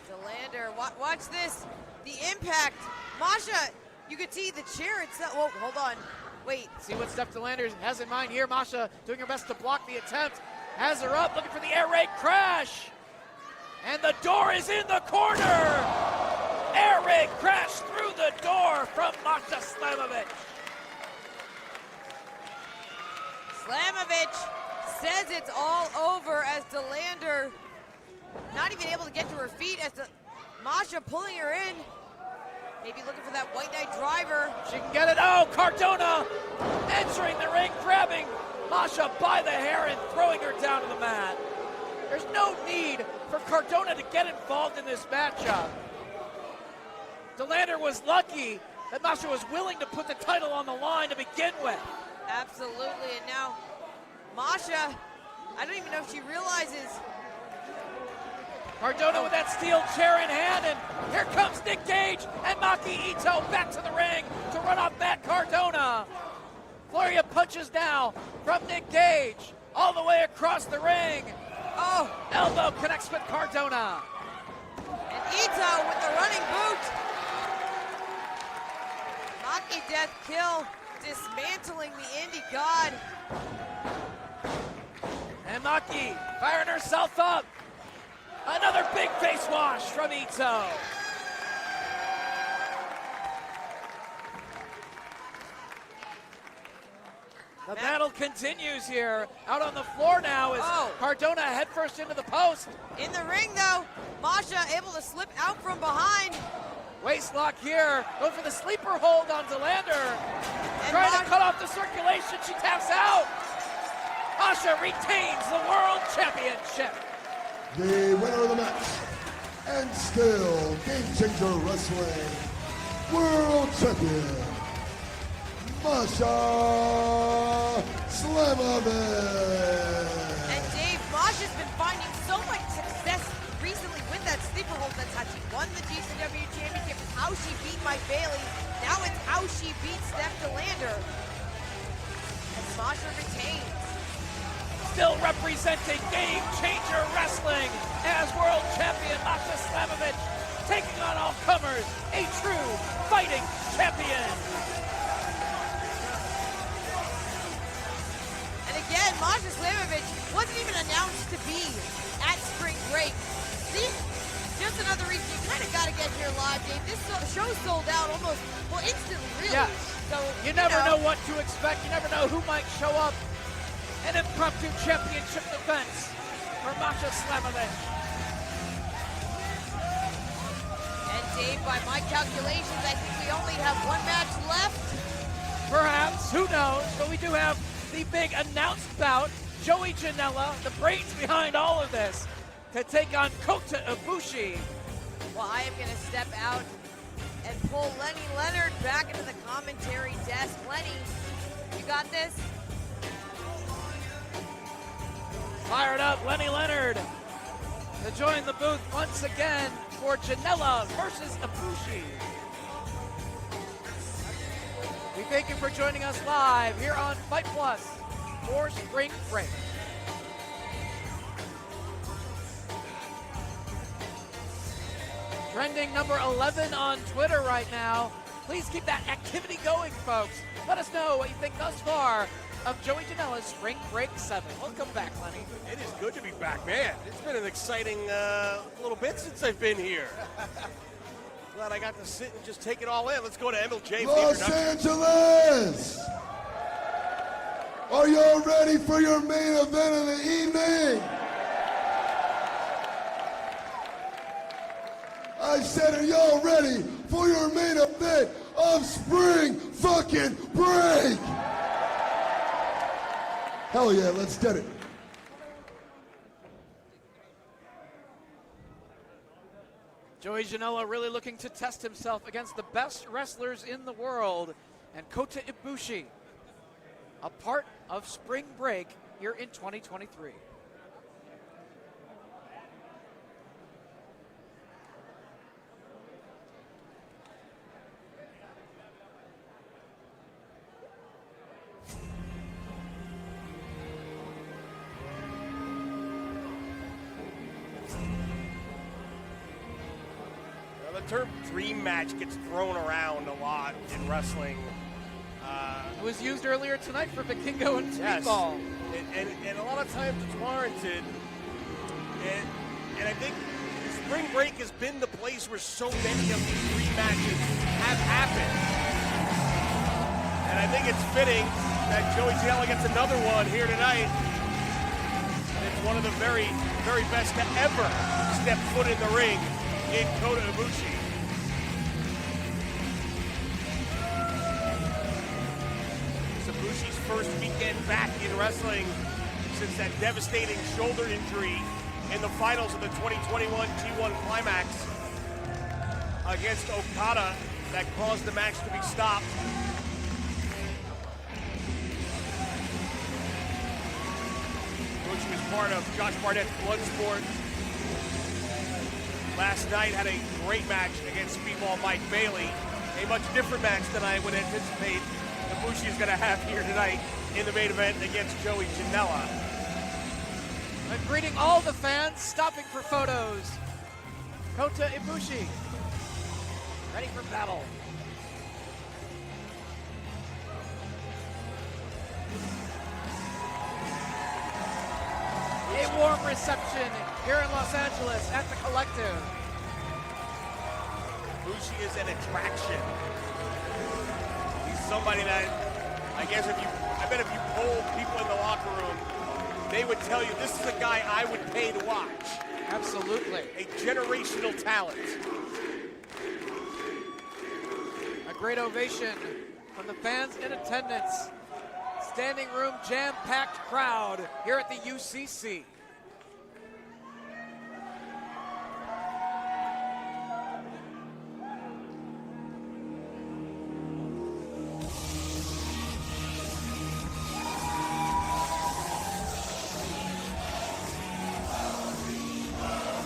Delander, watch this. The impact. Masha, you could see the chair itself. Whoa, hold on. Wait. See what Steph Delander has in mind here. Masha doing her best to block the attempt. Has her up, looking for the air raid crash. And the door is in the corner. Air raid crash through the door from Masha Slamovich. Slamovich says it's all over as Delander not even able to get to her feet as Masha pulling her in. Maybe looking for that White Knight driver. She can get it. Oh, Cardona entering the ring, grabbing Masha by the hair and throwing her down to the mat. There's no need for Cardona to get involved in this matchup. Delander was lucky that Masha was willing to put the title on the line to begin with. Absolutely, and now Masha, I don't even know if she realizes. Cardona with that steel chair in hand, and here comes Nick Gage and Maki Itoh back to the ring to run off Matt Cardona. Flurry of punches now from Nick Gage all the way across the ring. Oh, elbow connects with Cardona. And Itoh with the running boot. Maki death kill, dismantling the indie god. And Maki firing herself up. Another big face wash from Itoh. The battle continues here. Out on the floor now is Cardona headfirst into the post. In the ring though, Masha able to slip out from behind. Waist lock here, going for the sleeper hold on Delander. Trying to cut off the circulation, she taps out. Masha retains the World Championship. The winner of the match, and still Game Changer Wrestling World Champion, Masha Slamovich. And Dave, Masha's been finding so much success recently with that sleeper hold. That's how she won the GCW Championship, how she beat Mike Bailey. Now it's how she beat Steph Delander. And Masha retains. Still representing Game Changer Wrestling as World Champion Masha Slamovich, taking on all comers, a true fighting champion. And again, Masha Slamovich wasn't even announced to be at Spring Break. See, just another reason you kind of got to get here live, Dave. This show sold out almost, well, instantly, really. Yes. So you never know what to expect. You never know who might show up. An impromptu championship defense for Masha Slamovich. And Dave, by my calculations, I think we only have one match left. Perhaps, who knows? But we do have the big announced bout. Joey Janela, the brains behind all of this, to take on Kota Ibushi. Well, I am going to step out and pull Lenny Leonard back into the commentary desk. Lenny, you got this? Fired up, Lenny Leonard to join the booth once again for Janela versus Ibushi. We thank you for joining us live here on Fight Plus for Spring Break. trending number 11 on Twitter right now. Please keep that activity going, folks. Let us know what you think thus far of Joey Janela's Spring Break 7. Welcome back, Lenny. It is good to be back, man. It's been an exciting little bit since I've been here. Glad I got to sit and just take it all in. Let's go to MLJ. Los Angeles! Are y'all ready for your main event of the evening? I said, are y'all ready for your main event of Spring fucking Break? Hell yeah, let's get it. Joey Janela really looking to test himself against the best wrestlers in the world, and Kota Ibushi, a part of Spring Break here in 2023. The term dream match gets thrown around a lot in wrestling. It was used earlier tonight for Vikingo and Yes. Speedball. And a lot of times it's warranted. And I think Spring Break has been the place where so many of these dream matches have happened. And I think it's fitting that Joey Janela gets another one here tonight. It's one of the very, very best to ever step foot in the ring in Kota Ibushi. It's Ibushi's first weekend back in wrestling since that devastating shoulder injury in the finals of the 2021 G1 Climax against Okada that caused the match to be stopped. Ibushi was part of Josh Barnett's Bloodsport. Last night had a great match against Speedball Mike Bailey. A much different match than I would anticipate Ibushi is going to have here tonight in the main event against Joey Janela. And greeting all the fans, stopping for photos. Kota Ibushi, ready for battle. A warm reception here in Los Angeles at the Collective. Ibushi is an attraction. He's somebody that, I bet if you polled people in the locker room, they would tell you this is a guy I would pay to watch. Absolutely. A generational talent. A great ovation from the fans in attendance. Standing room, jam-packed crowd here at the UCC.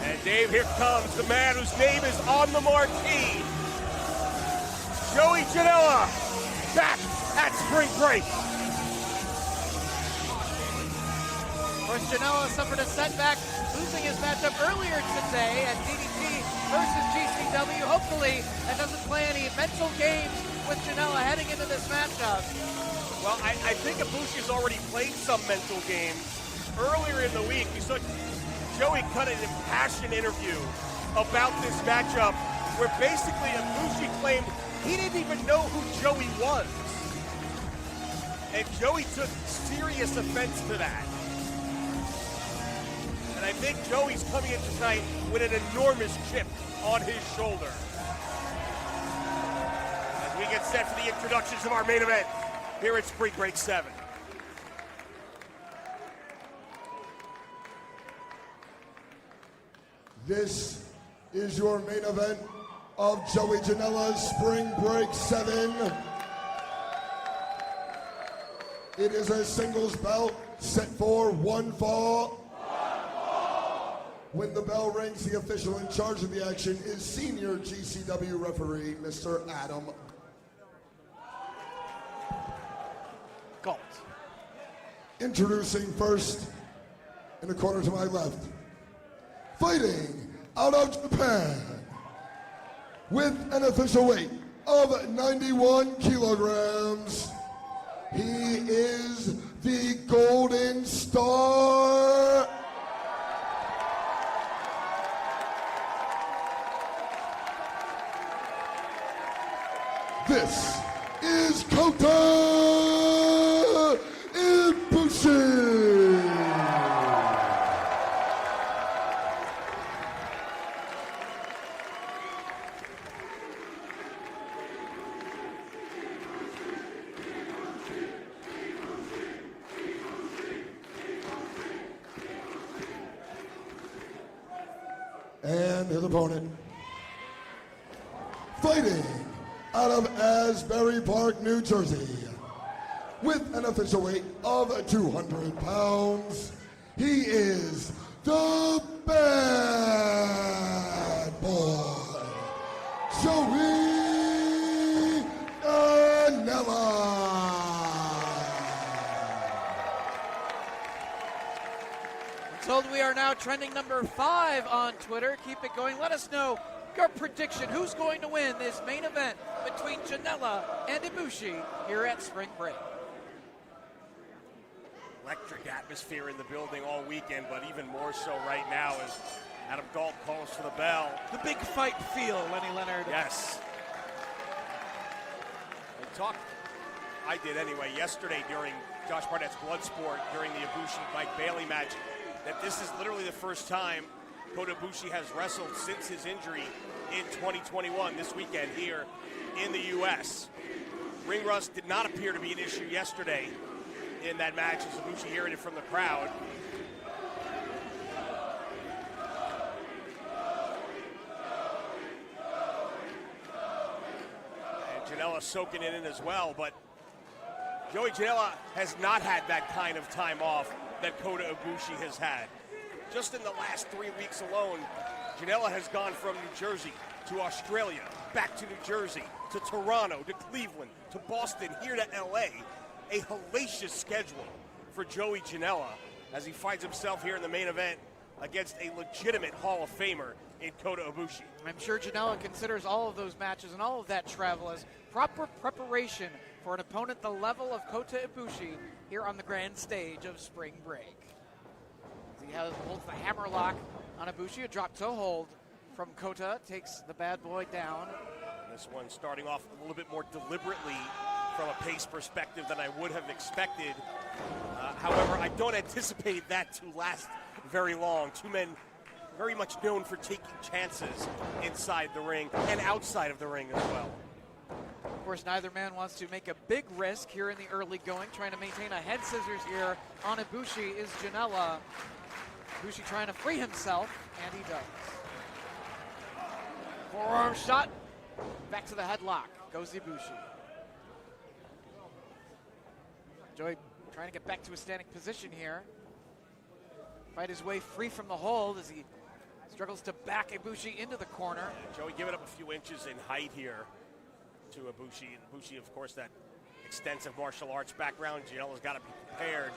And Dave, here comes the man whose name is on the marquee. Joey Janela, back at Spring Break. Of course, Janela suffered a setback, losing his matchup earlier today at DDT versus GCW. Hopefully, that doesn't play any mental games with Janela heading into this matchup. Well, I think Ibushi's already played some mental games. Earlier in the week, we saw Joey cut an impassioned interview about this matchup where basically Ibushi claimed he didn't even know who Joey was. And Joey took serious offense to that. And I think Joey's coming in tonight with an enormous chip on his shoulder. As we get set for the introductions of our main event here at Spring Break 7. This is your main event of Joey Janela's Spring Break 7. It is a singles belt set for one fall. When the bell rings, the official in charge of the action is senior GCW referee, Mr. Adam Galt. Introducing first, in the corner to my left, fighting out of Japan, with an official weight of 91 kilograms, he is the Golden Star. This is Kota Ibushi. And his opponent, fighting out of Asbury Park, New Jersey, with an official weight of 200 pounds, he is the Bad Boy, Joey Janela. Told we are now trending number 5 on Twitter. Keep it going. Let us know your prediction. Who's going to win this main event between Janela and Ibushi here at Spring Break? Electric atmosphere in the building all weekend, but even more so right now as Adam Galt calls for the bell. The big fight feel, Lenny Leonard. Yes. I did anyway, yesterday during Josh Barnett's Bloodsport, during the Ibushi-Mike Bailey match, that this is literally the first time Kota Ibushi has wrestled since his injury in 2021, this weekend here in the U.S. Ring rust did not appear to be an issue yesterday in that match, as Ibushi hearing it from the crowd. And Janela soaking it in as well, but Joey Janela has not had that kind of time off that Kota Ibushi has had. Just in the last 3 weeks alone, Janela has gone from New Jersey to Australia, back to New Jersey, to Toronto, to Cleveland, to Boston, here to LA. A hellacious schedule for Joey Janela as he finds himself here in the main event against a legitimate Hall of Famer in Kota Ibushi. I'm sure Janela considers all of those matches and all of that travel as proper preparation for an opponent the level of Kota Ibushi here on the grand stage of Spring Break. He holds the hammerlock on Ibushi, a drop toe hold from Kota, takes the bad boy down. This one starting off a little bit more deliberately from a pace perspective than I would have expected. However, I don't anticipate that to last very long. Two men very much known for taking chances inside the ring and outside of the ring as well. Of course, neither man wants to make a big risk here in the early going. Trying to maintain a head scissors here on Ibushi is Janela. Ibushi trying to free himself, and he does. Forearm shot. Back to the headlock goes Ibushi. Joey trying to get back to a standing position here. Fight his way free from the hold as he struggles to back Ibushi into the corner. Yeah, Joey giving up a few inches in height here to Ibushi. And Ibushi, of course, that extensive martial arts background. Janela's got to be prepared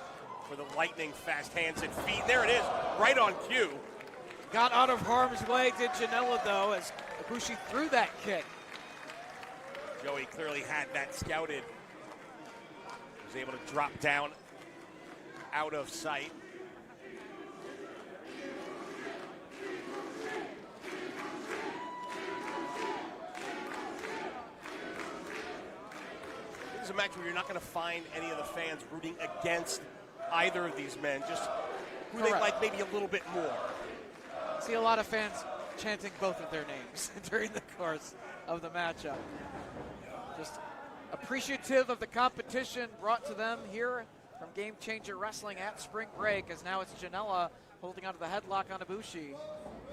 for the lightning fast hands and feet. There it is, right on cue. Got out of harm's way, did Janela, though, as Ibushi threw that kick. Joey clearly had that scouted. Was able to drop down out of sight. This is a match where you're not going to find any of the fans rooting against either of these men, just who they like maybe a little bit more. See a lot of fans chanting both of their names during the course of the matchup. Just appreciative of the competition brought to them here from Game Changer Wrestling at Spring Break, as now it's Janela holding onto the headlock on Ibushi.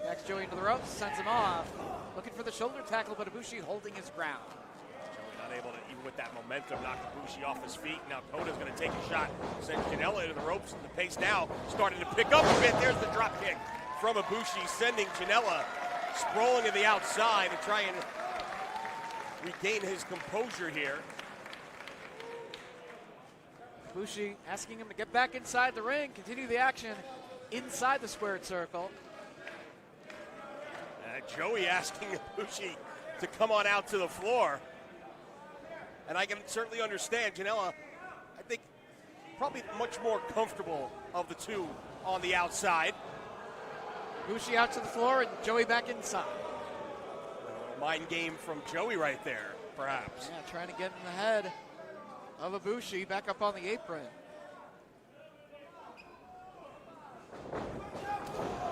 Next, Joey into the ropes, sends him off. Looking for the shoulder tackle, but Ibushi holding his ground. Joey not able to, even with that momentum, knock Ibushi off his feet. Now Kota's going to take a shot, sends Janela into the ropes, and the pace now starting to pick up a bit. There's the drop kick from Ibushi, sending Janela sprawling to the outside and trying to regain his composure here. Ibushi asking him to get back inside the ring, continue the action inside the squared circle. Joey asking Ibushi to come on out to the floor. And I can certainly understand Janela, I think, probably much more comfortable of the two on the outside. Ibushi out to the floor and Joey back inside. Mind game from Joey right there, perhaps. Yeah, trying to get in the head of Ibushi, back up on the apron.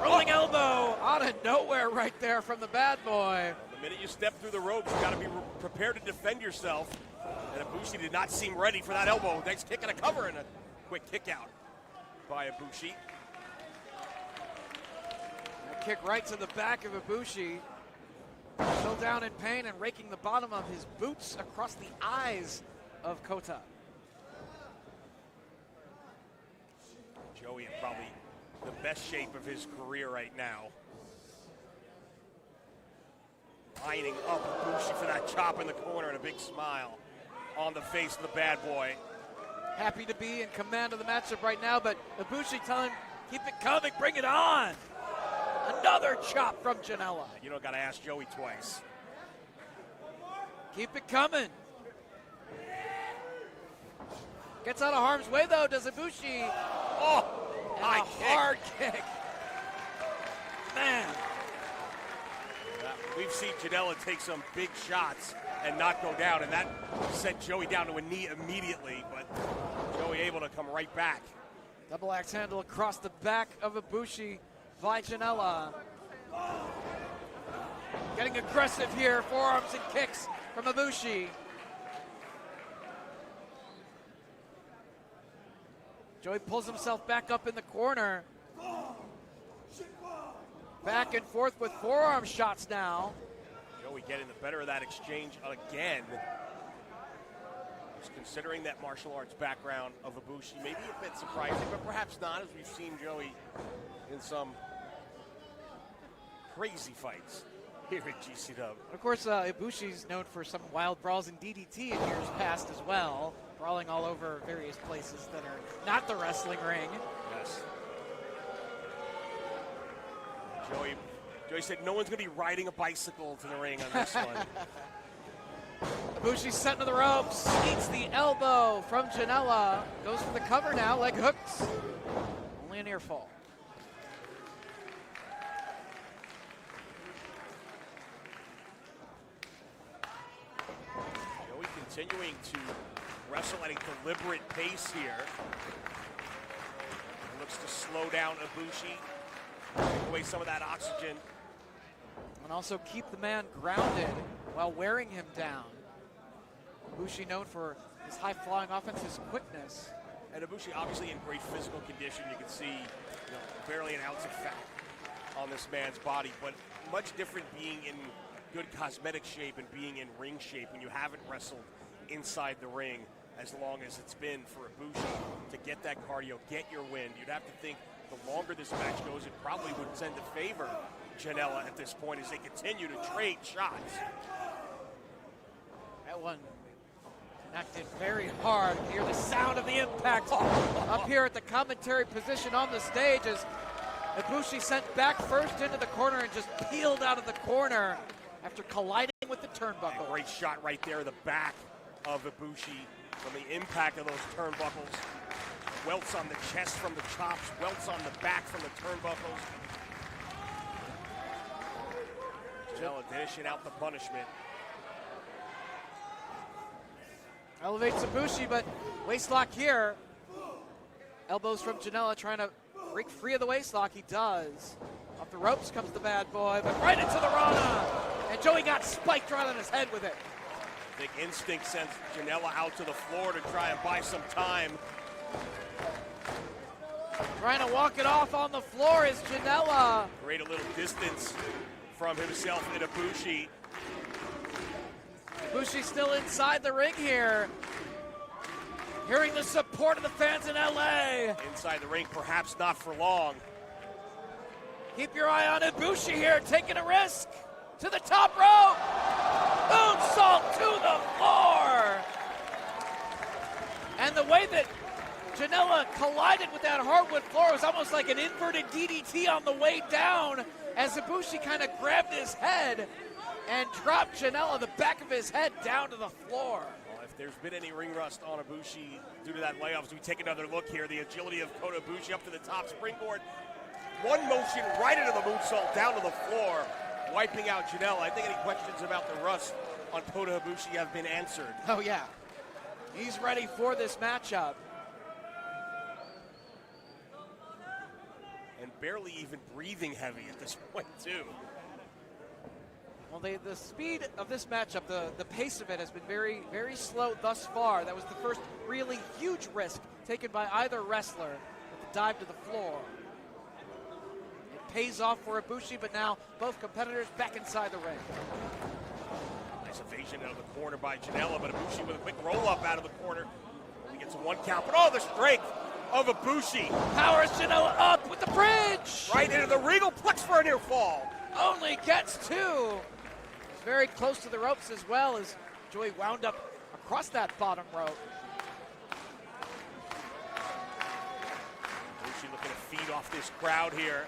Rolling elbow out of nowhere right there from the bad boy. The minute you step through the ropes, you got to be prepared to defend yourself. And Ibushi did not seem ready for that elbow. Next kick and a cover and a quick kick out by Ibushi. A kick right to the back of Ibushi. Still down in pain and raking the bottom of his boots across the eyes of Kota. Joey in probably the best shape of his career right now. Lining up Ibushi for that chop in the corner and a big smile on the face of the bad boy. Happy to be in command of the matchup right now, but Ibushi telling him, keep it coming, bring it on. Another chop from Janela. You don't got to ask Joey twice. Keep it coming. Gets out of harm's way though, does Ibushi. Oh, and a hard kick. Man. We've seen Janela take some big shots and not go down, and that sent Joey down to a knee immediately, but Joey able to come right back. Double axe handle across the back of Ibushi by Janela. Getting aggressive here, forearms and kicks from Ibushi. Joey pulls himself back up in the corner. Back and forth with forearm shots now. Joey getting the better of that exchange again. Just considering that martial arts background of Ibushi, maybe a bit surprising, but perhaps not, as we've seen Joey in some crazy fights here at GCW. Of course, Ibushi's known for some wild brawls in DDT in years past as well, brawling all over various places that are not the wrestling ring. Yes. Joey said no one's going to be riding a bicycle to the ring on this one. Ibushi sent to the ropes, eats the elbow from Janela, goes for the cover now, leg hooks. Only a near fall. Joey continuing to wrestle at a deliberate pace here. He looks to slow down Ibushi, take away some of that oxygen. And also keep the man grounded while wearing him down. Ibushi known for his high-flying offense, his quickness. And Ibushi obviously in great physical condition. You can see barely an ounce of fat on this man's body, but much different being in good cosmetic shape and being in ring shape when you haven't wrestled inside the ring as long as it's been for Ibushi to get that cardio, get your wind. You'd have to think the longer this match goes, it probably would tend to favor Janela at this point as they continue to trade shots. That one connected very hard. Hear the sound of the impact up here at the commentary position on the stage as Ibushi sent back first into the corner and just peeled out of the corner after colliding with the turnbuckle. Great shot right there in the back of Ibushi from the impact of those turnbuckles. Welts on the chest from the chops, welts on the back from the turnbuckles. Janela dishing out the punishment. Elevates Ibushi, but waistlock here. Elbows from Janela trying to break free of the waistlock. He does. Off the ropes comes the bad boy, but right into the Rana. And Joey got spiked right on his head with it. Big instinct sends Janela out to the floor to try and buy some time. Trying to walk it off on the floor is Janela. Create a little distance from himself and Ibushi. Ibushi's still inside the ring here. Hearing the support of the fans in LA. Inside the ring, perhaps not for long. Keep your eye on Ibushi here, taking a risk. To the top rope. Moonsault to the floor. And the way that Janela collided with that hardwood floor was almost like an inverted DDT on the way down as Ibushi kind of grabbed his head and dropped Janela, the back of his head, down to the floor. Well, if there's been any ring rust on Ibushi due to that layoff, as we take another look here, the agility of Kota Ibushi up to the top springboard. One motion right into the moonsault, down to the floor, wiping out Janela. I think any questions about the rust on Kota Ibushi have been answered. Oh, yeah. He's ready for this matchup. And barely even breathing heavy at this point, too. Well, the speed of this matchup, the pace of it has been very, very slow thus far. That was the first really huge risk taken by either wrestler with the dive to the floor. It pays off for Ibushi, but now both competitors back inside the ring. Nice evasion out of the corner by Janela, but Ibushi with a quick roll-up out of the corner. He gets a 1 count, but oh, the strength of Ibushi. Powers Janela up with the bridge. Right into the regal plex for a near fall. Only gets 2. He's very close to the ropes as well as Joey wound up across that bottom rope. Ibushi looking to feed off this crowd here.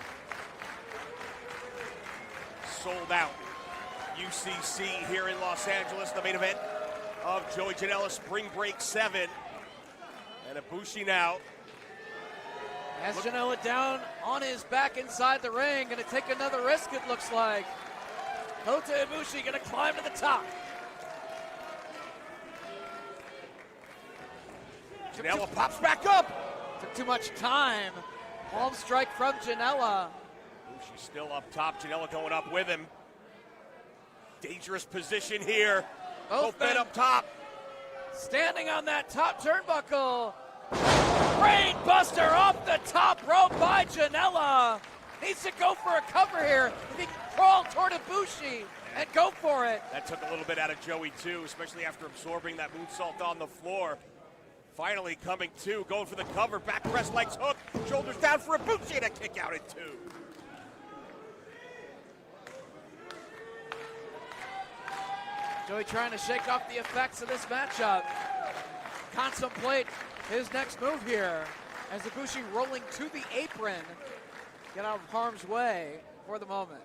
Sold out UCC here in Los Angeles, the main event of Joey Janela Spring Break 7. And Ibushi now. Has Janela down on his back inside the ring. Going to take another risk, it looks like. Kota Ibushi going to climb to the top. Janela pops back up. Took too much time. Palm strike from Janela. Ibushi still up top. Janela going up with him. Dangerous position here. Both men up top. Standing on that top turnbuckle. Brain buster off the top rope by Janela. Needs to go for a cover here. If he can crawl toward Ibushi and go for it. That took a little bit out of Joey too, especially after absorbing that moonsault on the floor. Finally coming to, going for the cover. Back press, legs hook. Shoulders down for Ibushi and a kick out at 2. Joey trying to shake off the effects of this matchup. Contemplate his next move here as Ibushi rolling to the apron. Get out of harm's way for the moment.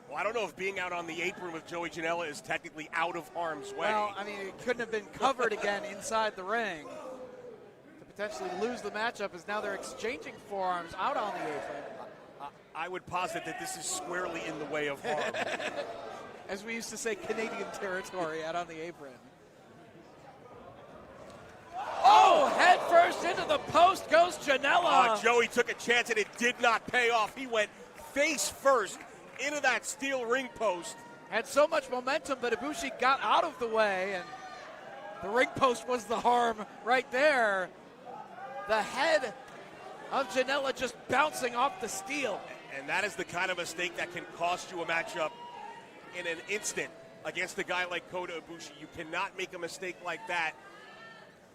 Well, I don't know if being out on the apron with Joey Janela is technically out of harm's way. Well, I mean, it couldn't have been covered again inside the ring. To potentially lose the matchup as now they're exchanging forearms out on the apron. I would posit that this is squarely in the way of harm. As we used to say, Canadian territory out on the apron. Oh, head first into the post goes Janela. Joey took a chance and it did not pay off. He went face first into that steel ring post. Had so much momentum, but Ibushi got out of the way, and the ring post was the harm right there. The head of Janela just bouncing off the steel. And that is the kind of mistake that can cost you a matchup in an instant against a guy like Kota Ibushi. You cannot make a mistake like that.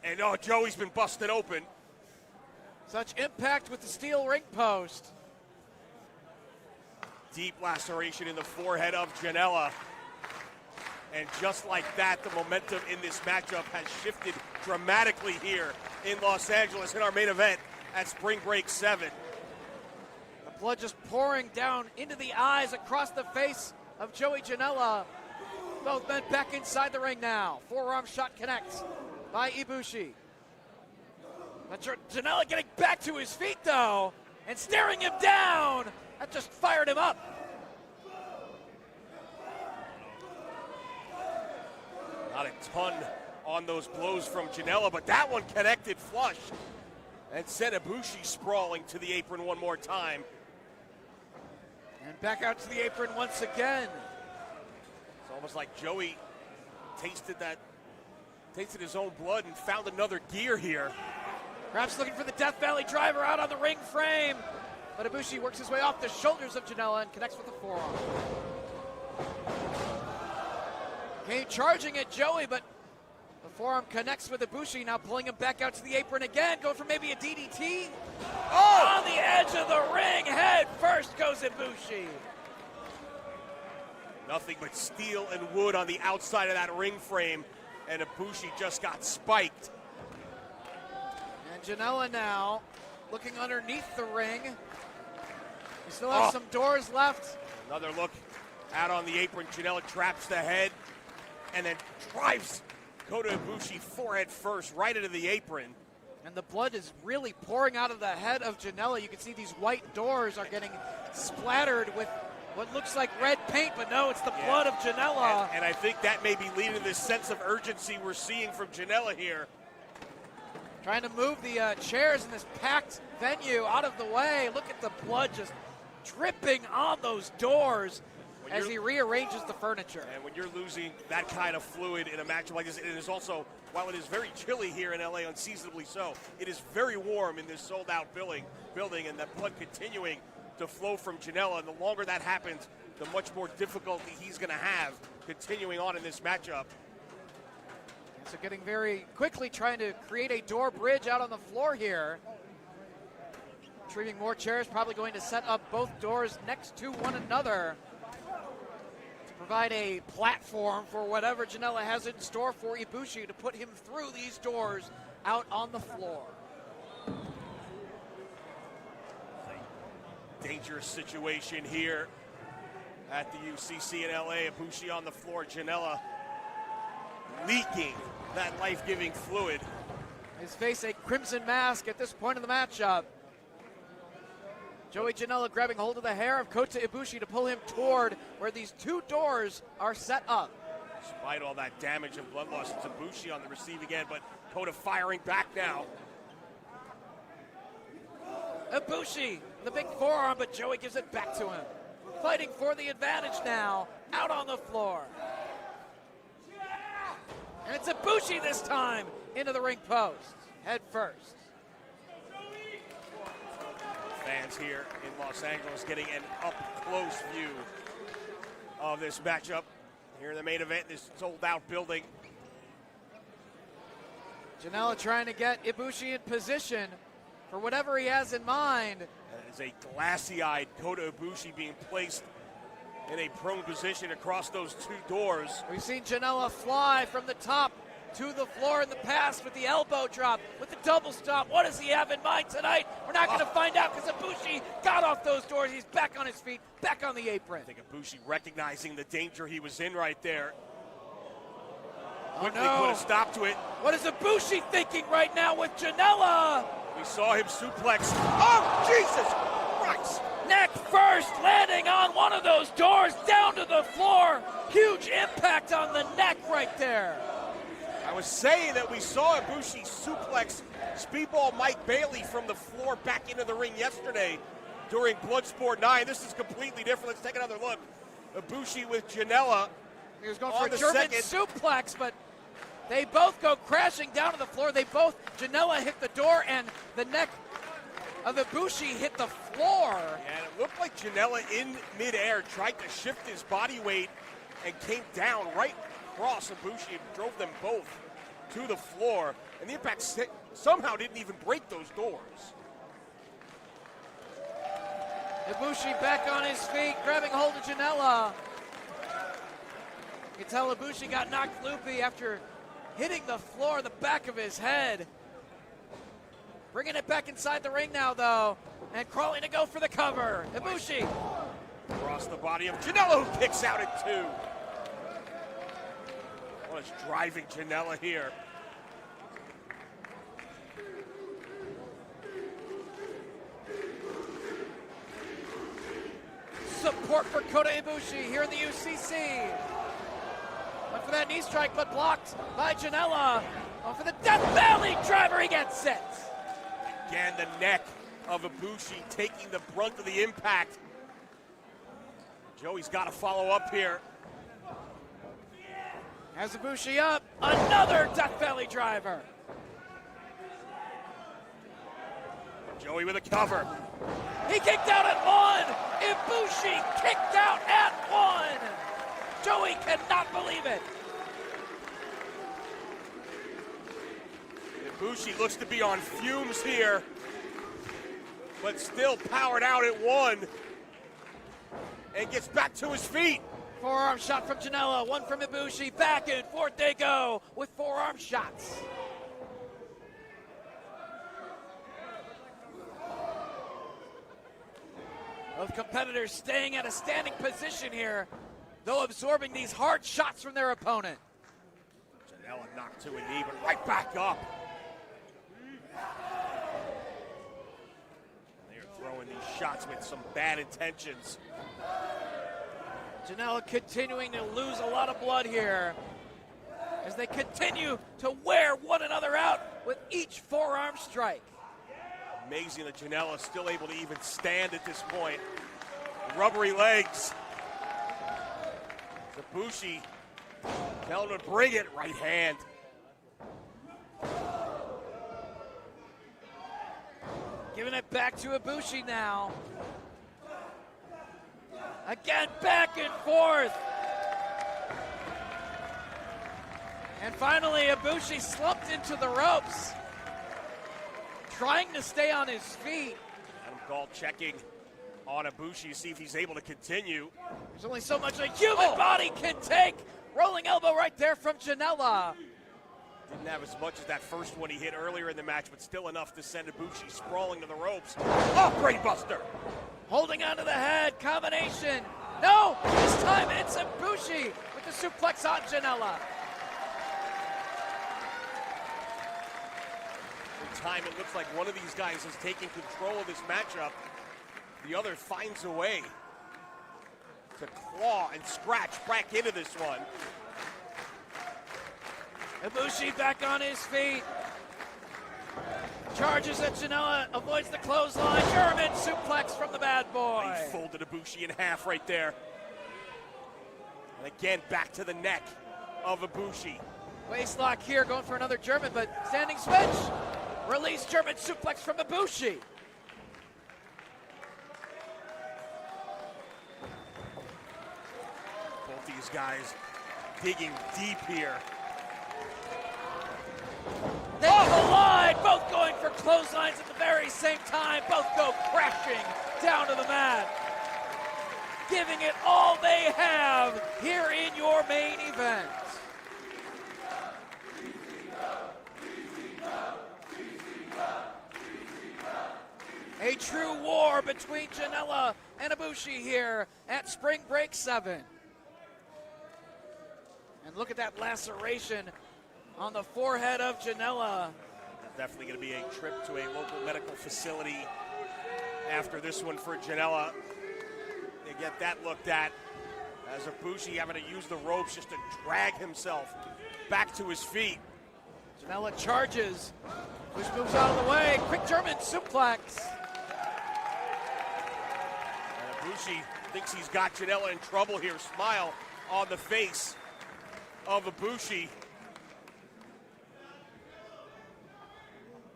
And oh, Joey's been busted open. Such impact with the steel ring post. Deep laceration in the forehead of Janela. And just like that, the momentum in this matchup has shifted dramatically here in Los Angeles in our main event at Spring Break 7. The blood just pouring down into the eyes, across the face of Joey Janela. Both men back inside the ring now. Forearm shot connects by Ibushi. But Janela getting back to his feet though, and staring him down. That just fired him up. Not a ton on those blows from Janela, but that one connected flush and sent Ibushi sprawling to the apron one more time. And back out to the apron once again. It's almost like Joey tasted his own blood and found another gear here. Perhaps looking for the Death Valley driver out on the ring frame. But Ibushi works his way off the shoulders of Janela and connects with the forearm. Came charging at Joey, but the forearm connects with Ibushi, now pulling him back out to the apron again, going for maybe a DDT. Oh! On the edge of the ring, head first goes Ibushi. Nothing but steel and wood on the outside of that ring frame, and Ibushi just got spiked. And Janela now looking underneath the ring. We still have some doors left. Another look out on the apron. Janela traps the head and then drives Kota Ibushi forehead first right into the apron. And the blood is really pouring out of the head of Janela. You can see these white doors are getting splattered with what looks like red paint, but no, it's the blood of Janela. And I think that may be leading to this sense of urgency we're seeing from Janela here. Trying to move the chairs in this packed venue out of the way. Look at the blood just dripping on those doors as he rearranges the furniture. And when you're losing that kind of fluid in a matchup like this, it is also, while it is very chilly here in LA, unseasonably so, it is very warm in this sold-out building, and that blood continuing to flow from Janela. And the longer that happens, the much more difficulty he's going to have continuing on in this matchup. So getting very quickly trying to create a door bridge out on the floor here. Retrieving more chairs, probably going to set up both doors next to one another to provide a platform for whatever Janela has in store for Ibushi to put him through these doors out on the floor. Dangerous situation here at the UCC in LA. Ibushi on the floor, Janela leaking that life-giving fluid. His face a crimson mask at this point in the matchup. Joey Janela grabbing hold of the hair of Kota Ibushi to pull him toward where these two doors are set up. Despite all that damage and blood loss, it's Ibushi on the receiving end, but Kota firing back now. Ibushi, the big forearm, but Joey gives it back to him. Fighting for the advantage now, out on the floor. And it's Ibushi this time into the ring post, head first. Fans here in Los Angeles getting an up-close view of this matchup here in the main event, this sold-out building. Janela trying to get Ibushi in position for whatever he has in mind. That is a glassy-eyed Kota Ibushi being placed in a prone position across those two doors. We've seen Janela fly from the top to the floor in the past with the elbow drop, with the double stomp. What does he have in mind tonight? We're not going to find out because Ibushi got off those doors. He's back on his feet, back on the apron. I think Ibushi recognizing the danger he was in right there. Oh, Quickly no. put a stop to it. What is Ibushi thinking right now with Janela? We saw him suplex. Oh, Jesus Christ! Neck first, landing on one of those doors, down to the floor. Huge impact on the neck right there. I was saying that we saw Ibushi suplex Speedball Mike Bailey from the floor back into the ring yesterday during Bloodsport 9. This is completely different. Let's take another look. Ibushi with Janela. He was going for a German suplex, but they both go crashing down to the floor. Janela hit the door, and the neck of Ibushi hit the floor. And it looked like Janela in midair tried to shift his body weight and came down right across Ibushi and drove them both to the floor. And the impact somehow didn't even break those doors. Ibushi back on his feet, grabbing hold of Janela. You can tell Ibushi got knocked loopy after hitting the floor, the back of his head. Bringing it back inside the ring now, though, and crawling to go for the cover. Ibushi. Across the body of Janela, who kicks out at 2. What is driving Janela here? Support for Kota Ibushi here in the UCC. Went for that knee strike, but blocked by Janela. Went for the Death Valley driver, he gets it. Again, the neck of Ibushi taking the brunt of the impact. Joey's got to follow up here. Has Ibushi up, another Death Valley driver. Joey with a cover. He kicked out at 1. Ibushi kicked out at 1. Joey cannot believe it. Ibushi looks to be on fumes here, but still powered out at 1 and gets back to his feet. Forearm shot from Janela, one from Ibushi. Back and forth they go with forearm shots. Both competitors staying at a standing position here, though absorbing these hard shots from their opponent. Janela knocked to a knee, but right back up. They're throwing these shots with some bad intentions. Janela continuing to lose a lot of blood here as they continue to wear one another out with each forearm strike. Amazing that Janela is still able to even stand at this point. Rubbery legs. Ibushi telling him to bring it, right hand. Giving it back to Ibushi now. Again, back and forth. And finally, Ibushi slumped into the ropes, trying to stay on his feet. Adam Galt checking on Ibushi to see if he's able to continue. There's only so much a human body can take. Rolling elbow right there from Janela. Didn't have as much as that first one he hit earlier in the match, but still enough to send Ibushi sprawling to the ropes. Oh, great buster. Holding onto the head, combination. No, this time it's Ibushi with the suplex on Janela. In time, it looks like one of these guys is taking control of this matchup. The other finds a way to claw and scratch back into this one. Ibushi back on his feet. Charges at Janela, avoids the clothesline. German suplex from the bad boy. He folded Ibushi in half right there. And again, back to the neck of Ibushi. Waistlock here, going for another German, but standing switch. Release German suplex from Ibushi. Both these guys digging deep here. They collide, both going for clotheslines at the very same time. Both go crashing down to the mat. Giving it all they have here in your main event. A true war between Janela and Ibushi here at Spring Break 7. And look at that laceration on the forehead of Janela. Definitely going to be a trip to a local medical facility after this one for Janela. They get that looked at as Ibushi having to use the ropes just to drag himself back to his feet. Janela charges, which moves out of the way. Quick German suplex. And Ibushi thinks he's got Janela in trouble here. Smile on the face of Ibushi.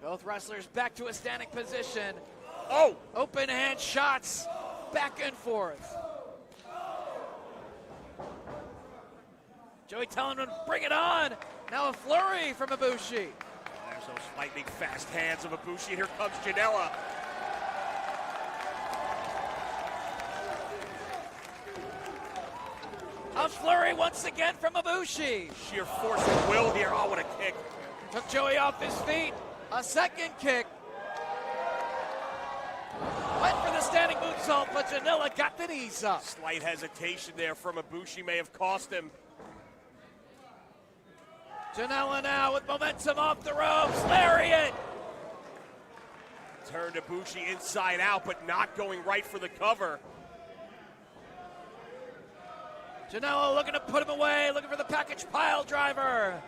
Both wrestlers back to a standing position. Oh! Open hand shots back and forth. Joey telling him to bring it on. Now a flurry from Ibushi. There's those lightning fast hands of Ibushi. Here comes Janela. A flurry once again from Ibushi. Sheer force of will here. Oh, what a kick. Took Joey off his feet. A second kick. Went for the standing moonsault, but Janela got the knees up. Slight hesitation there from Ibushi may have cost him. Janela now with momentum off the ropes. Lariat. Turned Ibushi inside out, but not going right for the cover. Janela looking to put him away, looking for the package pile driver.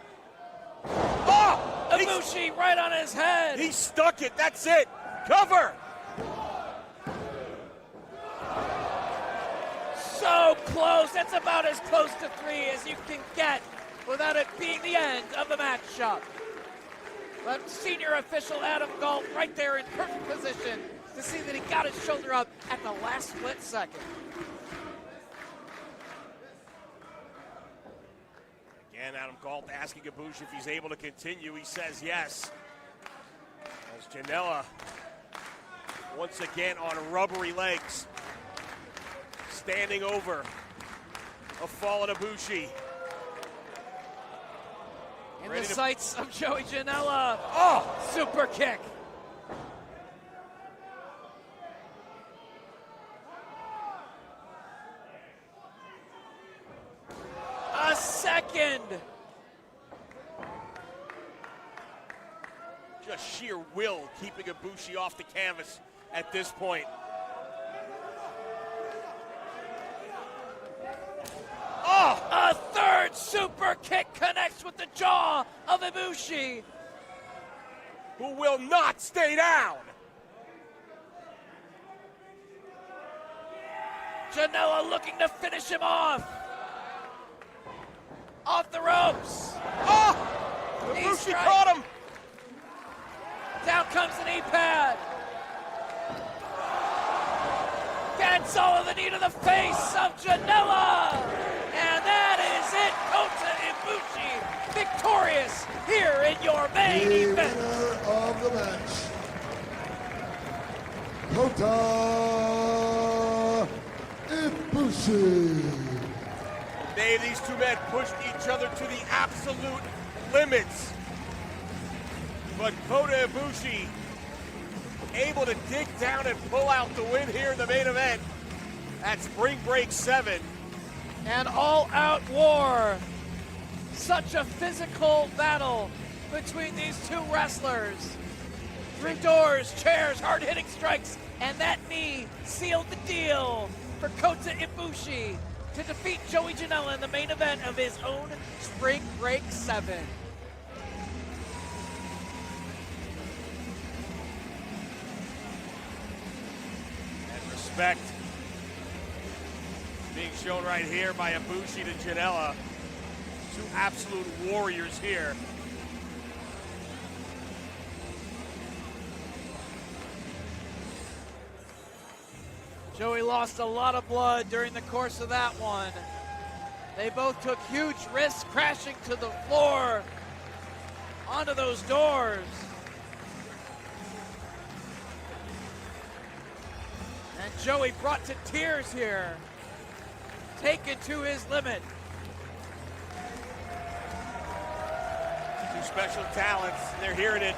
Oh! Ibushi right on his head. He stuck it. That's it. Cover. So close. That's about as close to 3 as you can get without it being the end of the matchup. But senior official Adam Galt right there in perfect position to see that he got his shoulder up at the last split second. Again, Adam Galt asking Ibushi if he's able to continue. He says yes. As Janela once again on rubbery legs, standing over a fallen Ibushi. In the sights of Joey Janela. Oh! Super kick. second. Just sheer will keeping Ibushi off the canvas at this point. Oh! A third super kick connects with the jaw of Ibushi. Who will not stay down. Janela looking to finish him off. Off the ropes. Oh! Knee Ibushi strike. caught him. Down comes the knee pad. Gets all of the knee to the face of Janela. And that is it. Kota Ibushi victorious here in your main The event. winner of the match, Kota Ibushi. Dave, these two men pushed each other to the absolute limits. But Kota Ibushi able to dig down and pull out the win here in the main event at Spring Break 7. An all-out war. Such a physical battle between these two wrestlers. Through doors, chairs, hard-hitting strikes, and that knee sealed the deal for Kota Ibushi to defeat Joey Janela in the main event of his own Spring Break 7. And respect being shown right here by Ibushi to Janela. Two absolute warriors here. Joey lost a lot of blood during the course of that one. They both took huge risks crashing to the floor onto those doors. And Joey brought to tears here, taken to his limit. Two special talents, and they're hearing it.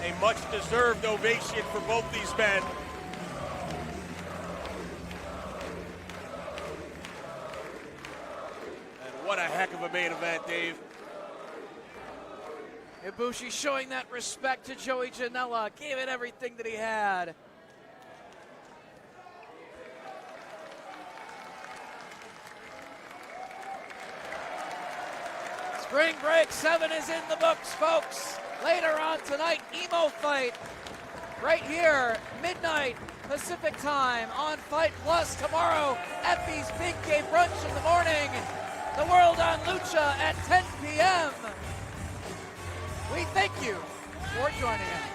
A much-deserved ovation for both these men. And what a heck of a main event, Dave. Ibushi showing that respect to Joey Janela, gave it everything that he had. Spring Break 7 is in the books, folks. Later on tonight, Emo Fight. Right here, midnight Pacific time on Fight Plus. Tomorrow, EFFY's Big Game Brunch in the morning. The World on Lucha at 10 p.m. We thank you for joining us.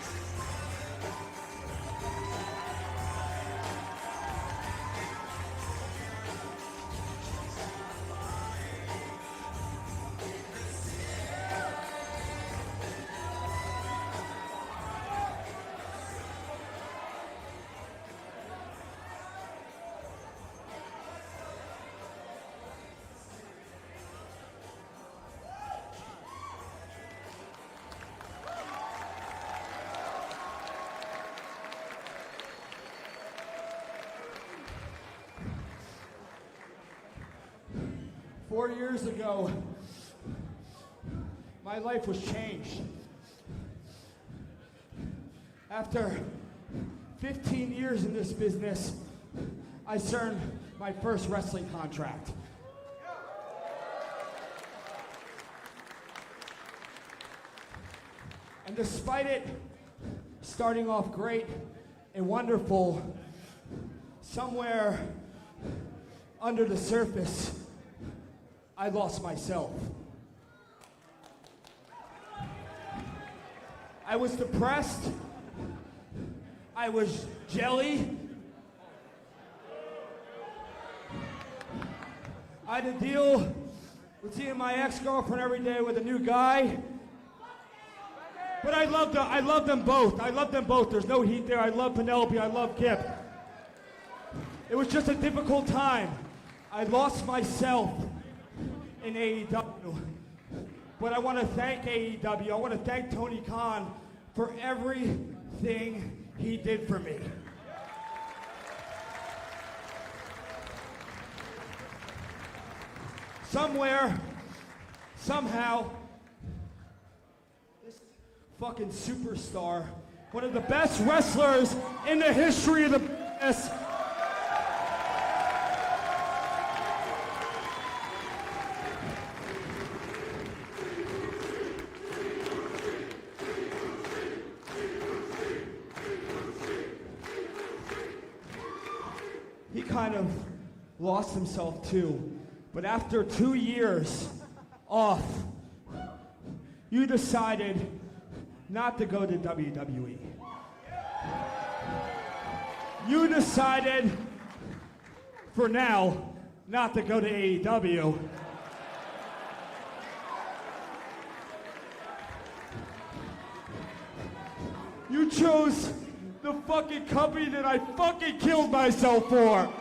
Four years ago, my life was changed. After 15 years in this business, I signed my first wrestling contract. And despite it starting off great and wonderful, somewhere under the surface, I lost myself. I was depressed. I was jelly. I had to deal with seeing my ex-girlfriend every day with a new guy. But I loved them both. I loved them both. There's no heat there. I love Penelope. I love Kip. It was just a difficult time. I lost myself in AEW. But I want to thank AEW. I want to thank Tony Khan for everything he did for me. somewhere, somehow, this fucking superstar, one of the best wrestlers in the history of the business, he kind of lost himself too. But after 2 years off, you decided not to go to WWE. You decided, for now, not to go to AEW. You chose the fucking company that I fucking killed myself for.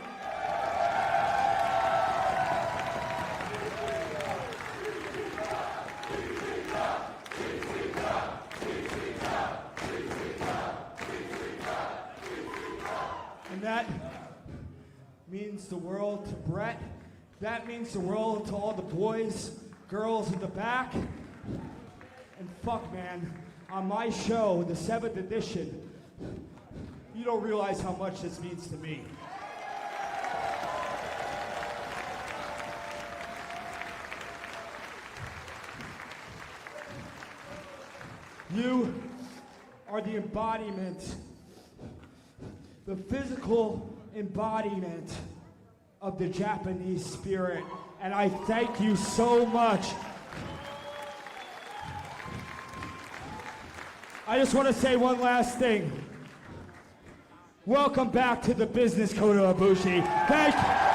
And that means the world to Brett. That means the world to all the boys, girls in the back. And fuck, man, on my show, the 7th edition, you don't realize how much this means to me. You are the embodiment, the physical embodiment of the Japanese spirit, and I thank you so much. I just want to say one last thing. Welcome back to the business, Kota Ibushi. Thank you.